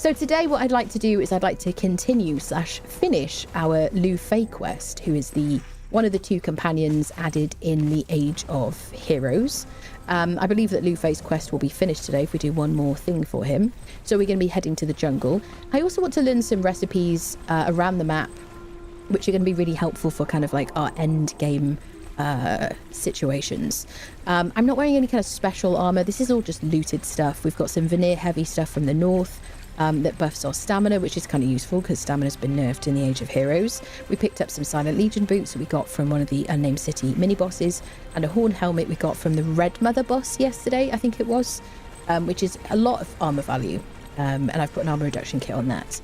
So today what I'd like to do is I'd like to continue / finish our Lufay quest, who is one of the 2 companions added in the Age of Heroes. I believe that Lufay's quest will be finished today if we do one more thing for him. So we're going to be heading to the jungle. I also want to learn some recipes around the map, which are going to be really helpful for kind of like our end game situations. I'm not wearing any kind of special armor. This is all just looted stuff. We've got some veneer heavy stuff from the north. That buffs our stamina, which is kind of useful because stamina's been nerfed in the Age of Heroes. We picked up some Silent Legion boots that we got from one of the Unnamed City mini-bosses, and a horn helmet we got from the Red Mother boss yesterday, I think it was, which is a lot of armor value, and I've put an armor reduction kit on that.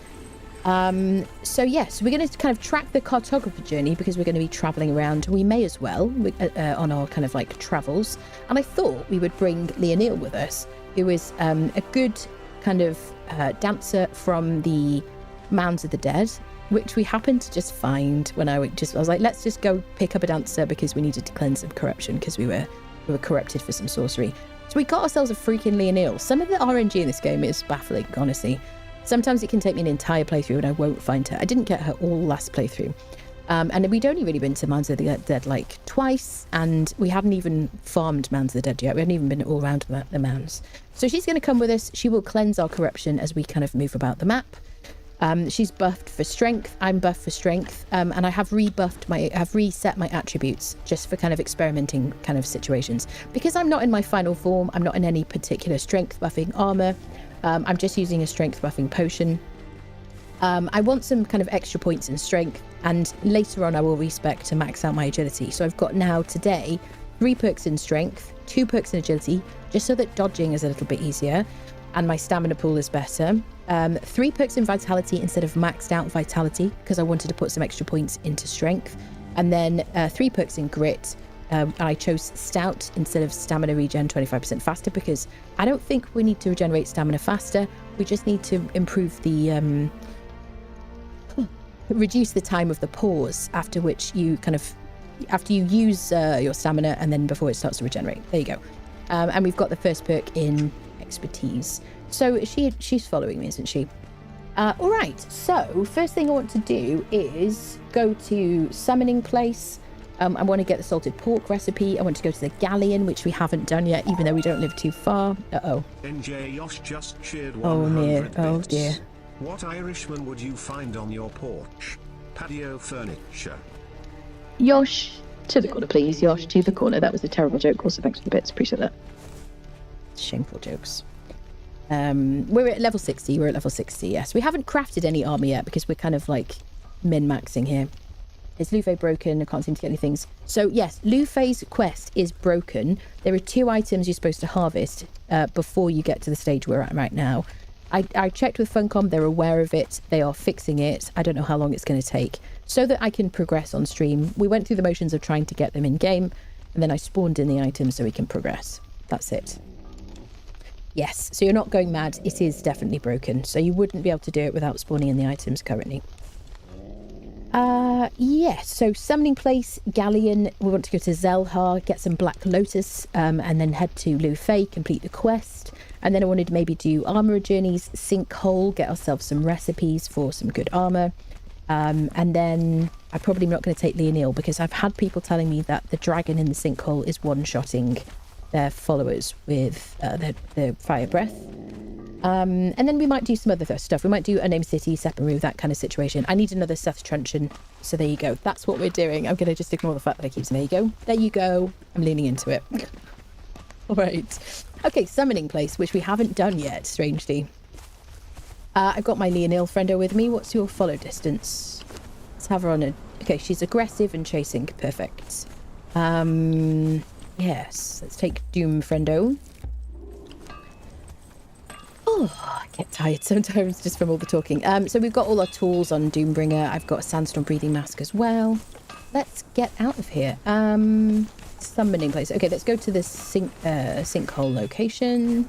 So yes, we're going to kind of track the cartographer journey because we're going to be traveling around. We may as well on our kind of like travels, and I thought we would bring Leonil with us, who is a good kind of dancer from the Mounds of the Dead, which we happened to just find when I was like, let's just go pick up a dancer because we needed to cleanse some corruption because we were corrupted for some sorcery. So we got ourselves a freaking Leonil. Some of the RNG in this game is baffling, honestly. Sometimes it can take me an entire playthrough and I won't find her. I didn't get her all last playthrough. And we'd only really been to Mounds of the Dead like twice, and we hadn't even farmed Mounds of the Dead yet. We hadn't even been all around the Mounds. So she's going to come with us. She will cleanse our corruption as we kind of move about the map. She's buffed for strength. I'm buffed for strength. And I have reset my attributes just for kind of experimenting kind of situations. Because I'm not in my final form, I'm not in any particular strength buffing armor. I'm just using a strength buffing potion. I want some kind of extra points in strength, and later on I will respec to max out my agility. So I've got now today 3 perks in strength, 2 perks in agility, just so that dodging is a little bit easier and my stamina pool is better. 3 perks in vitality instead of maxed out vitality because I wanted to put some extra points into strength, and then 3 perks in grit. I chose stout instead of stamina regen 25% faster because I don't think we need to regenerate stamina faster. We just need to improve the reduce the time of the pause after which you after you use your stamina and then before it starts to regenerate. There you go. And we've got the first perk in expertise. So she's following me, isn't she? All right. So first thing I want to do is go to summoning place. I want to get the salted pork recipe. I want to go to the galleon, which we haven't done yet, even though we don't live too far. Uh-oh. NJ Yosh just shared 100 Oh, dear. bits. Oh, dear. What Irishman would you find on your porch? Patio furniture. Yosh, to the corner, please. Yosh, to the corner. That was a terrible joke. Also, thanks for the bits. Appreciate that. Shameful jokes. We're at level 60. We're at level 60, yes. We haven't crafted any armor yet because we're kind of like min-maxing here. Is Lufay broken? I can't seem to get any things. So yes, Lufay's quest is broken. There are 2 items you're supposed to harvest before you get to the stage we're at right now. I checked with Funcom. They're aware of it. They are fixing it. I don't know how long it's going to take so that I can progress on stream. We went through the motions of trying to get them in game, and then I spawned in the items so we can progress. That's it. Yes, so you're not going mad. It is definitely broken. So you wouldn't be able to do it without spawning in the items currently. Yes, so summoning place, galleon. We want to go to Zelhar, get some Black Lotus, and then head to Lufay, complete the quest. And then I wanted to maybe do armor journeys, Sinkhole, get ourselves some recipes for some good armor. And then I'm probably not going to take Leonil because I've had people telling me that the dragon in the Sinkhole is one-shotting their followers with their fire breath. And then we might do some other stuff. We might do Unnamed City, Separu, that kind of situation. I need another Seth's Truncheon. So there you go. That's what we're doing. I'm going to just ignore the fact that I keep saying, there you go. There you go. I'm leaning into it. All right. Okay, summoning place, which we haven't done yet, strangely. I've got my Leonil friendo with me. What's your follow distance? Let's have her on a... Okay, she's aggressive and chasing. Perfect. Yes, let's take Doom friendo. Oh, I get tired sometimes just from all the talking. So we've got all our tools on Doombringer. I've got a sandstorm breathing mask as well. Let's get out of here. Summoning place. Okay, let's go to the sinkhole location.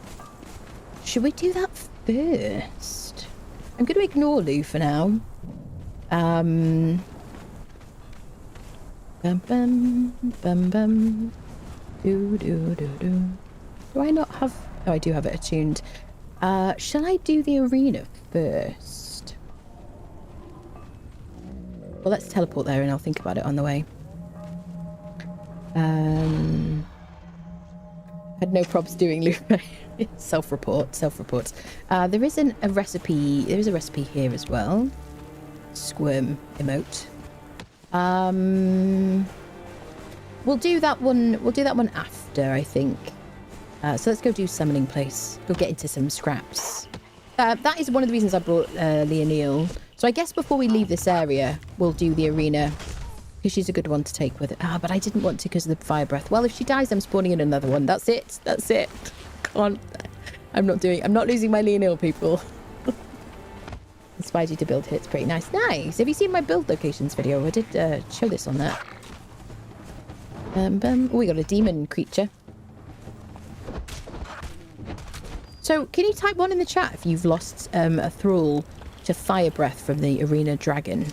Should we do that first? I'm going to ignore Lou for now. Bum bum bum bum. Do do do do. Do I not have? Oh, I do have it attuned. Shall I do the arena first? Well, let's teleport there and I'll think about it on the way. Had no props doing Lufay. Self-report. There isn't a recipe. There is a recipe here as well. Squirm emote. We'll do that one. We'll do that one after, I think. So let's go do summoning place. Go get into some scraps. That is one of the reasons I brought Leonil. So I guess before we leave this area, we'll do the arena. Because she's a good one to take with it. But I didn't want to because of the fire breath. Well, if she dies, I'm spawning in another one. That's it. Can't. I'm not losing my Leonil, people. Inspired you to build here. It's pretty nice. Nice. Have you seen my build locations video? I did show this on that. Oh, we got a demon creature. So, can you type one in the chat if you've lost a thrall to fire breath from the arena dragon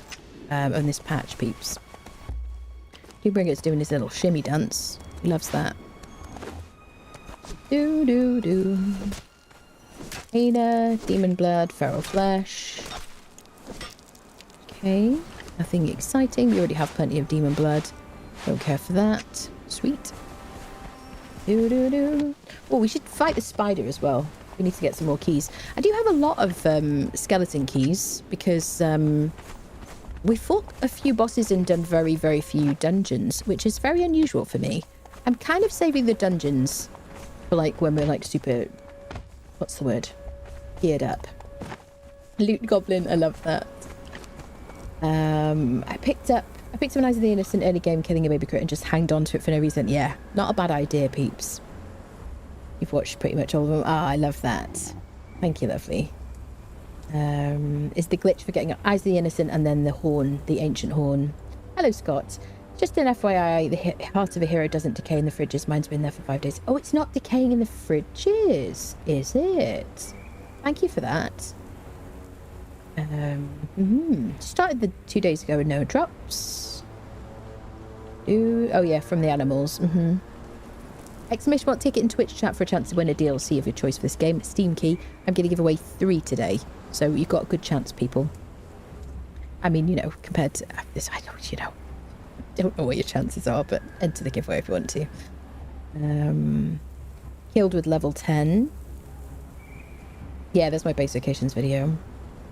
on this patch, peeps? Bringer's doing his little shimmy dance. He loves that. Do. Ada, demon blood, feral flesh. Okay, nothing exciting. We already have plenty of demon blood. Don't care for that. Sweet. Do. Oh, we should fight the spider as well. We need to get some more keys. I do have a lot of skeleton keys because we fought a few bosses and done very, very few dungeons, which is very unusual for me. I'm kind of saving the dungeons for like when we're like super, what's the word? Geared up. Loot goblin, I love that. I picked up an Eyes of the Innocent early game, killing a baby crit and just hanged on to it for no reason. Yeah, not a bad idea, peeps. You've watched pretty much all of them. I love that. Thank you, lovely. Is the glitch for getting Eyes of the Innocent and then the horn, the ancient horn. Hello, Scott. Just an FYI, the heart of a hero doesn't decay in the fridges. Mine's been there for 5 days. Oh, it's not decaying in the fridges, is it? Thank you for that. Started the 2 days ago with no drops. Oh yeah, from the animals. Exclamation mark ticket in Twitch chat for a chance to win a DLC of your choice for this game. Steam key. I'm going to give away 3 today. So you've got a good chance, people. I mean, you know, compared to this, I don't know what your chances are, but enter the giveaway if you want to. Killed with level 10. Yeah, there's my base locations video.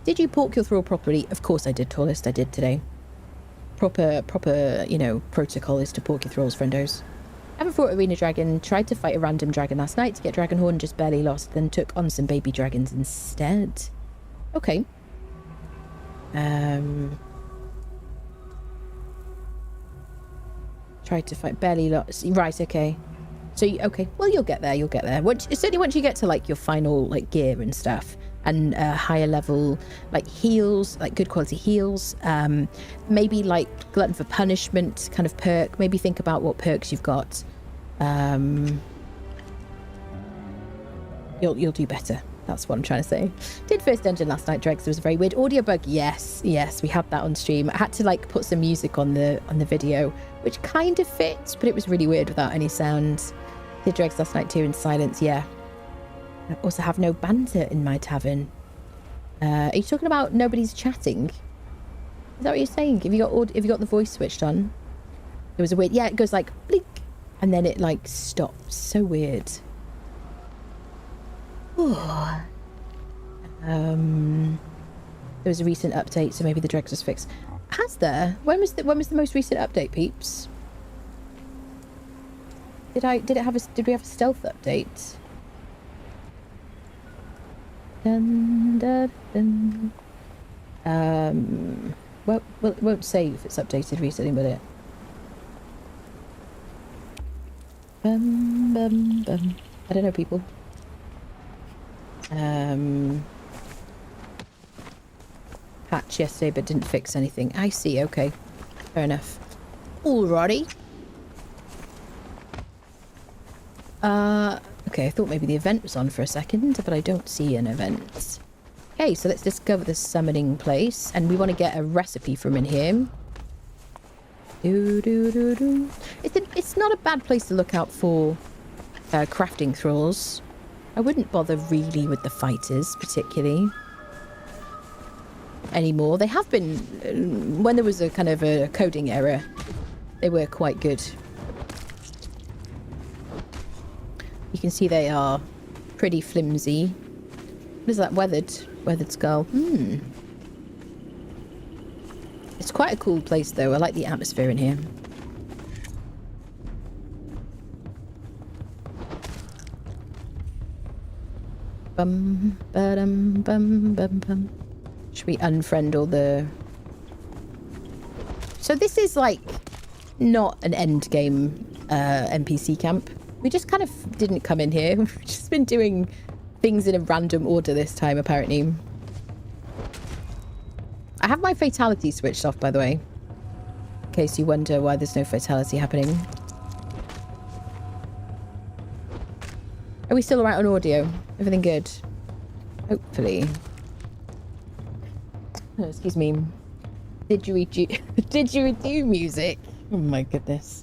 Did you pork your thrall properly? Of course I did, Tallest. I did today. Proper, you know, protocol is to pork your thralls, friendos. Haven't fought Arena Dragon. Tried to fight a random dragon last night to get Dragon Horn, just barely lost. Then took on some baby dragons instead. Okay. Tried to fight barely lost. Right, okay. So, okay. Well, you'll get there. Certainly once you get to, like, your final, like, gear and stuff. And higher level, like, heals, like, good quality heals. Maybe, like, Glutton for Punishment kind of perk. Maybe think about what perks you've got. You'll do better. That's what I'm trying to say. Did first dungeon last night, Dregs. There was a very weird audio bug. Yes, we had that on stream. I had to, like, put some music on the video, which kind of fits, but it was really weird without any sound. Did Dregs last night too in silence, yeah. I also have no banter in my tavern. Are you talking about nobody's chatting? Is that what you're saying? Have you got the voice switched on? There was a weird, yeah, it goes like blink and then it like stops. So weird. Oh. There was a recent update, so maybe the Dregs was fixed. Has there? When was the most recent update, peeps? Did we have a stealth update? Dun, dun, dun. Well, it won't say if it's updated recently, will it? Bum. I don't know, people. Patch yesterday, but didn't fix anything. I see. Okay, fair enough. Alrighty. Okay, I thought maybe the event was on for a second, but I don't see an event. Okay, so let's discover the summoning place, and we want to get a recipe from in here. It's not a bad place to look out for crafting thralls. I wouldn't bother really with the fighters, particularly. Anymore. They have been, when there was a kind of a coding error, they were quite good. You can see they are pretty flimsy. What is that? Weathered skull. It's quite a cool place though. I like the atmosphere in here. Bum ba-dum bum bum bum. Should we unfriend all the... So this is like not an end game NPC camp. We just kind of didn't come in here. We've just been doing things in a random order this time, apparently. I have my fatality switched off, by the way. In case you wonder why there's no fatality happening. Are we still alright on audio? Everything good? Hopefully. Oh, excuse me. Didgeridoo music? Oh my goodness.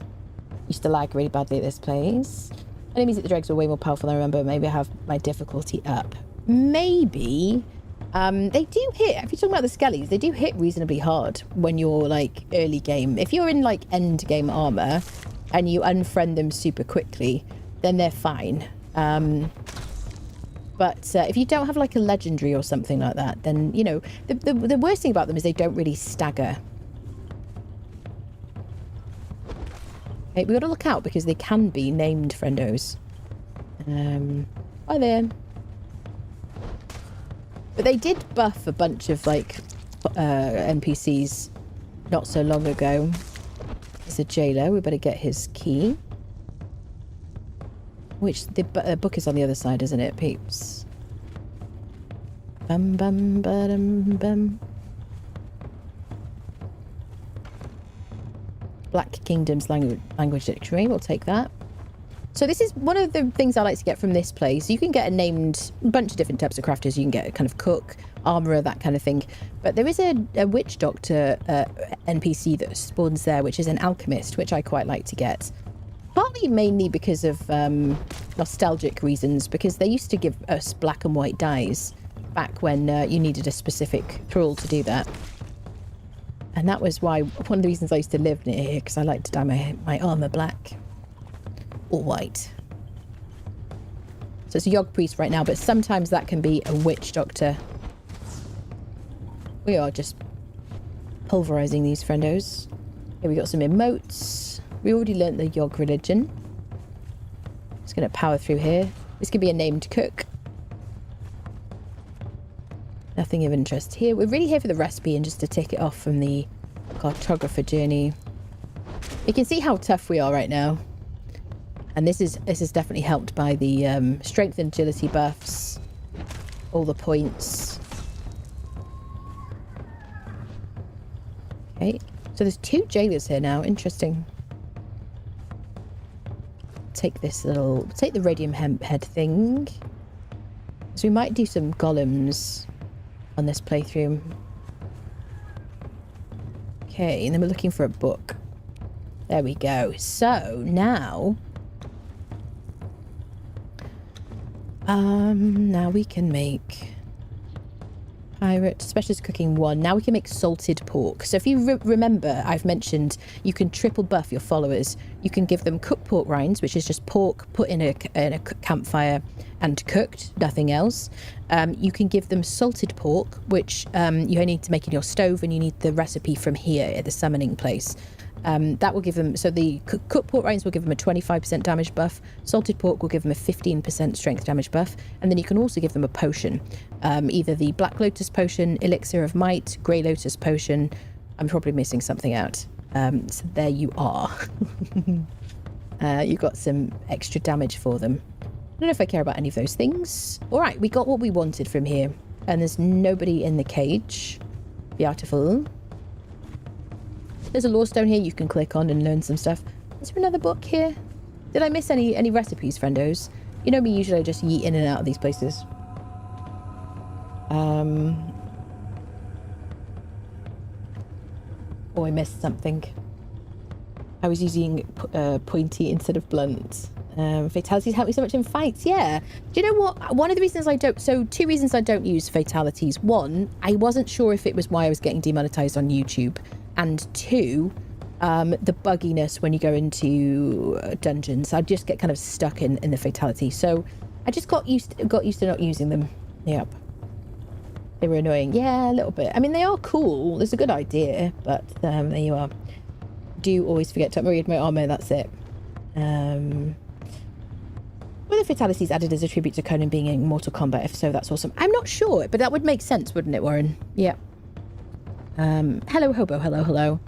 Used to lag really badly at this place. Enemies at the dregs were way more powerful than I remember. Maybe I have my difficulty up. Maybe. They do hit, if you're talking about the skellies, they do hit reasonably hard when you're like early game. If you're in like end game armor and you unfriend them super quickly, then they're fine. But if you don't have like a legendary or something like that, then, you know, the worst thing about them is they don't really stagger. Okay, we got to look out because they can be named friendos. Hi there. But they did buff a bunch of like NPCs not so long ago. There's a jailer. We better get his key. Which the book is on the other side, isn't it, peeps? Bum bum bum bum. Black Kingdom's language dictionary. We'll take that. So this is one of the things I like to get from this place. You can get a bunch of different types of crafters. You can get a kind of cook, armourer, that kind of thing. But there is a witch doctor NPC that spawns there, which is an alchemist, which I quite like to get. Partly mainly because of nostalgic reasons, because they used to give us black and white dyes back when you needed a specific thrall to do that. And that was why, one of the reasons I used to live near here, because I like to dye my armour black or white. So it's a Yogg priest right now, but sometimes that can be a witch doctor. We are just pulverising these friendos. Here we got some emotes. We already learnt the Yogg religion. Just going to power through here. This could be a named cook. Nothing of interest here. We're really here for the recipe and just to tick it off from the cartographer journey. You can see how tough we are right now. And this is definitely helped by the strength and agility buffs. All the points. Okay. So there's 2 jailers here now. Interesting. Take the radium hemp head thing. So we might do some golems on this playthrough. Okay, and then we're looking for a book. There we go. So now we can make pirate specialist cooking 1. Now we can make salted pork. So if you remember, I've mentioned you can triple buff your followers. You can give them cooked pork rinds, which is just pork put in a campfire and cooked, nothing else. You can give them salted pork, which you only need to make in your stove, and you need the recipe from here at the summoning place. That will give them, so the cooked pork rinds will give them a 25% damage buff. Salted pork will give them a 15% strength damage buff. And then you can also give them a potion. Either the Black Lotus potion, Elixir of Might, Grey Lotus potion. I'm probably missing something out. So there you are. You got some extra damage for them. I don't know if I care about any of those things. All right, we got what we wanted from here. And there's nobody in the cage. Beautiful. There's a lore stone here you can click on and learn some stuff. Is there another book here? Did I miss any recipes, friendos? You know me, usually I just yeet in and out of these places. Oh, I missed something. I was using pointy instead of blunt. Fatalities help me so much in fights. Yeah. Do you know what? One of the reasons I don't... So, two reasons I don't use fatalities. One, I wasn't sure if it was why I was getting demonetized on YouTube. And two, the bugginess when you go into dungeons. I just get kind of stuck in the fatality. So, I just got used to not using them. Yep. They were annoying. Yeah, a little bit. I mean, they are cool. It's a good idea. But there you are. Do always forget to upgrade my armor. That's it. Were the fatalities added as a tribute to Conan being in Mortal Kombat? If so, that's awesome. I'm not sure, but that would make sense, wouldn't it, Warren? Yeah. Hello, Hobo. Hello.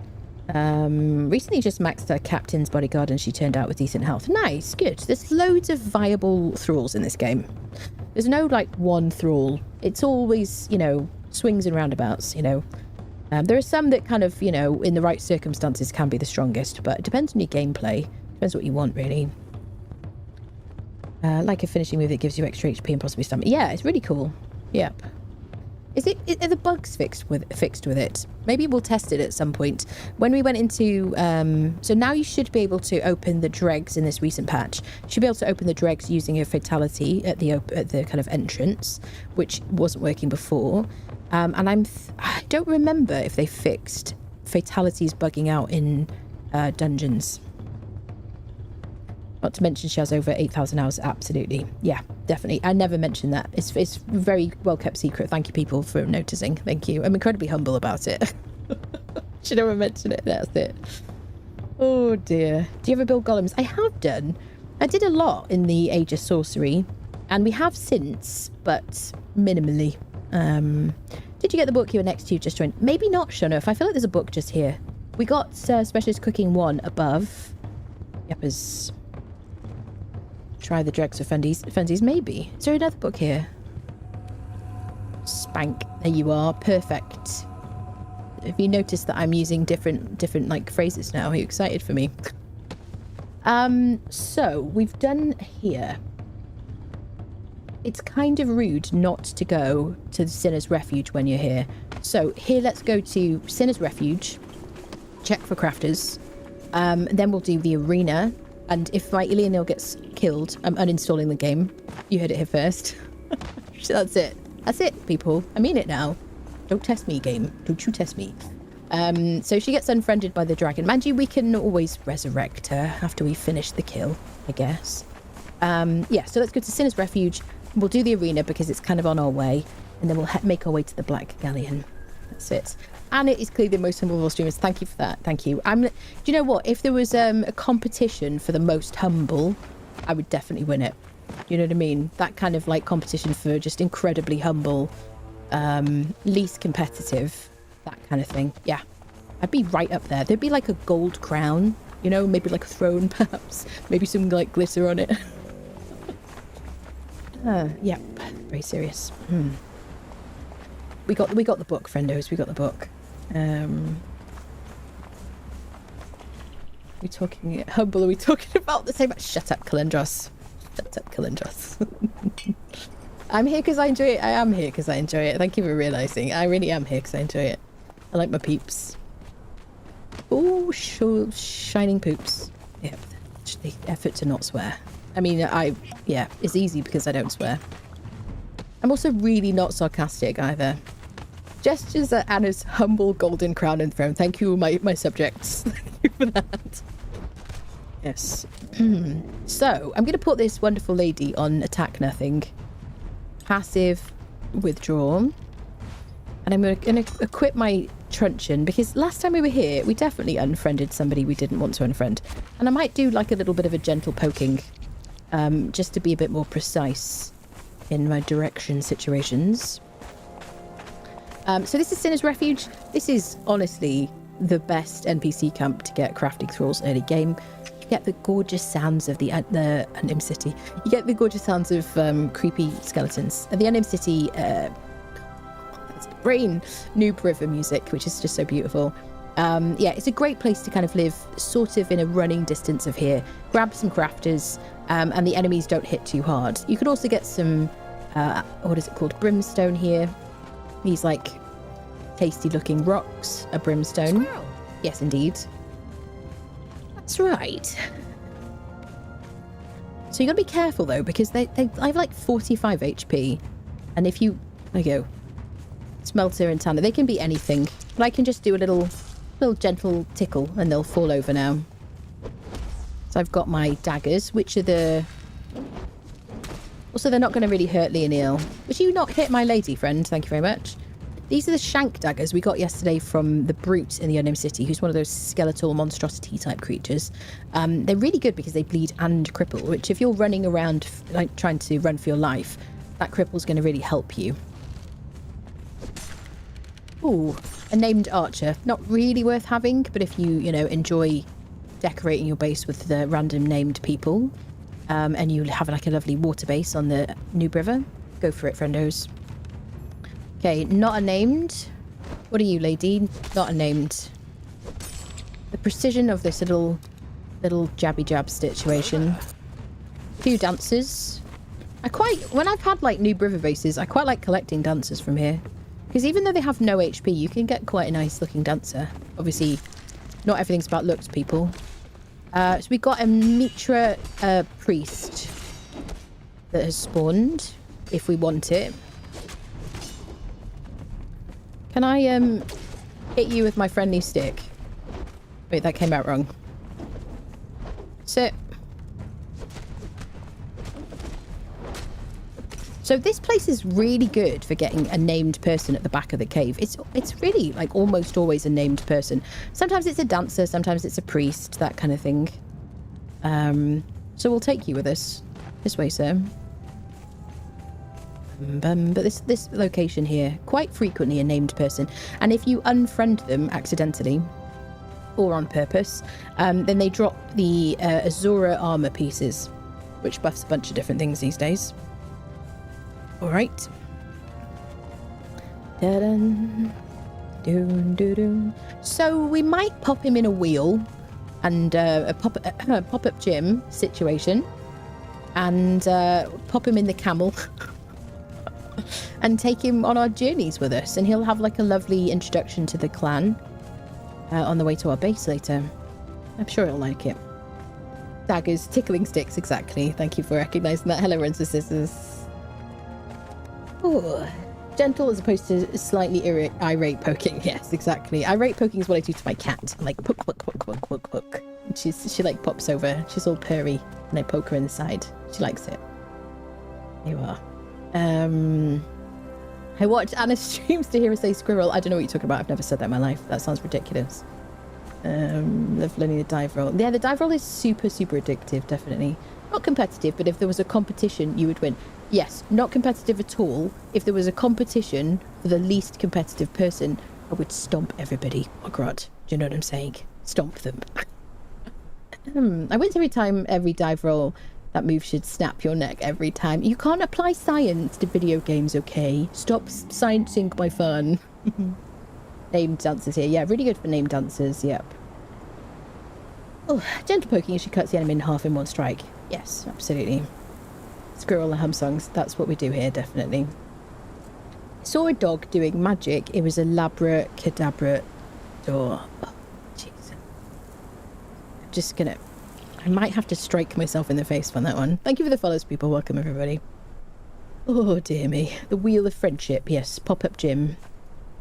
Recently just maxed her captain's bodyguard and she turned out with decent health. Nice, good. There's loads of viable thralls in this game. There's no, like, one thrall. It's always, you know, swings and roundabouts, you know. There are some that kind of, you know, in the right circumstances can be the strongest, but it depends on your gameplay. Depends what you want, really. Like a finishing move that gives you extra HP and possibly stamina. Yeah, it's really cool. Yep. Are the bugs fixed with it? Maybe we'll test it at some point. When we went into... so now you should be able to open the dregs in this recent patch. You should be able to open the dregs using a fatality at the kind of entrance, which wasn't working before. And I don't remember if they fixed fatalities bugging out in dungeons. Not to mention she has over 8,000 hours. Absolutely. Yeah, definitely. I never mentioned that. It's very well kept secret. Thank you, people, for noticing. Thank you. I'm incredibly humble about it. Should never mention it. That's it. Oh, dear. Do you ever build golems? I have done. I did a lot in the Age of Sorcery. And we have since, but minimally. Did you get the book you were next to just joined? Maybe not, Shunuf. I feel like there's a book just here. We got Specialist Cooking 1 above. Yepers. Try the dregs for funsies, maybe. Is there another book here? Spank. There you are. Perfect. Have you noticed that I'm using different like phrases now? Are you excited for me? So we've done here. It's kind of rude not to go to the Sinner's Refuge when you're here. So here, let's go to Sinner's Refuge. Check for crafters. Then we'll do the arena. And if my Ilianil gets killed, I'm uninstalling the game. You heard it here first. That's it. That's it, people. I mean it now. Don't test me, game. Don't you test me. So she gets unfriended by the dragon. Mind you, we can always resurrect her after we finish the kill, I guess. Yeah, so let's go to Sinner's Refuge. We'll do the arena because it's kind of on our way. And then we'll make our way to the Black Galleon. That's it. And it is clearly the most humble of all streamers. Thank you for that. Thank you. Do you know what? If there was a competition for the most humble, I would definitely win it. You know what I mean? That kind of like competition for just incredibly humble, least competitive, that kind of thing. Yeah. I'd be right up there. There'd be like a gold crown, you know, maybe like a throne perhaps. Maybe some like glitter on it. Yep. Very serious. We got the book, friendos. We got the book. We talking humble? Are we talking about the same? Shut up, Kalendros. Shut up, Kalendros. I'm here because I enjoy it. I am here because I enjoy it. Thank you for realizing. I really am here because I enjoy it. I like my peeps. Oh, shining poops. Yep. The effort to not swear. I mean, yeah, it's easy because I don't swear. I'm also really not sarcastic either. Gestures at Anna's humble golden crown and throne. Thank you, my subjects. Thank you for that. Yes. So, I'm going to put this wonderful lady on attack nothing. Passive, withdraw. And I'm going to equip my truncheon because last time we were here, we definitely unfriended somebody we didn't want to unfriend. And I might do like a little bit of a gentle poking just to be a bit more precise in my direction situations. So this is Sinner's Refuge. This is honestly the best NPC camp to get crafting thralls early game. You get the gorgeous sounds of the Unnamed City. You get the gorgeous sounds of creepy skeletons. And the Unnamed City, brain Noob River music, which is just so beautiful. Yeah, it's a great place to kind of live sort of in a running distance of here. Grab some crafters, and the enemies don't hit too hard. You could also get some, what is it called? Brimstone here. These like tasty looking rocks, a brimstone. Squirrel. Yes, indeed. That's right. So you got to be careful though, because they have like 45 HP, and if you, there you go, smelter and tanner, they can be anything. But I can just do a little gentle tickle, and they'll fall over now. So I've got my daggers, which are the. Also, they're not going to really hurt Leonil. Would you not hit my lady friend? Thank you very much. These are the shank daggers we got yesterday from the brute in the Unknown City, who's one of those skeletal monstrosity type creatures. They're really good because they bleed and cripple, which if you're running around like trying to run for your life, that cripple's going to really help you. Ooh, a named archer. Not really worth having, but if you enjoy decorating your base with the random named people, and you have like a lovely water base on the Noob River, go for it, friendos. Okay, not a named. What are you, lady? Not a named. The precision of this little jabby jab situation. Few dancers. When I've had like Noob River bases, I quite like collecting dancers from here. Because even though they have no HP, you can get quite a nice looking dancer. Obviously, not everything's about looks, people. So we got a Mitra priest that has spawned, if we want it. Can I hit you with my friendly stick? Wait, that came out wrong. Sit. So this place is really good for getting a named person at the back of the cave. It's really like almost always a named person. Sometimes it's a dancer, sometimes it's a priest, that kind of thing. So we'll take you with us. This way, sir. But this location here, quite frequently a named person. And if you unfriend them accidentally or on purpose, then they drop the Azura armor pieces, which buffs a bunch of different things these days. All right. Da-dun. Doo-doo-doo. So we might pop him in a wheel and a pop-up gym situation, and pop him in the camel and take him on our journeys with us, and he'll have like a lovely introduction to the clan on the way to our base later. I'm sure he'll like it. Daggers, tickling sticks, exactly. Thank you for recognizing that. Hello, Runs and Scissors. Oh, gentle as opposed to slightly irate poking. Yes, exactly. Irate poking is what I do to my cat. I'm like, poke, poke, poke, poke, poke, poke. And she like pops over. She's all purry, and I poke her in the side. She likes it. There you are. I watched Anna's streams to hear her say squirrel. I don't know what you're talking about. I've never said that in my life. That sounds ridiculous. Love learning the dive roll. Yeah, the dive roll is super, super addictive, definitely. Not competitive, but if there was a competition, you would win. Yes, not competitive at all. If there was a competition for the least competitive person, I would stomp everybody. Oh, God. Do you know what I'm saying? Stomp them. I wins every dive roll. That move should snap your neck every time. You can't apply science to video games, okay? Stop sciencing my fun. Named dancers here. Yeah, really good for named dancers. Yep. Oh, gentle poking as she cuts the enemy in half in one strike. Yes, absolutely. Squirrel and hum songs. That's what we do here, definitely. Saw a dog doing magic. It was a labra cadabra door. Oh, jeez. I'm just gonna... I might have to strike myself in the face on that one. Thank you for the follows, people. Welcome, everybody. Oh, dear me. The Wheel of Friendship. Yes, pop-up gym.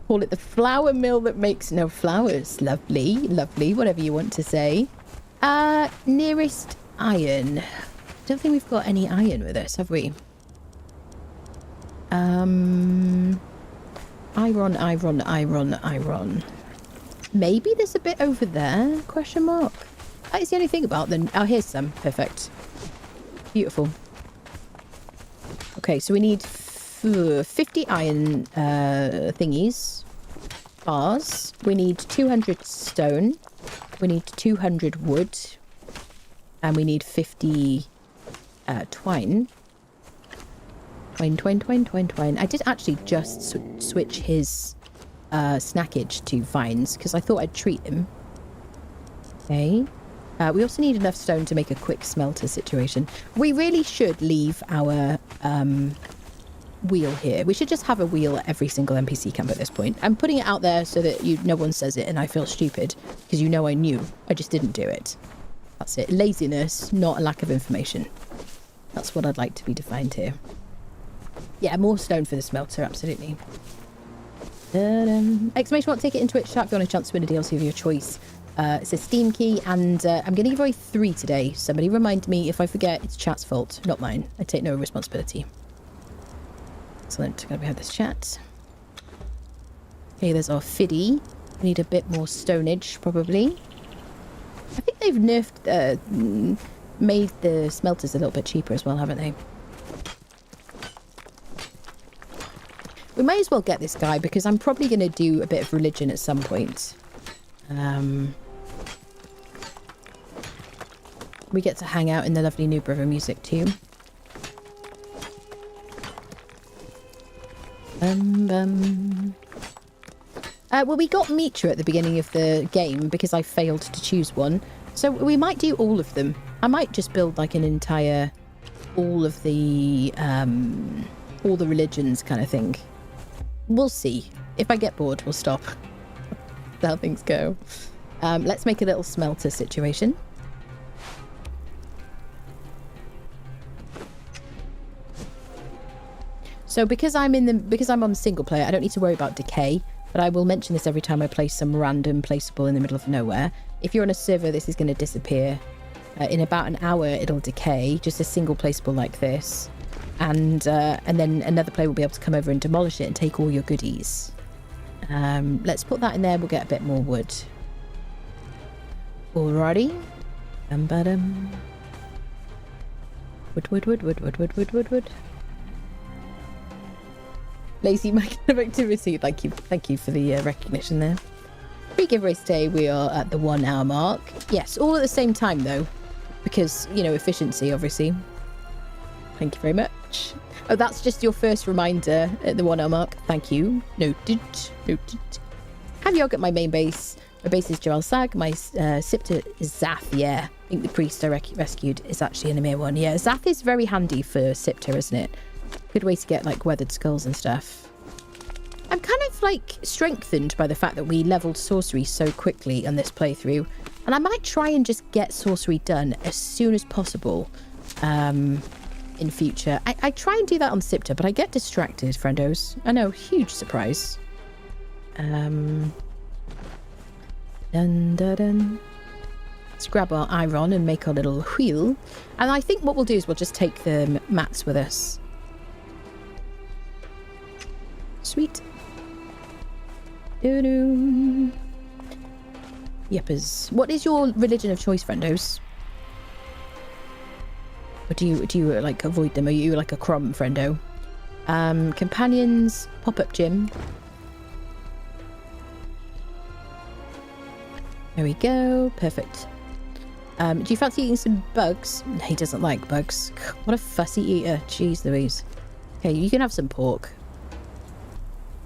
Call it the flour mill that makes no flowers. Lovely, lovely. Whatever you want to say. Nearest iron. Don't think we've got any iron with us, have we? Iron. Maybe there's a bit over there? Question mark. That is the only thing about them. Oh, here's some. Perfect. Beautiful. Okay, so we need 50 iron thingies. Bars. We need 200 stone. We need 200 wood. And we need 50 twine. Twine. I did actually just switch his snackage to vines because I thought I'd treat him. Okay. We also need enough stone to make a quick smelter situation. We really should leave our wheel here. We should just have a wheel at every single NPC camp at this point. I'm putting it out there so that no one says it and I feel stupid because I knew. I just didn't do it. That's it. Laziness, not a lack of information. That's what I'd like to be defined here. Yeah, more stone for the smelter, absolutely. Exclamation mark ticket in Twitch chat if you want a chance to win a DLC of your choice. It's a Steam key, and I'm going to give away 3 today. Somebody remind me. If I forget, it's chat's fault, not mine. I take no responsibility. Excellent. Gotta have this chat. Okay, there's our fiddy. We need a bit more stonage, probably. I think they've nerfed, made the smelters a little bit cheaper as well, haven't they? We may as well get this guy, because I'm probably going to do a bit of religion at some point. We get to hang out in the lovely New River music too. Well, we got Mitra at the beginning of the game because I failed to choose one. So we might do all of them. I might just build like an entire, all the religions kind of thing. We'll see. If I get bored, we'll stop. That's how things go. Let's make a little smelter situation. So because I'm on single player, I don't need to worry about decay, but I will mention this every time I place some random placeable in the middle of nowhere. If you're on a server, this is going to disappear. In about an hour, it'll decay, just a single placeable like this. And then another player will be able to come over and demolish it and take all your goodies. Let's put that in there, we'll get a bit more wood. Alrighty. Wood. Lazy my kind of activity. Thank you for the recognition there. 3 giveaways today. We are at the 1 hour mark. Yes, all at the same time though, because you know, efficiency obviously. Thank you very much. Oh, that's just your first reminder at the 1 hour mark. Thank you. Noted. Have yogurt at my main base. My base is Jamal Sag. My scepter is Zath. Yeah, I think the priest I rescued is actually an Emir one. Yeah, Zath is very handy for scepter, isn't it? Good way to get like weathered skulls and stuff. I'm kind of like strengthened by the fact that we leveled sorcery so quickly on this playthrough, and I might try and just get sorcery done as soon as possible in future. I try and do that on Sipta, but I get distracted, friendos. I know, huge surprise. Dun. Let's grab our iron and make our little wheel, and I think what we'll do is we'll just take the mats with us. Sweet. Doo-doo. Yepers. What is your religion of choice, friendos? Or do you like avoid them? Are you like a Crom friendo? Companions, pop-up gym. There we go. Perfect. Do you fancy eating some bugs? He doesn't like bugs. What a fussy eater. Jeez Louise. Okay, you can have some pork.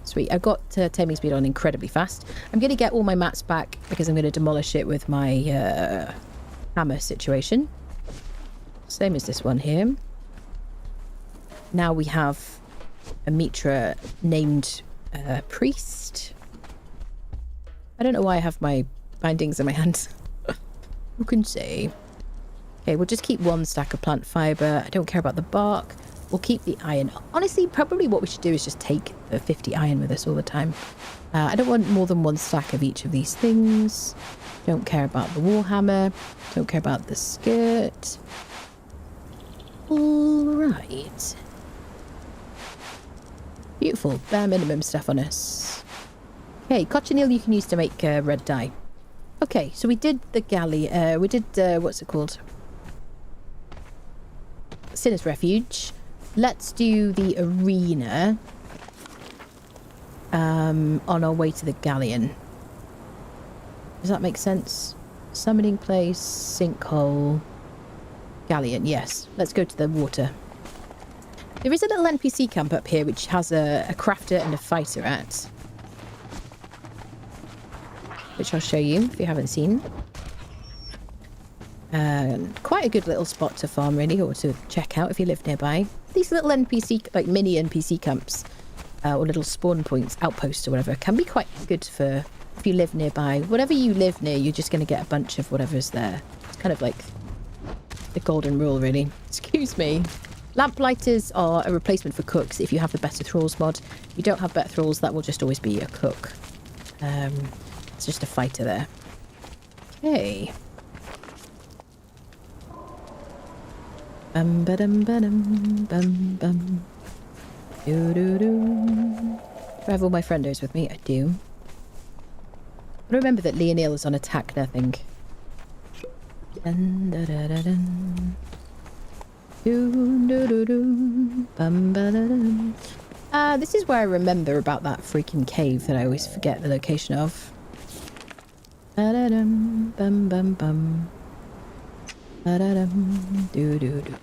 Sweet. I've got taming speed on incredibly fast. I'm going to get all my mats back because I'm going to demolish it with my hammer situation. Same as this one here. Now we have a Mitra named priest. I don't know why I have my bindings in my hands. Who can say? Okay, we'll just keep 1 stack of plant fibre. I don't care about the bark. We'll keep the iron. Honestly, probably what we should do is just take the 50 iron with us all the time. I don't want more than 1 stack of each of these things. Don't care about the warhammer. Don't care about the skirt. All right. Beautiful. Bare minimum stuff on us. Okay, cochineal you can use to make red dye. Okay, so we did the galleon. We did, what's it called? Sinner's Refuge. Let's do the arena on our way to the galleon. Does that make sense? Summoning place, sinkhole, galleon. Yes, let's go to the water. There is a little NPC camp up here which has a crafter and a fighter at, which I'll show you if you haven't seen. Quite a good little spot to farm really, or to check out if you live nearby. These little NPC, like mini NPC camps, or little spawn points, outposts or whatever, can be quite good for if you live nearby. Whatever you live near, you're just going to get a bunch of whatever's there. It's kind of like the golden rule, really. Excuse me. Lamplighters are a replacement for cooks if you have the better thralls mod. If you don't have better thralls, that will just always be a cook. It's just a fighter there. Okay. Bum ba dum ba dum bum bum. Do do do. Do I have all my friendos with me? I do. I remember that Leonil is on attack, I think. Dun, da, da, da, dun. Do, do, do, do. Bum, ba, da, dun. This is where I remember about that freaking cave that I always forget the location of. Ba, da, dum, bum, bum, bum. Ba, da, dum, do, do, do.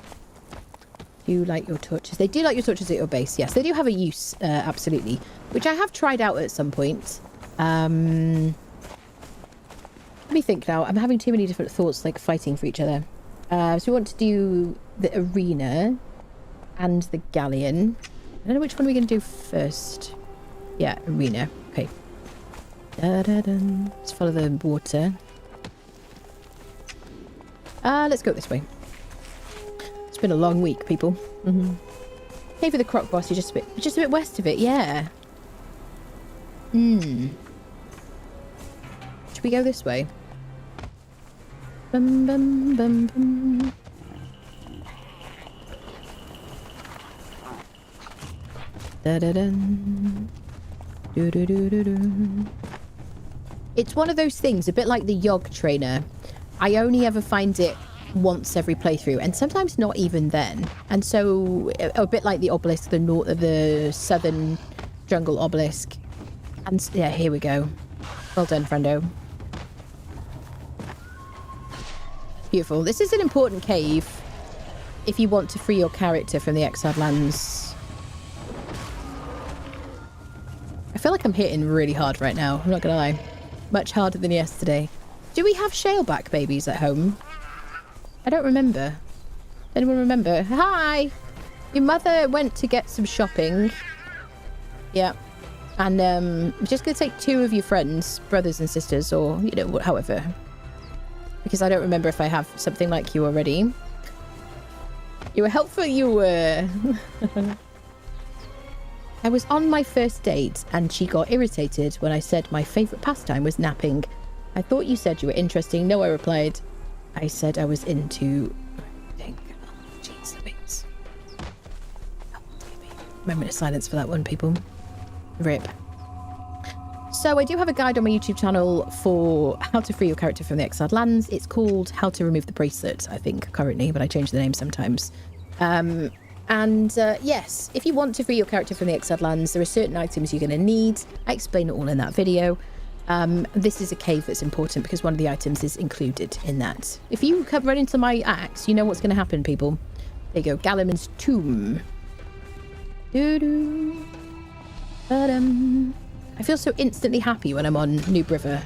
Do you like your torches? They do like your torches at your base, yes. They do have a use, absolutely. Which I have tried out at some point. Let me think now. I'm having too many different thoughts, like fighting for each other. So we want to do the arena and the galleon. I don't know which one we're going to do first. Yeah, arena. Okay. Da-da-dun. Let's follow the water. Let's go this way. It's been a long week, people. Cave of the Croc Boss, you're just a bit west of it, yeah. Should we go this way? Bum bum bum bum. Da da dun. Do do do do do. It's one of those things, a bit like the Yogg trainer. I only ever find it once every playthrough, and sometimes not even then. And so, a bit like the obelisk, the southern jungle obelisk. And yeah, here we go. Well done, friendo. Beautiful. This is an important cave if you want to free your character from the exiled lands. I feel like I'm hitting really hard right now. I'm not gonna lie. Much harder than yesterday. Do we have shaleback babies at home? I don't remember. Anyone remember? Hi! Your mother went to get some shopping. Yeah. And I'm just going to take 2 of your friends, brothers and sisters, or, you know, however. Because I don't remember if I have something like you already. You were helpful, you were. I was on my first date and she got irritated when I said my favourite pastime was napping. I thought you said you were interesting. No, I replied. I said I was into... Jeez, Louise. Moment of silence for that one, people. Rip. So I do have a guide on my YouTube channel for how to free your character from the exiled lands. It's called How to Remove the Bracelet, I think, currently, but I change the name sometimes. Yes, if you want to free your character from the exiled lands, there are certain items you're going to need. I explain it all in that video. This is a cave that's important because one of the items is included in that. If you run into my axe, you know what's going to happen, people. There you go, Galliman's tomb. Doo-doo. I feel so instantly happy when I'm on Noob River.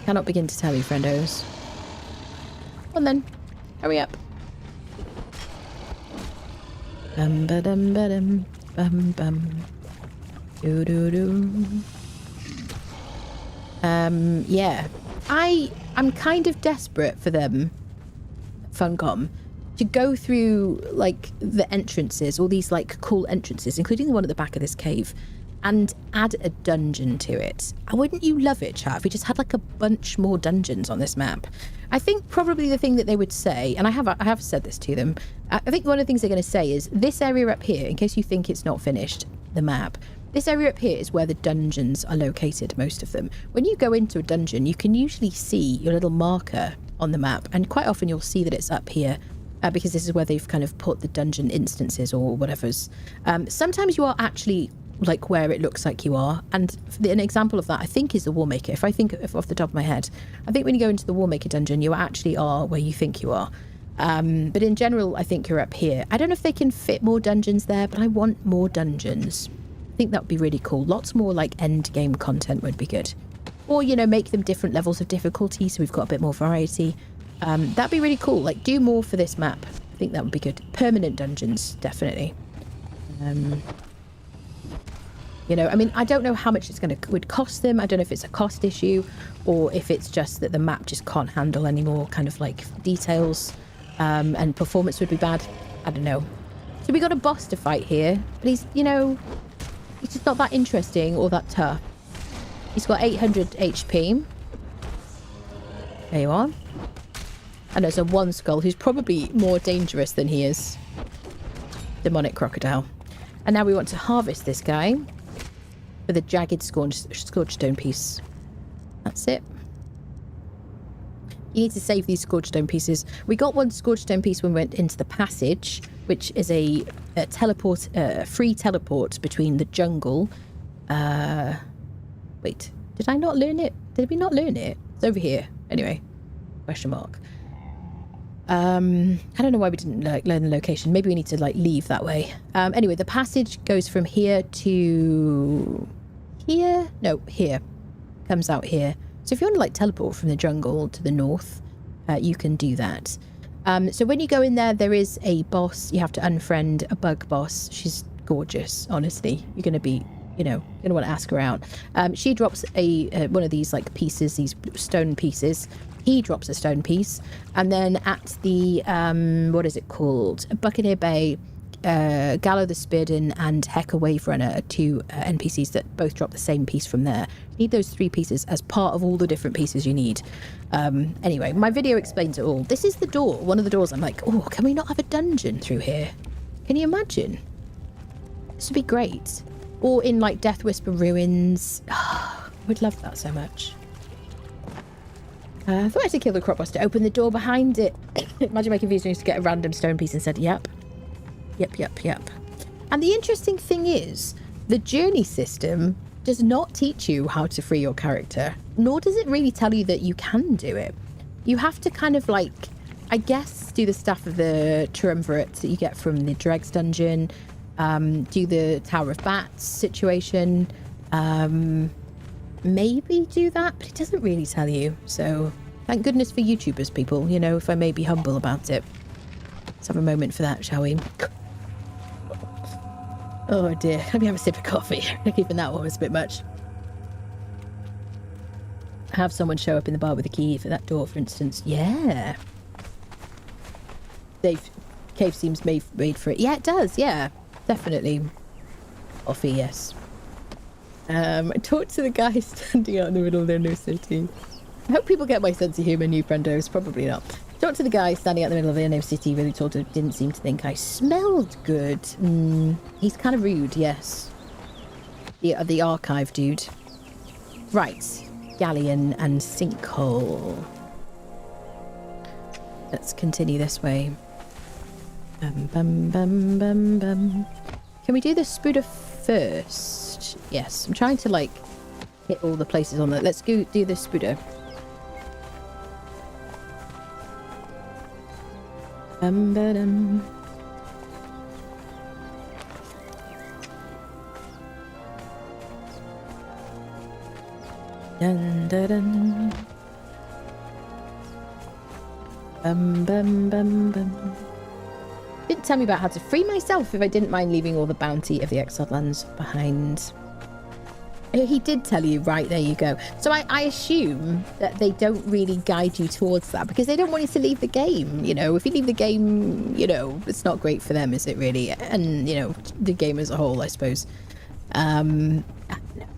Cannot begin to tell you, friendos. Come on then, hurry up. Bum ba dum ba dum bum bum. Doo doo doo. Yeah. I'm kind of desperate for them, Funcom, to go through like the entrances, all these like cool entrances, including the one at the back of this cave, and add a dungeon to it. Wouldn't you love it, chat, if we just had like a bunch more dungeons on this map? I think probably the thing that they would say, and I have said this to them, I think one of the things they're going to say is this area up here, in case you think it's not finished, the map, this area up here is where the dungeons are located, most of them. When you go into a dungeon, you can usually see your little marker on the map, and quite often you'll see that it's up here, because this is where they've kind of put the dungeon instances or whatever's. Sometimes you are actually like where it looks like you are, and an example of that I think is the Warmaker. If I think off the top of my head, I think when you go into the Warmaker dungeon, you actually are where you think you are. But in general, I think you're up here. I don't know if they can fit more dungeons there, but I want more dungeons. I think that would be really cool. Lots more like end game content would be good. Or, you know, make them different levels of difficulty so we've got a bit more variety. That'd be really cool. Like, do more for this map. I think that would be good. Permanent dungeons, definitely. You know, I mean, I don't know how much it's would cost them. I don't know if it's a cost issue or if it's just that the map just can't handle any more kind of like details. and performance would be bad. I don't know. So we got a boss to fight here, but he's, you know, he's just not that interesting or that tough. He's got 800 HP. There you are. And there's a one skull who's probably more dangerous than he is. Demonic crocodile. And now we want to harvest this guy with a jagged scourge stone piece. That's it. You need to save these scourge stone pieces. We got one scourge stone piece when we went into the passage, which is a free teleport between the jungle. Wait, did I not learn it? Did we not learn it? It's over here. Anyway, question mark. I don't know why we didn't learn the location. Maybe we need to leave that way. Anyway, the passage goes from here to here. No, here. Comes out here. So if you want to teleport from the jungle to the north, you can do that. So when you go in there, there is a boss. You have to unfriend a bug boss. She's gorgeous, honestly. You're going to be, you know, going to want to ask her out. She drops one of these pieces, these stone pieces. He drops a stone piece. And then at the, what is it called? Buccaneer Bay, Gallo the Spearden and Heka Wave Runner are two NPCs that both drop the same piece from there. You need those 3 pieces as part of all the different pieces you need. Anyway, my video explains it all. This is the door, one of the doors. I'm like, oh, can we not have a dungeon through here? Can you imagine? This would be great. Or in Death Whisper Ruins. Oh, I would love that so much. I thought I had to kill the crop boss to open the door behind it. Imagine my confusion is to get a random stone piece and said, yep. Yep. And the interesting thing is, the journey system does not teach you how to free your character, nor does it really tell you that you can do it. You have to kind of I guess, do the stuff of the triumvirate that you get from the Dregs dungeon, do the Tower of Bats situation, maybe do that, but it doesn't really tell you. So thank goodness for YouTubers, people, you know, if I may be humble about it. Let's have a moment for that, shall we? Oh dear, let me have a sip of coffee. Even that one was a bit much. Have someone show up in the bar with a key for that door, for instance. Yeah. Cave seems made for it. Yeah, it does. Yeah, definitely. Coffee, yes. I talked to the guy standing out in the middle of their new city. I hope people get my sense of humour, new friendos. Probably not. Talked to the guy standing out in the middle of their new city. Really didn't seem to think I smelled good. He's kind of rude, yes. The archive dude. Right. Galleon and Sinkhole. Let's continue this way. Can we do the Spuda first? Yes, I'm trying to hit all the places on that. Let's go do the Spuda. Dun, dun, dun. Didn't tell me about how to free myself if I didn't mind leaving all the bounty of the exiled lands behind. He did tell you, right, there you go. So I assume that they don't really guide you towards that because they don't want you to leave the game, you know. If you leave the game, you know, it's not great for them, is it really? And, you know, the game as a whole, I suppose. No,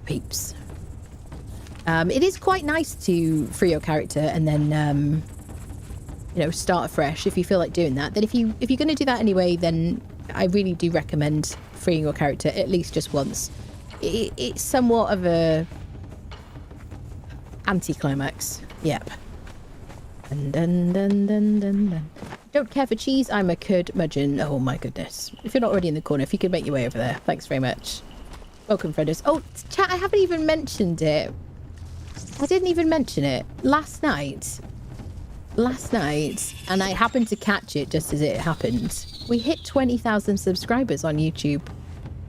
peeps. It is quite nice to free your character and then, you know, start afresh if you feel like doing that. Then if you're going to do that anyway, then I really do recommend freeing your character at least just once. It's somewhat of a anticlimax. Yep. Dun. Don't care for cheese. I'm a curmudgeon. Oh my goodness. If you're not already in the corner, if you could make your way over there. Thanks very much. Welcome, friendos. Oh, chat, I haven't even mentioned it. I didn't even mention it. Last night, and I happened to catch it just as it happened. We hit 20,000 subscribers on YouTube.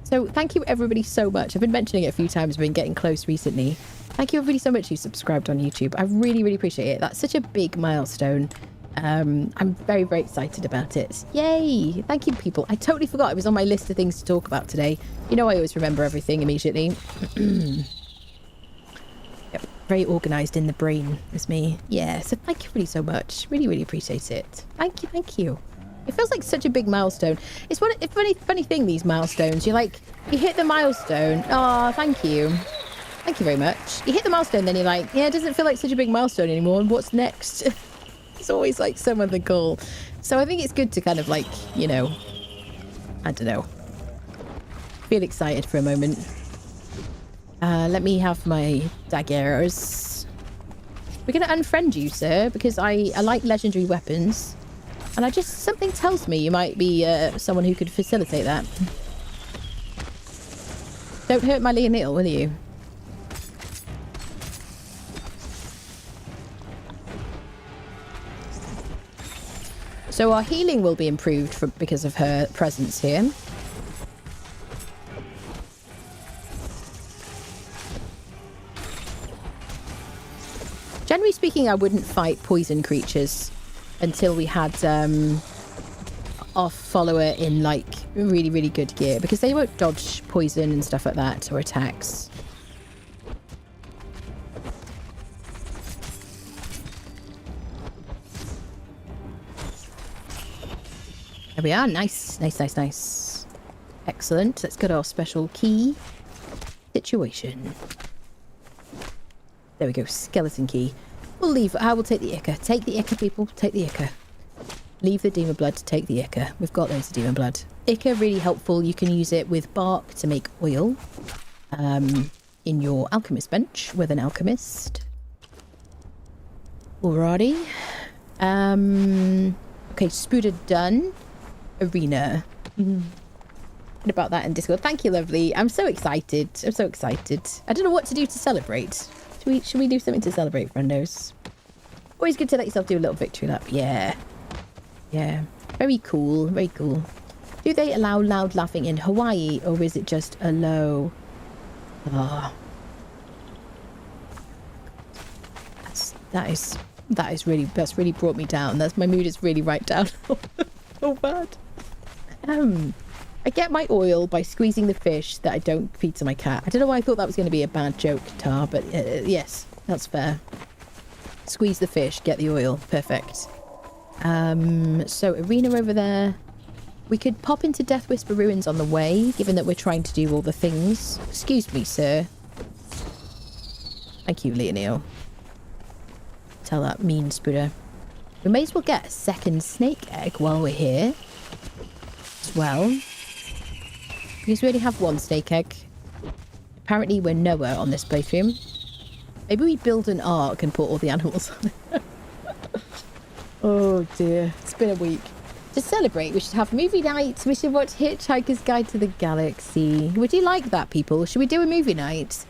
So thank you everybody so much. I've been mentioning it a few times. I've been getting close recently. Thank you everybody so much who subscribed on YouTube. I really, really appreciate it. That's such a big milestone. I'm very, very excited about it. Yay! Thank you, people. I totally forgot it was on my list of things to talk about today. You know I always remember everything immediately. Yep. Very organised in the brain is me. Yeah, so thank you really so much. Really, really appreciate it. Thank you, thank you. It feels like such a big milestone. It's one funny thing, these milestones. You hit the milestone. Oh, thank you. Thank you very much. You hit the milestone, then you're like, yeah, it doesn't feel like such a big milestone anymore. And what's next? It's always like some other goal. So I think it's good to kind of like, you know, I don't know. Feel excited for a moment. Let me have my daggers. We're going to unfriend you, sir, because I like legendary weapons. And something tells me you might be someone who could facilitate that. Don't hurt my Leonil, will you? So our healing will be improved because of her presence here. Generally speaking, I wouldn't fight poison creatures until we had our follower in like really, really good gear, because they won't dodge poison and stuff like that or attacks. There we are. Nice, nice, nice, nice. Excellent. Let's get our special key situation. There we go. Skeleton key. We'll leave. I will take the Ichor. Take the Ichor, people. Take the Ichor. Leave the demon blood to take the Ichor. We've got loads of demon blood. Ichor, really helpful. You can use it with bark to make oil. In your alchemist bench with an alchemist. Alrighty. Okay, Spuda done. Arena. What about that in Discord? Thank you, lovely. I'm so excited. I'm so excited. I don't know what to do to celebrate. Should we do something to celebrate, friendos? Always good to let yourself do a little victory lap. Yeah. Yeah. Very cool. Very cool. Do they allow loud laughing in Hawaii, or is it just a low? Ah. That's really brought me down. My mood is really right down. So bad. I get my oil by squeezing the fish that I don't feed to my cat. I don't know why I thought that was going to be a bad joke, Tar, but yes, that's fair. Squeeze the fish, get the oil. Perfect. So arena over there. We could pop into Death Whisper Ruins on the way, given that we're trying to do all the things. Excuse me, sir. Thank you, Leonil. Tell that mean Spuda. We may as well get a second snake egg while we're here. As well. Because we only have one snake egg. Apparently we're Noah on this playthrough. Maybe we build an ark and put all the animals on it. Oh dear. It's been a week. To celebrate, we should have movie night. We should watch Hitchhiker's Guide to the Galaxy. Would you like that, people? Should we do a movie night?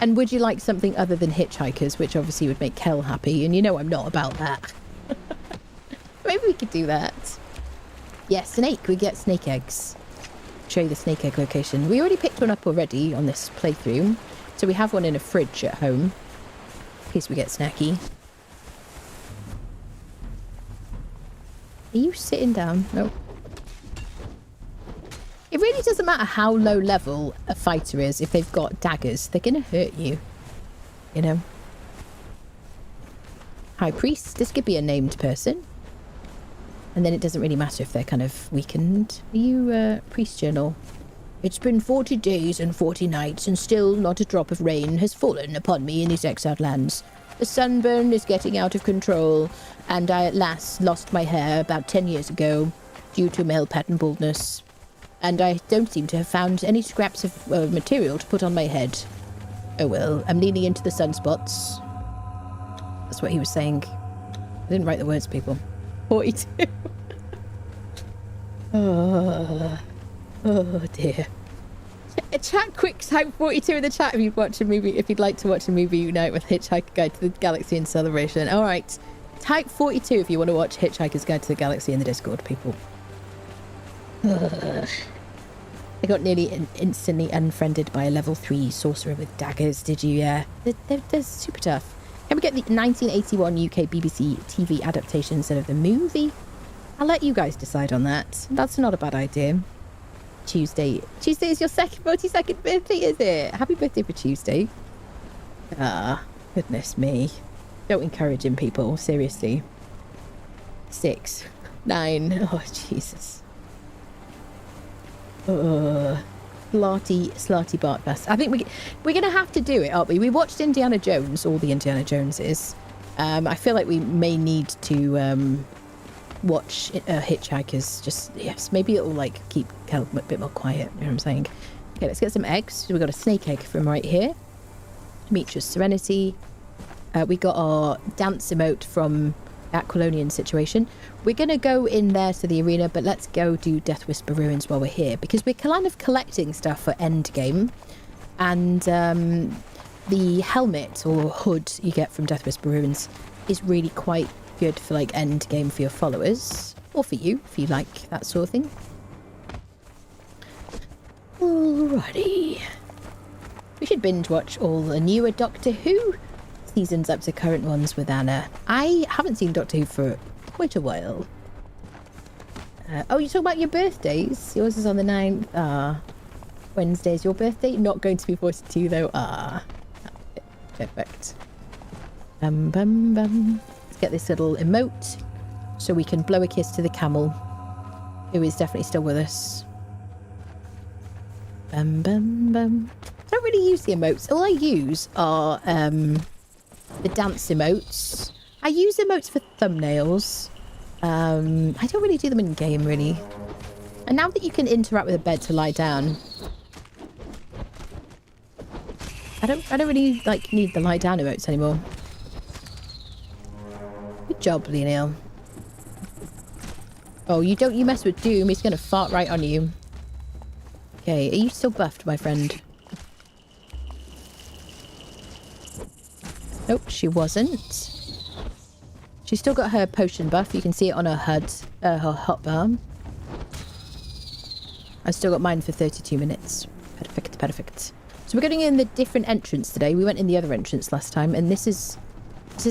And would you like something other than Hitchhikers, which obviously would make Kel happy? And you know I'm not about that. Maybe we could do that. Yeah, snake. We get snake eggs. Show you the snake egg location. We already picked one up already on this playthrough. So we have one in a fridge at home. In case we get snacky. Are you sitting down? No. It really doesn't matter how low level a fighter is if they've got daggers. They're going to hurt you. You know? High Priest. This could be a named person. And then it doesn't really matter if they're kind of weakened. Are you Priest Journal? It's been 40 days and 40 nights and still not a drop of rain has fallen upon me in these exiled lands. The sunburn is getting out of control, and I at last lost my hair about 10 years ago due to male pattern baldness. And I don't seem to have found any scraps of material to put on my head. Oh well, I'm leaning into the sunspots. That's what he was saying. I didn't write the words, people. 42. Oh dear. Chat quick type 42 in the chat if you'd like to watch a movie unite with Hitchhiker's Guide to the Galaxy in celebration. Alright. Type 42 if you want to watch Hitchhiker's Guide to the Galaxy in the Discord, people. I got nearly instantly unfriended by a level 3 sorcerer with daggers, did you? Yeah. They're super tough. Can we get the 1981 UK BBC TV adaptation instead of the movie? I'll let you guys decide on that. That's not a bad idea. Tuesday is your 42nd birthday, is it? Happy birthday for Tuesday. Goodness me. Don't encourage him, people. Seriously. 6, 9. Oh, Jesus. Slarty Bartfest. I think we're going to have to do it, aren't we? We watched Indiana Jones, all the Indiana Joneses. I feel like we may need to watch Hitchhikers. Just, yes, maybe it'll like keep Kel a bit more quiet. You know what I'm saying? Okay, let's get some eggs. So we've got a snake egg from right here. Demetrius Serenity. We got our dance emote from Aquilonian situation. We're going to go in there to the arena, but let's go do Death Whisper Ruins while we're here, because we're kind of collecting stuff for endgame. And the helmet or hood you get from Death Whisper Ruins is really quite good for like endgame for your followers, or for you, if you like that sort of thing. Alrighty. We should binge watch all the newer Doctor Who seasons up to current ones with Anna. I haven't seen Doctor Who for quite a while. Oh, you talk about your birthdays? Yours is on the 9th. Ah. Wednesday's your birthday? Not going to be 42 though. Ah. Perfect. Bum bum bum. Let's get this little emote so we can blow a kiss to the camel, who is definitely still with us. Bum bum bum. I don't really use the emotes. All I use are the dance emotes. I use emotes for thumbnails. I don't really do them in game, really. And now that you can interact with a bed to lie down, I don't really like need the lie down emotes anymore. Good job, Leonel. Oh, you mess with Doom, he's gonna fart right on you. Okay, are you still buffed, my friend? Nope, she wasn't. She's still got her potion buff. You can see it on her HUD, her hotbar. I've still got mine for 32 minutes. Perfect, perfect. So we're going in the different entrance today. We went in the other entrance last time, and this is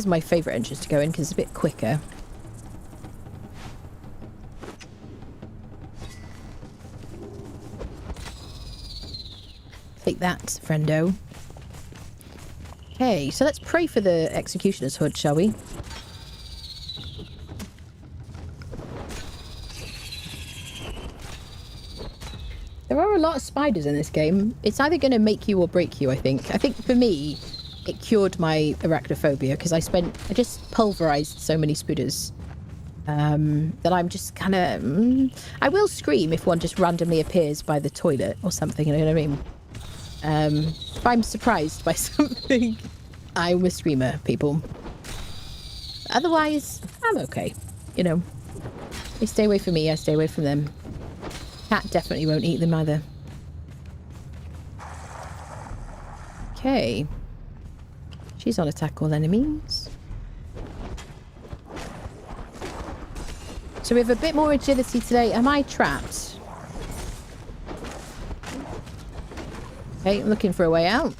my favourite entrance to go in because it's a bit quicker. Take that, friendo. Okay, so let's pray for the Executioner's Hood, shall we? There are a lot of spiders in this game. It's either going to make you or break you, I think. I think for me, it cured my arachnophobia because I just pulverized so many spooders that I'm just kind of... I will scream if one just randomly appears by the toilet or something, you know what I mean? If I'm surprised by something, I'm a screamer, people. Otherwise, I'm okay. You know, they stay away from me, I stay away from them. Cat definitely won't eat them either. Okay. She's on attack all enemies. So we have a bit more agility today. Am I trapped? Okay, I'm looking for a way out.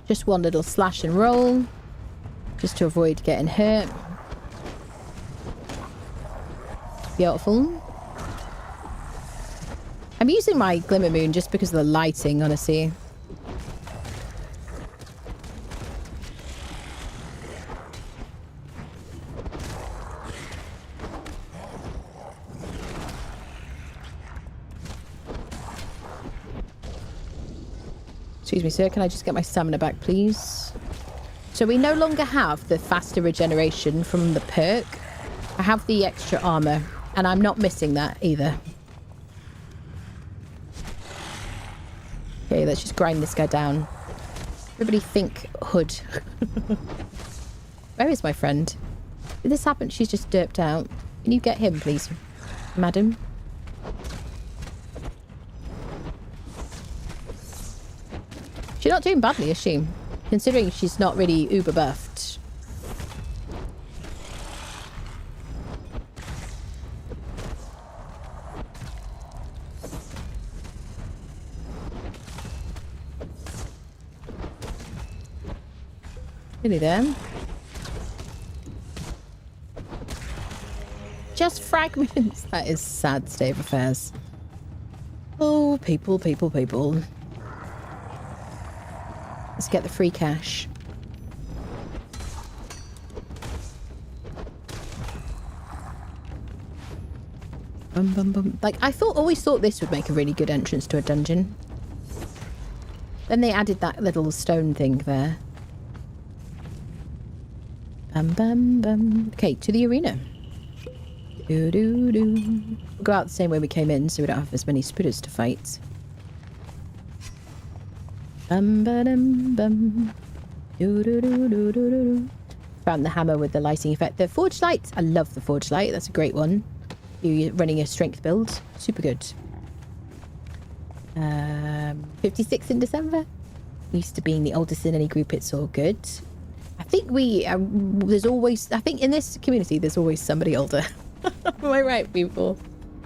Just one little slash and roll. Just to avoid getting hurt. Beautiful. I'm using my Glimmer Moon just because of the lighting, honestly. Excuse me, sir. Can I just get my stamina back, please? So we no longer have the faster regeneration from the perk. I have the extra armor. And I'm not missing that either. Okay, let's just grind this guy down. Everybody think hood. Where is my friend? Did this happen? She's just derped out. Can you get him, please, madam? She's not doing badly, is she? Considering she's not really uber buffed. Nearly there. Just fragments. That is a sad state of affairs. Oh, people, people, people. Let's get the free cash. Bum, bum, bum. Like, I always thought this would make a really good entrance to a dungeon. Then they added that little stone thing there. Bum, bum, bum. Okay, to the arena. Do, do, do. We'll go out the same way we came in, so we don't have as many spitters to fight. Bum, ba, dum, bum. Do, do, do, do, do, do. Found the hammer with the lighting effect. The forge light, I love the forge light. That's a great one. You're running a strength build. Super good. 56 in December. Used to being the oldest in any group, it's all good. I think there's always, I think in this community, there's always somebody older. Am I right, people?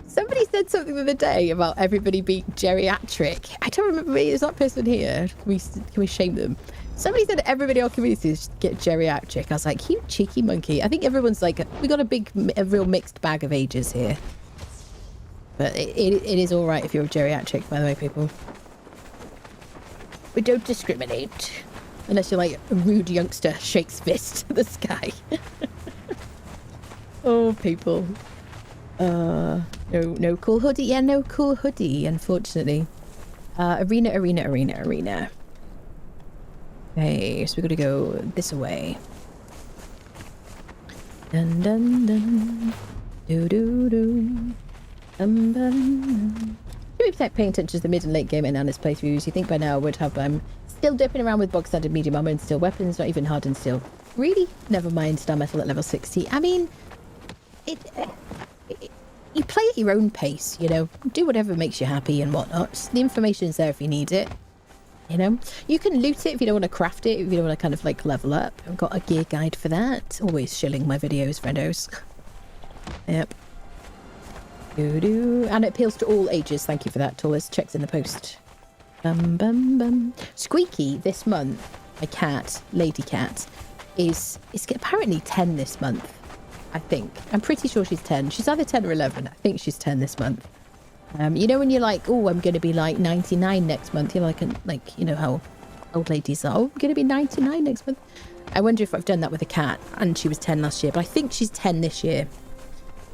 Somebody said something the other day about everybody being geriatric. I don't remember, is that person here? Can we shame them? Somebody said everybody in our community should get geriatric. I was like, you cheeky monkey. I think everyone's like, we got a real mixed bag of ages here. But it is all right if you're geriatric, by the way, people. We don't discriminate. Unless you're like a rude youngster shakes fist at the sky. Oh, people. No cool hoodie. Yeah, no cool hoodie, unfortunately. Arena. Okay, so we're gonna go this way. Dun dun dun. Do do do. Dum dum. Should be paying attention to the mid and late game in Anna's playthroughs. You think by now I would have still dipping around with bog standard medium armor and steel weapons, not even hardened steel. Really? Never mind star metal at level 60. I mean, you play at your own pace, you know. Do whatever makes you happy and whatnot. The information's there if you need it. You know, you can loot it if you don't want to craft it, if you don't want to kind of like level up. I've got a gear guide for that. Always shilling my videos, friendos. Yep. Doo-doo. And it appeals to all ages. Thank you for that, Taurus. Checks in the post. Bum, bum, bum. Squeaky this month, my cat, lady cat, is apparently 10 this month, I think. I'm pretty sure she's 10. She's either 10 or 11. I think she's 10 this month. You know when you're like, oh, I'm going to be like 99 next month. You're like, you know how old ladies are. Oh, I'm going to be 99 next month. I wonder if I've done that with a cat. And she was 10 last year, but I think she's 10 this year.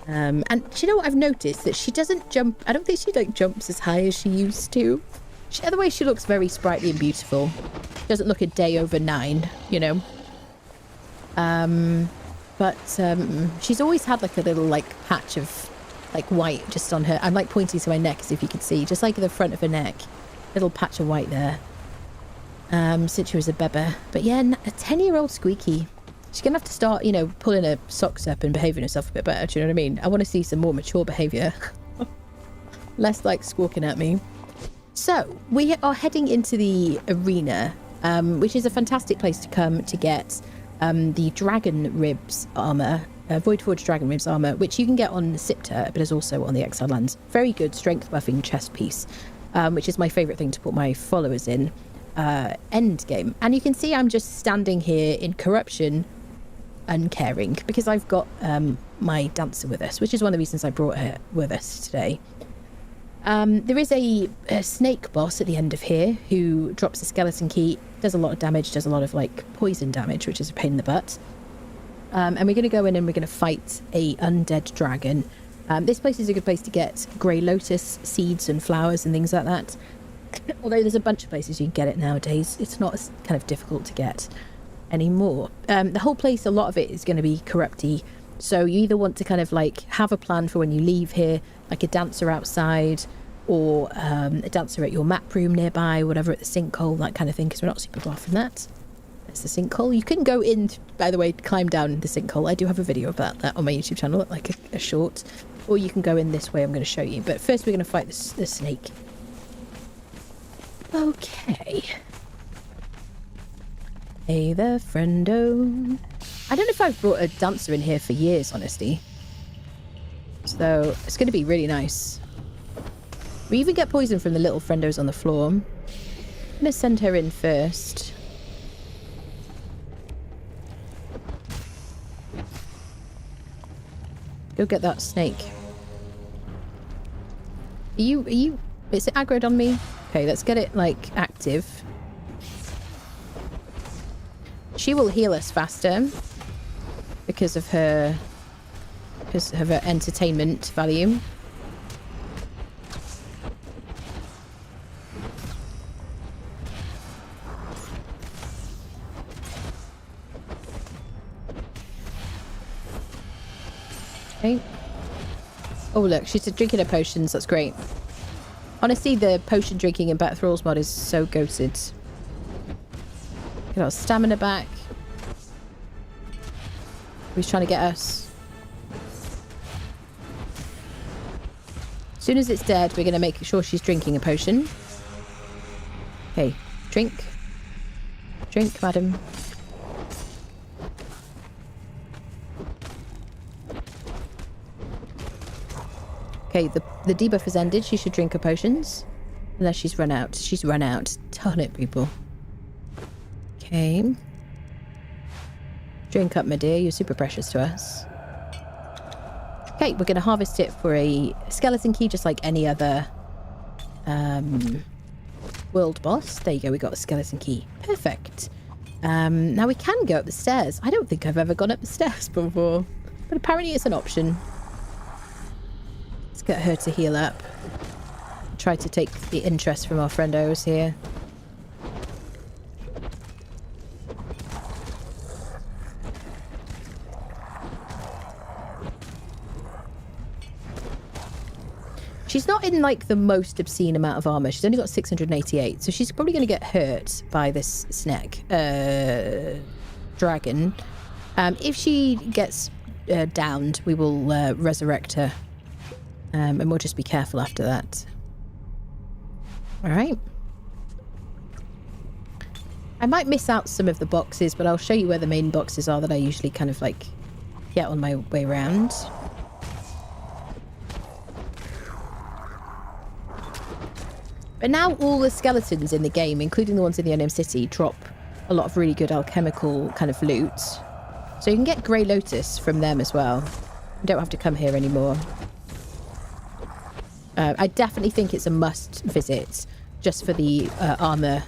And do you know what I've noticed? That she doesn't jump. I don't think she like jumps as high as she used to. Otherwise, she looks very sprightly and beautiful. She doesn't look a day over 9, you know. But she's always had like a little like patch of like white just on her. I'm like pointing to my neck as if you could see, just like the front of her neck, little patch of white there. Since she was a bebe. But yeah, a 10-year-old Squeaky. She's gonna have to start, you know, pulling her socks up and behaving herself a bit better. Do you know what I mean? I want to see some more mature behavior. Less like squawking at me. So we are heading into the arena, which is a fantastic place to come to get the Dragon Ribs armor, Void Forge Dragon Ribs armor, which you can get on Sipta, but is also on the Exile lands. Very good strength buffing chest piece, which is my favorite thing to put my followers in end game. And you can see I'm just standing here in corruption, uncaring, because I've got my dancer with us, which is one of the reasons I brought her with us today. There is a snake boss at the end of here who drops a skeleton key, does a lot of damage, does a lot of like poison damage, which is a pain in the butt. And we're going to go in and we're going to fight a undead dragon. This place is a good place to get grey lotus seeds and flowers and things like that. Although there's a bunch of places you can get it nowadays. It's not as kind of difficult to get anymore. The whole place, a lot of it is going to be corrupty. So you either want to kind of like have a plan for when you leave here, like a dancer outside, or a dancer at your map room nearby, whatever, at the sinkhole, that kind of thing, because we're not super far from that. That's the sinkhole. You can go in, by the way, climb down the sinkhole. I do have a video about that on my YouTube channel, like a short. Or you can go in this way, I'm going to show you. But first we're going to fight the snake. Okay. Hey there, friendo. I don't know if I've brought a dancer in here for years, honestly. So it's going to be really nice. We even get poison from the little friendos on the floor. I'm going to send her in first. Go get that snake. Are you... Is it aggroed on me? Okay, let's get it, like, active. She will heal us faster because of her entertainment value. Okay. Oh look, she's drinking her potions. That's great. Honestly, the potion drinking in Better Thralls mod is so goated. Get our stamina back. He's trying to get us. As soon as it's dead, we're going to make sure she's drinking a potion. Okay, drink. Drink, madam. Okay, the debuff has ended. She should drink her potions. Unless she's run out. She's run out. Darn it, people. Okay. Drink up, my dear. You're super precious to us. Okay, we're going to harvest it for a skeleton key, just like any other world boss. There you go. We got a skeleton key. Perfect. Now we can go up the stairs. I don't think I've ever gone up the stairs before. But apparently it's an option. Let's get her to heal up. Try to take the interest from our friendos here. She's not in like the most obscene amount of armor. She's only got 688, so she's probably going to get hurt by this dragon. If she gets downed, we will resurrect her, and we'll just be careful after that. All right. I might miss out some of the boxes, but I'll show you where the main boxes are that I usually kind of like get on my way around. But now all the skeletons in the game, including the ones in the Unknown City, drop a lot of really good alchemical kind of loot. So you can get Grey Lotus from them as well. You don't have to come here anymore. I definitely think it's a must visit just for the armor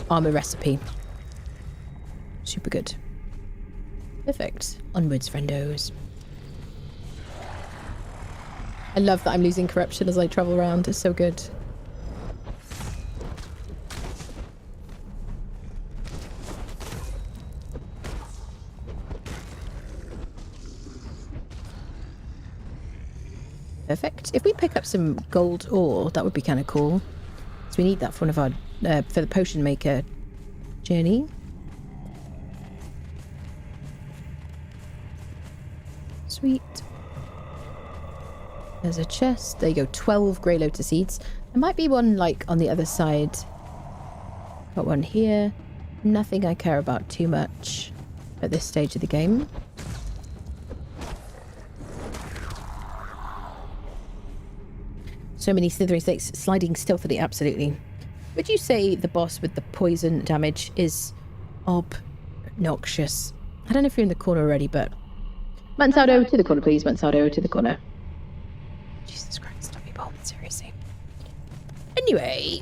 recipe. Super good. Perfect. Onwards, friendos. I love that I'm losing corruption as I travel around. It's so good. Perfect. If we pick up some gold ore, that would be kind of cool. So we need that for one of our for the potion maker journey. Sweet. There's a chest. There you go. 12 Grey Lotus seeds. There might be one like on the other side. Got one here. Nothing I care about too much at this stage of the game. So many slithering snakes sliding stealthily, absolutely. Would you say the boss with the poison damage is obnoxious? I don't know if you're in the corner already, but... Mansado, to the corner, please. Mansado, to the corner. Jesus Christ, stop people. Seriously. Anyway.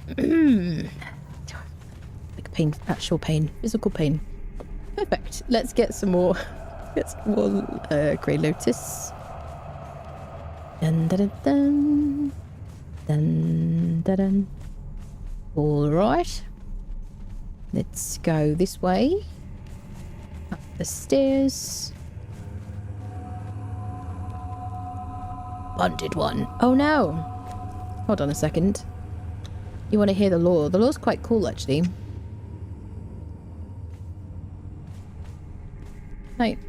Like pain, actual pain, physical pain. Perfect. Let's get some more... Get some more Grey Lotus. Dun dun dun dun. Dun, dun, dun. All right, let's go this way, up the stairs. Bonded one. Oh no, hold on a second. You want to hear the lore? The lore's quite cool, actually. Right.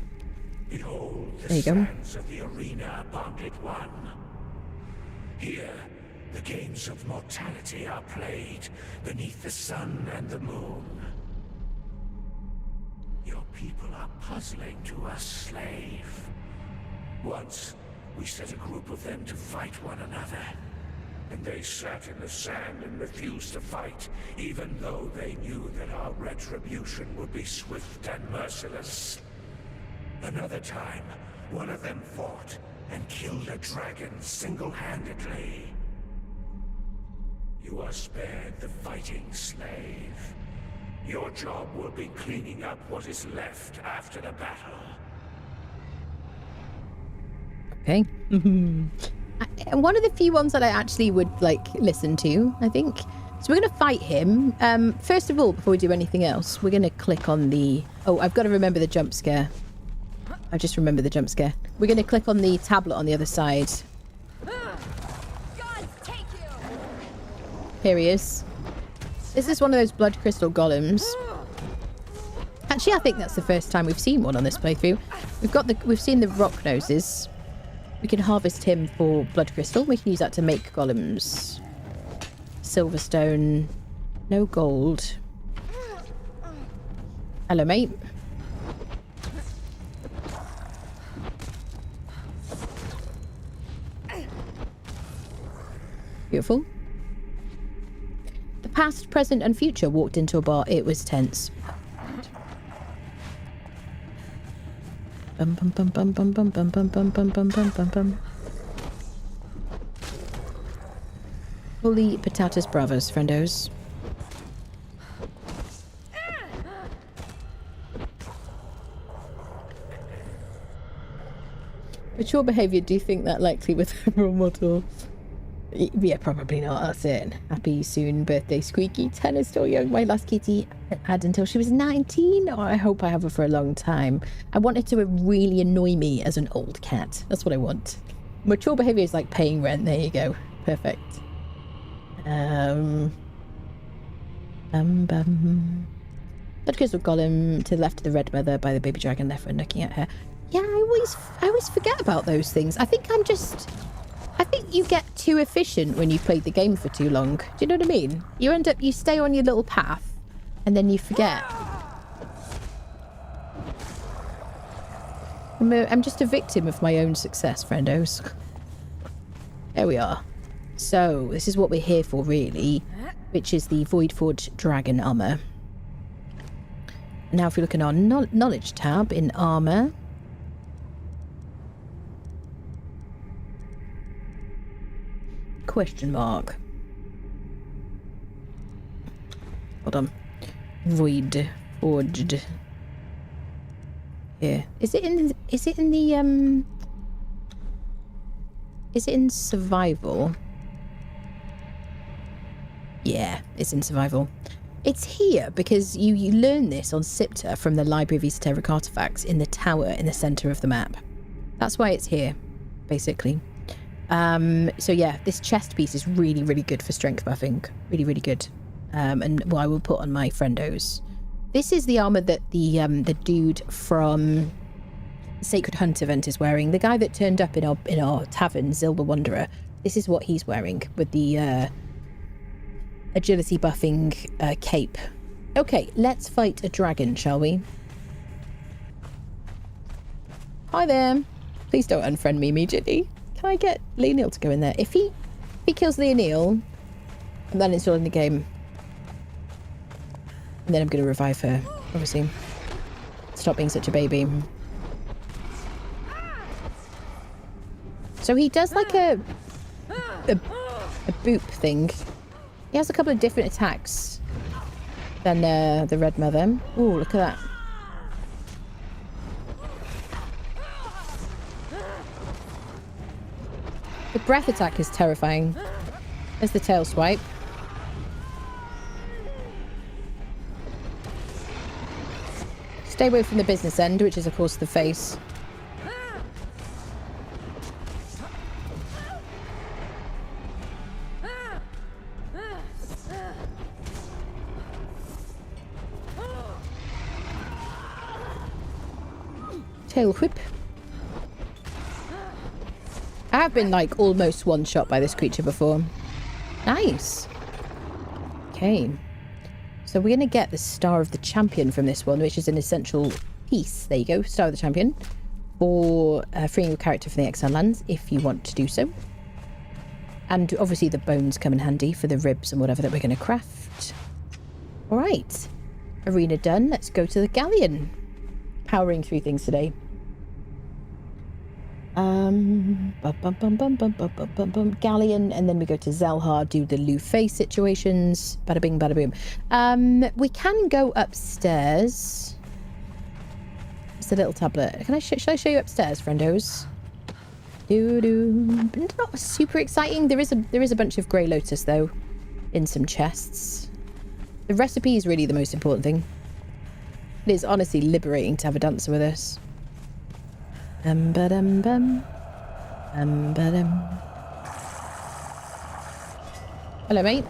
Behold the there you go. sands of the arena, bonded one. Here the games of mortality are played beneath the sun and the moon. Your people are puzzling to us, slave. Once, we set a group of them to fight one another, and they sat in the sand and refused to fight, even though they knew that our retribution would be swift and merciless. Another time, one of them fought and killed a dragon single-handedly. You are spared the fighting, slave. Your job will be cleaning up what is left after the battle. Okay. One of the few ones that I actually would, like, listen to, I think. So we're going to fight him. First of all, before we do anything else, we're going to click on the... Oh, I've got to remember the jump scare. I just remembered the jump scare. We're going to click on the tablet on the other side. Here he is. This is one of those blood crystal golems. Actually, I think that's the first time we've seen one on this playthrough. We've seen the rock noses. We can harvest him for blood crystal. We can use that to make golems. Silverstone. No gold. Hello, mate. Beautiful. The past, present, and future walked into a bar. It was tense. Bum bum bum bum bum bum bum bum bum bum bum bum bum bum. Holy patatas bravas, friendos. Mature behaviour, do you think that likely with a role model? Yeah, probably not. That's it. Happy soon birthday, Squeaky. 10 is still young. My last kitty had until she was 19. Oh, I hope I have her for a long time. I want it to really annoy me as an old cat. That's what I want. Mature behaviour is like paying rent. There you go. Perfect. Blood crystal golem to the left of the red mother by the baby dragon left when looking at her. Yeah, I always forget about those things. I think you get too efficient when you've played the game for too long. Do you know what I mean? You stay on your little path and then you forget. I'm just a victim of my own success, friendos. There we are. So, this is what we're here for, really, which is the Voidforged Dragon Armour. Now, if we look in our Knowledge tab in Armour... Question mark. Hold on. Void forged. Here. Is it in survival? Yeah, it's in survival. It's here because you learn this on Sipta from the Library of Esoteric Artifacts in the tower in the centre of the map. That's why it's here, basically. So yeah, this chest piece is really, really good for strength buffing. Really, really good. And well, I will put on my friendos. This is the armor that the dude from Sacred Hunt event is wearing. The guy that turned up in our tavern, Zilba Wanderer. This is what he's wearing with the agility buffing cape. Okay, let's fight a dragon, shall we? Hi there. Please don't unfriend me immediately. Can I get Leonil to go in there? If he kills Leonil, I'm then installing the game. And then I'm going to revive her, obviously. Stop being such a baby. So he does like a boop thing. He has a couple of different attacks than the Red Mother. Oh, look at that. The breath attack is terrifying. There's the tail swipe. Stay away from the business end, which is of course the face. Tail whip. I have been like almost one shot by this creature before. Nice. Okay. So we're going to get the Star of the Champion from this one, which is an essential piece. There you go. Star of the Champion. For freeing your character from the Exile lands, if you want to do so. And obviously the bones come in handy for the ribs and whatever that we're going to craft. Alright. Arena done. Let's go to the galleon. Powering through things today. Galleon, and then we go to Zelhar, do the Lufay situations. Bada bing, bada boom. We can go upstairs. It's the little tablet. Should I show you upstairs, friendos? It's not super exciting. There is a bunch of Grey Lotus though, in some chests. The recipe is really the most important thing. It is honestly liberating to have a dancer with us. Ba-dum. Hello, mate.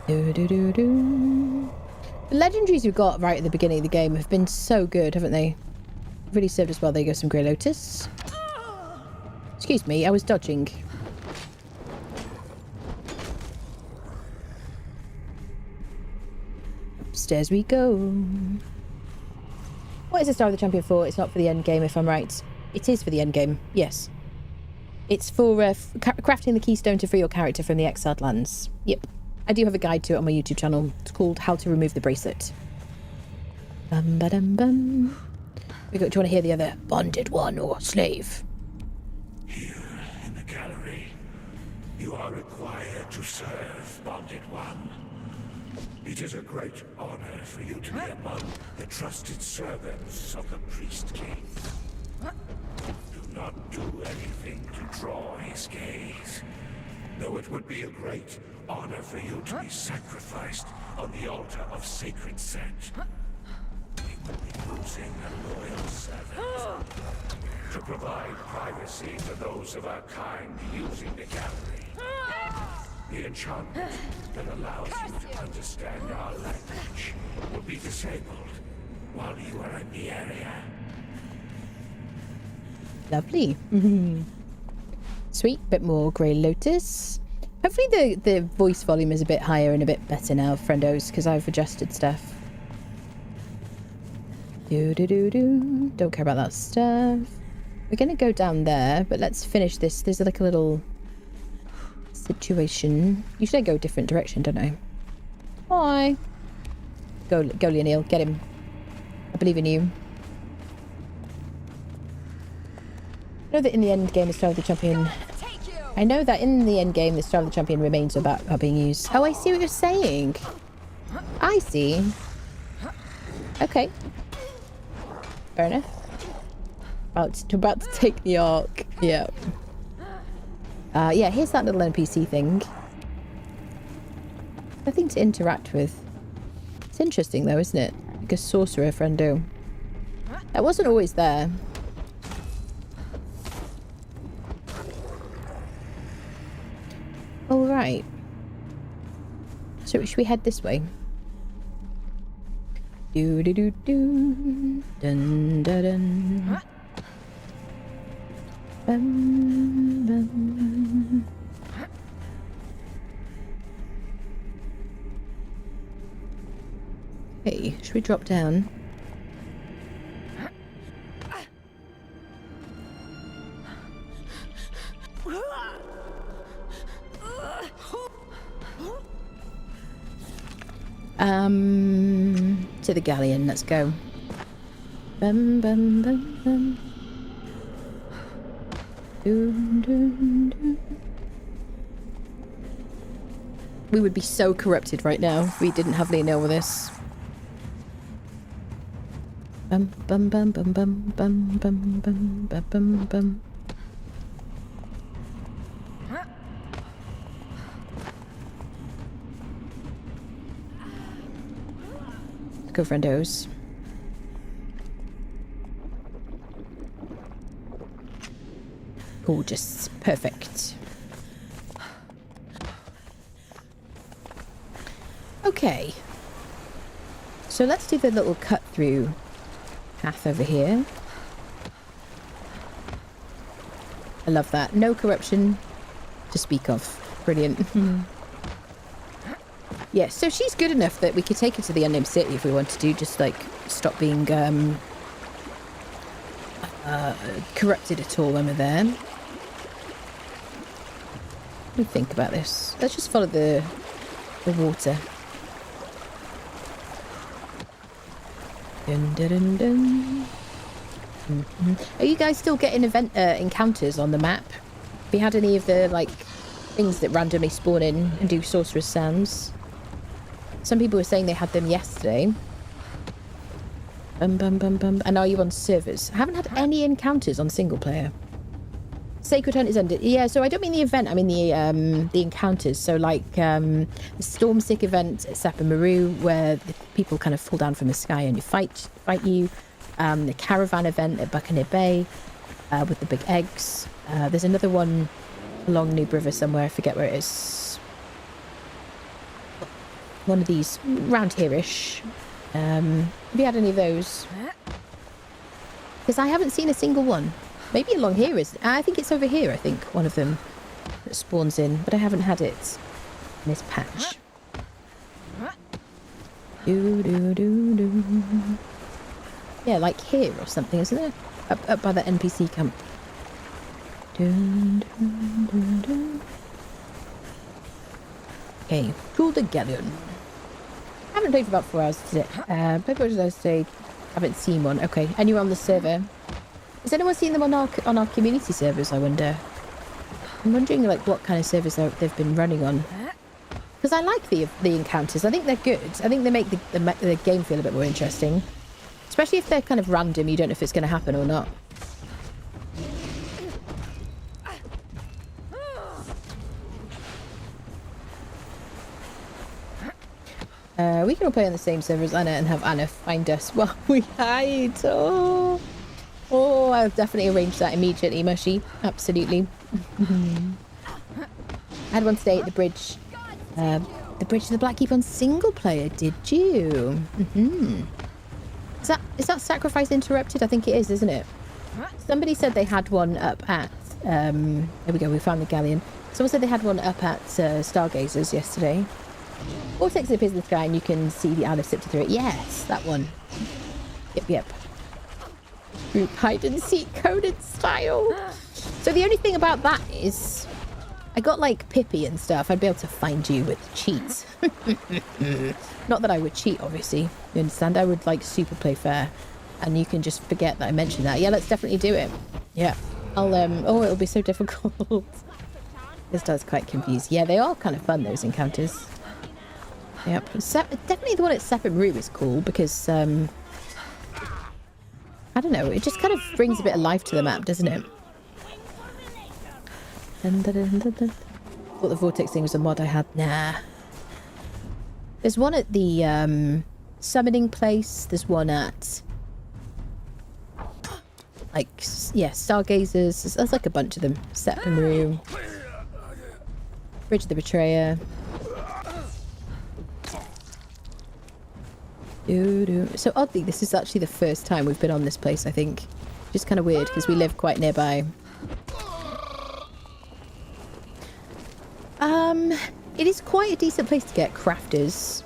The legendaries we've got right at the beginning of the game have been so good, haven't they? Really served us well. There you go, some Grey Lotus. Excuse me, I was dodging. Upstairs we go. What is the Star of the Champion for? It's not for the end game, if I'm right. It is for the end game, yes. It's for crafting the keystone to free your character from the exiled lands. Yep. I do have a guide to it on my YouTube channel. It's called How to Remove the Bracelet. Bum. Do you want to hear the other bonded one or slave? Here in the gallery, you are required to serve bonded one. It is a great honor for you to be among the trusted servants of the Priest King. Do not do anything to draw his gaze, though it would be a great honor for you to be sacrificed on the altar of sacred scent. We will be losing a loyal servant. To provide privacy to those of our kind using the gallery. The enchantment that allows you to understand our language will be disabled while you are in the area. Lovely. Sweet, bit more Grey Lotus. Hopefully the voice volume is a bit higher and a bit better now, friendos, because I've adjusted stuff. Don't care about that stuff. We're going to go down there, but let's finish this. There's like a little situation. Usually I go a different direction, don't I? Hi. Go Leonil, get him. I believe in you. I know that in the end game, the Star of the Champion... I know that in the end game, the Star of the Champion remains about being used. Oh, I see what you're saying. I see. Okay. Fair enough. About to take the Ark. Yeah. Yeah, here's that little NPC thing. Nothing to interact with. It's interesting though, isn't it? Like a sorcerer friendo. That wasn't always there. All right. So should we head this way? Do. Dun dun dun. Bum. Hey, should we drop down? To the galleon, let's go. Bum. Dun. We would be so corrupted right now if we didn't have Leonil with us. Bum. Let's go, friendos. Gorgeous. Perfect. Okay. So let's do the little cut through path over here. I love that. No corruption to speak of. Brilliant. Yeah, so she's good enough that we could take her to the Unnamed City if we wanted to. Just like stop being corrupted at all when we're there. What do you think about this? Let's just follow the the water. Dun, dun, dun, dun. Are you guys still getting event encounters on the map? Have you had any of the like things that randomly spawn in and do sorceress sounds? Some people were saying they had them yesterday. And are you on servers? I haven't had any encounters on single player. Sacred Hunt is ended. Yeah, so I don't mean the event, I mean the encounters. So like the Stormsick event at Sapamaru, where the people kind of fall down from the sky and you fight you. The caravan event at Buccaneer Bay with the big eggs. There's another one along Noob River somewhere, I forget where it is. One of these round here-ish. Have you had any of those? Because I haven't seen a single one. Maybe along here is... I think it's over here, I think, one of them that spawns in. But I haven't had it in this patch. Yeah, like here or something, isn't it? Up by the NPC camp. Okay, pull the galleon. I haven't played for about 4 hours today. Played for hours today. Haven't seen one. Okay, anyone on the server? Has anyone seen them on our community servers, I wonder? I'm wondering like what kind of servers they've been running on. Because I like the encounters. I think they're good. I think they make the game feel a bit more interesting. Especially if they're kind of random, you don't know if it's going to happen or not. We can all play on the same server as Anna and have Anna find us while we hide. Oh, I'll definitely arrange that immediately, Mushy. Absolutely. I had one today at the bridge. The Bridge to the Black Keep on single player, did you? Is that Sacrifice Interrupted? I think it is, isn't it? Somebody said they had one up at... there we go, we found the galleon. Someone said they had one up at Stargazers yesterday. Vortex appears in the sky and you can see the Isle of Scepter through it. Yes, that one. Yep. Group hide and seek Conan style. So the only thing about that is... I got like Pippi and stuff. I'd be able to find you with cheats. Not that I would cheat, obviously. You understand? I would like super play fair. And you can just forget that I mentioned that. Yeah, let's definitely do it. Yeah. I'll, oh, it'll be so difficult. This does quite confuse. Yeah, they are kind of fun, those encounters. Yep. Definitely the one at Sapamaru is cool because, I don't know, it just kind of brings a bit of life to the map, doesn't it? Thought the Vortex thing was a mod I had. Nah. There's one at the summoning place. There's one at like, yeah, Stargazers. There's like a bunch of them. Sapamaru. Bridge of the Betrayer. So oddly, this is actually the first time we've been on this place, I think. Just kind of weird because we live quite nearby. It is quite a decent place to get crafters.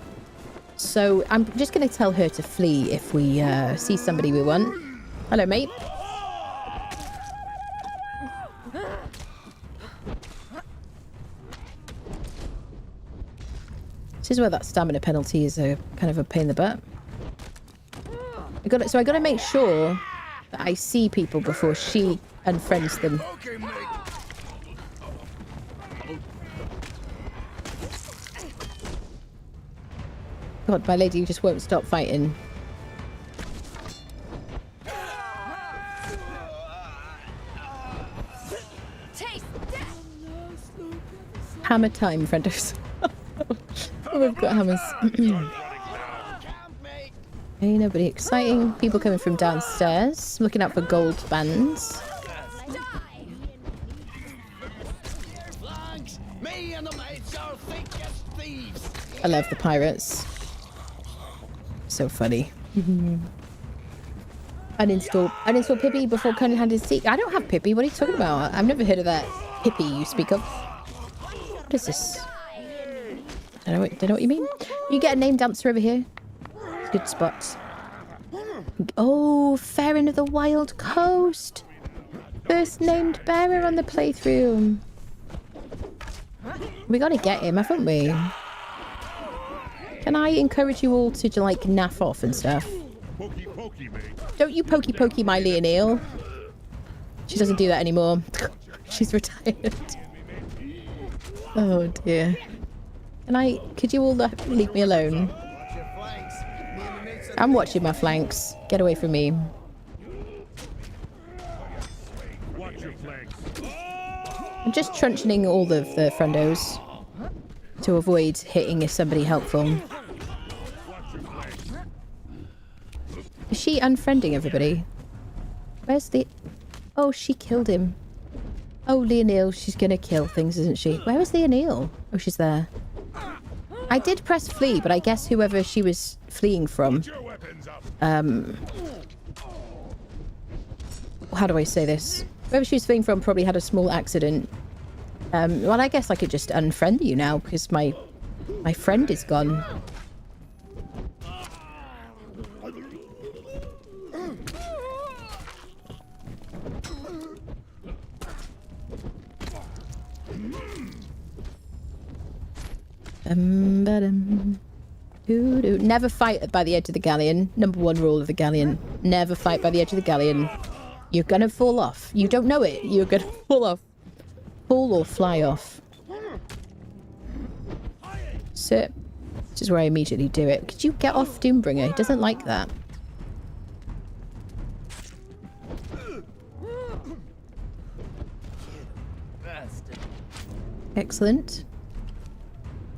So I'm just going to tell her to flee if we see somebody we want. Hello, mate. This is where that stamina penalty is a kind of a pain in the butt. I got to make sure that I see people before she unfriends them. God, my lady just won't stop fighting. Hammer time, friendos. Oh, we've got hammers. Okay, nobody exciting. People coming from downstairs. Looking out for gold bands. I love the pirates. So funny. Uninstall Pippi before Conan had his seat. I don't have Pippi. What are you talking about? I've never heard of that Pippi you speak of. What is this? I don't know what you mean. You get a name dancer over here. Good spots. Oh, Farron of the Wild Coast. First named bearer on the playthrough. We gotta get him, haven't we? Can I encourage you all to like naff off and stuff? Don't you pokey my Leonil. She doesn't do that anymore. She's retired. Oh dear. Could you all leave me alone? I'm watching my flanks. Get away from me. I'm just truncheoning all of the friendos to avoid hitting somebody helpful. Is she unfriending everybody? Where's the... Oh, she killed him. Oh, Leonil, she's gonna kill things, isn't she? Where is Leonil? Oh, she's there. I did press flee, but I guess whoever she was fleeing from... how do I say this? Whoever she was fleeing from probably had a small accident. Well, I guess I could just unfriend you now because my friend is gone. Never fight by the edge of the galleon. Number 1 rule of the galleon. Never fight by the edge of the galleon. You're gonna fall off. You don't know it. You're gonna fall off. Fall or fly off. So, this is where I immediately do it. Could you get off Doombringer? He doesn't like that. Excellent.